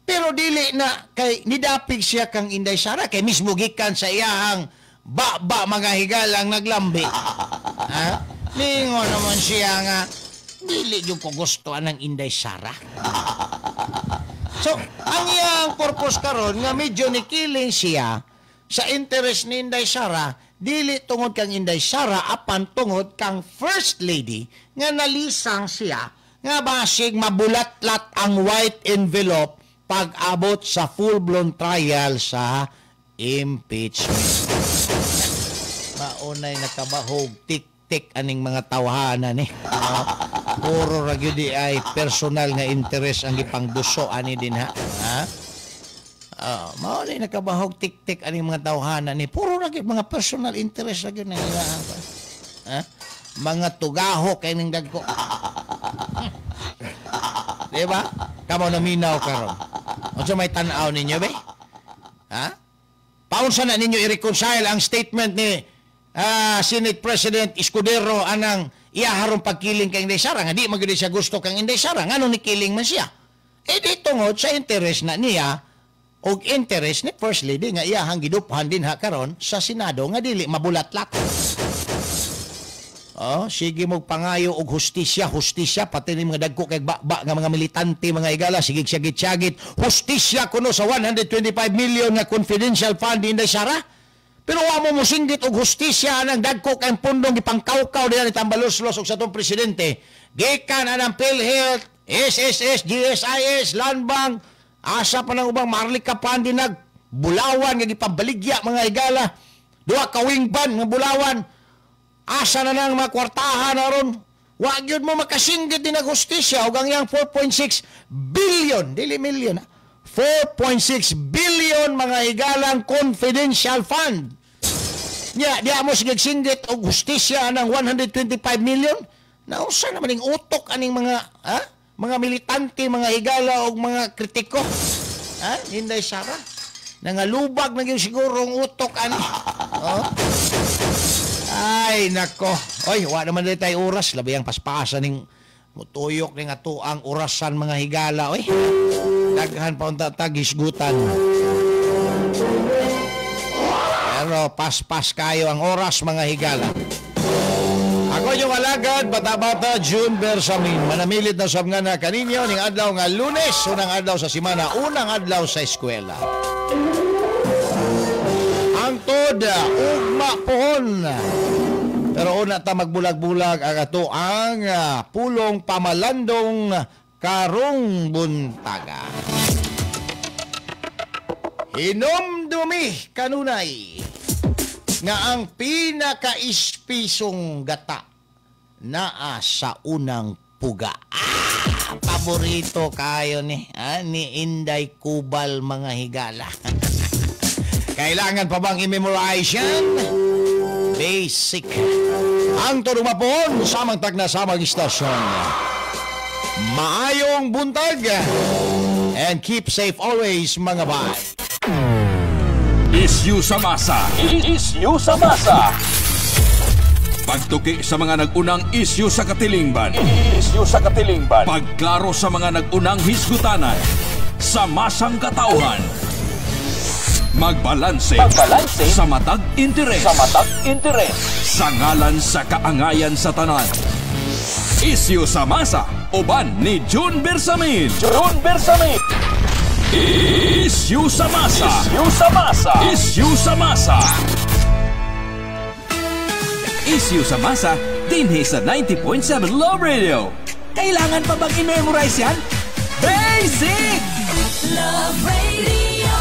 Pero dili na kay nidapig siya kang Inday Sara kay mismo gikan sa iyahang ba mga higalang naglambi. Lingo naman siya nga dili yung ko gustuhan ng Inday Sara. So, ang iyang purpose karon nga medyo nikiling siya sa interest ni Inday Sara, dili tungod kang Inday Sara apan tungod kang First Lady nga nalisang siya nga basig mabulatlat ang white envelope pag-abot sa full-blown trial sa impeachment. Maunay nakabahog tik-tik aning mga tawhanan puro ra gyud ay personal nga interest ang ipangduso ani din ha. Maunay nakabahog tik-tik aning mga tawhanan ni puro ra gyud mga personal interest ra gyud na ilahan. Mga tugaho kay ning dagko. Di ba? Kamo naminaw karon. Unsa may tan-aw ninyo be? Paunsa na ninyo i-reconcile ang statement ni Senate President Escudero anang iyaharong pagkiling kay Inday Sara nga di magudi siya gusto kang Inday Sara ngano ni kiling man siya di tungod sa interest na niya og interest ni First Lady nga iyahang giduphan din ha karon sa Senado nga dili mabulatlat. Sige mo pangayo og hustisya pati ni mga dagko kay bakba nga mga militante mga higala sige syagit hustisya kuno sa 125 million nga confidential fund ni Inday Sara. Pero wa mo musinggit og hustisya anang dagko kay pundong gipangkawkaw diha ni Tambaluslos og sa tong presidente. Gikan anang PhilHealth, SSS, GSIS, Land Bank, asa pa nang ubang Marlica Fund din bulawan nga gipabaligya mga higala. Duha ka wing ban nga bulawan. Asa na nang mga kwartahan aron Wag yun mo makasinggit din na hustisya o gangyang 4.6 billion, dili million, 4.6 billion mga higalang confidential fund. Di mo singgit o hustisya ng 125 million? Nausa naman yung utok aning mga militante, mga higala o mga kritiko. Hinday Sara. Nangalubag na yun siguro ang utok ani. Ay, nako. Oy, wala naman dito tayo oras. Labi ang paspasan ng mutuyok ng ato ang orasan mga higala. Oy, daghan pa unta tagisgutan. Pero paspas kayo ang oras mga higala. Ako yung alagad, bata-bata, June Bersamin. Manamilit na sab nga na kaninyo ning adlaw nga Lunes, unang adlaw sa simana, unang adlaw sa eskwela. Ang toda, ugma pohon. Pero una ta magbulag-bulag ang ato ang pulong pamalandong karong buntaga. Hinumdumi kanunay nga ang pinaka-ispisong gata naa sa unang puga. Paborito kayo ni Inday Kubal mga higala. Kailangan pa bang i-memorize yan? Basic. Ang turumapon, samang tagna samang istasyon. Maayong buntag. And keep safe always, mga bay. Isyu sa masa. Isyu sa masa. Pagtuki sa mga nag-unang isyu sa katilingban. Isyu sa katilingban. Pagklaro sa mga nag-unang hisgutanan. Sa masang katauhan. Magbalanse sa matag interes. Sa ngalan sa kaangayan sa tanan. Isyu sa masa. Uban ni June Bersamin. Isyu sa masa. Isyu sa masa. Isyu sa masa, dinhi sa 90.7 Love Radio. Kailangan pa bang i-memorize yan? Basic! Love Radio.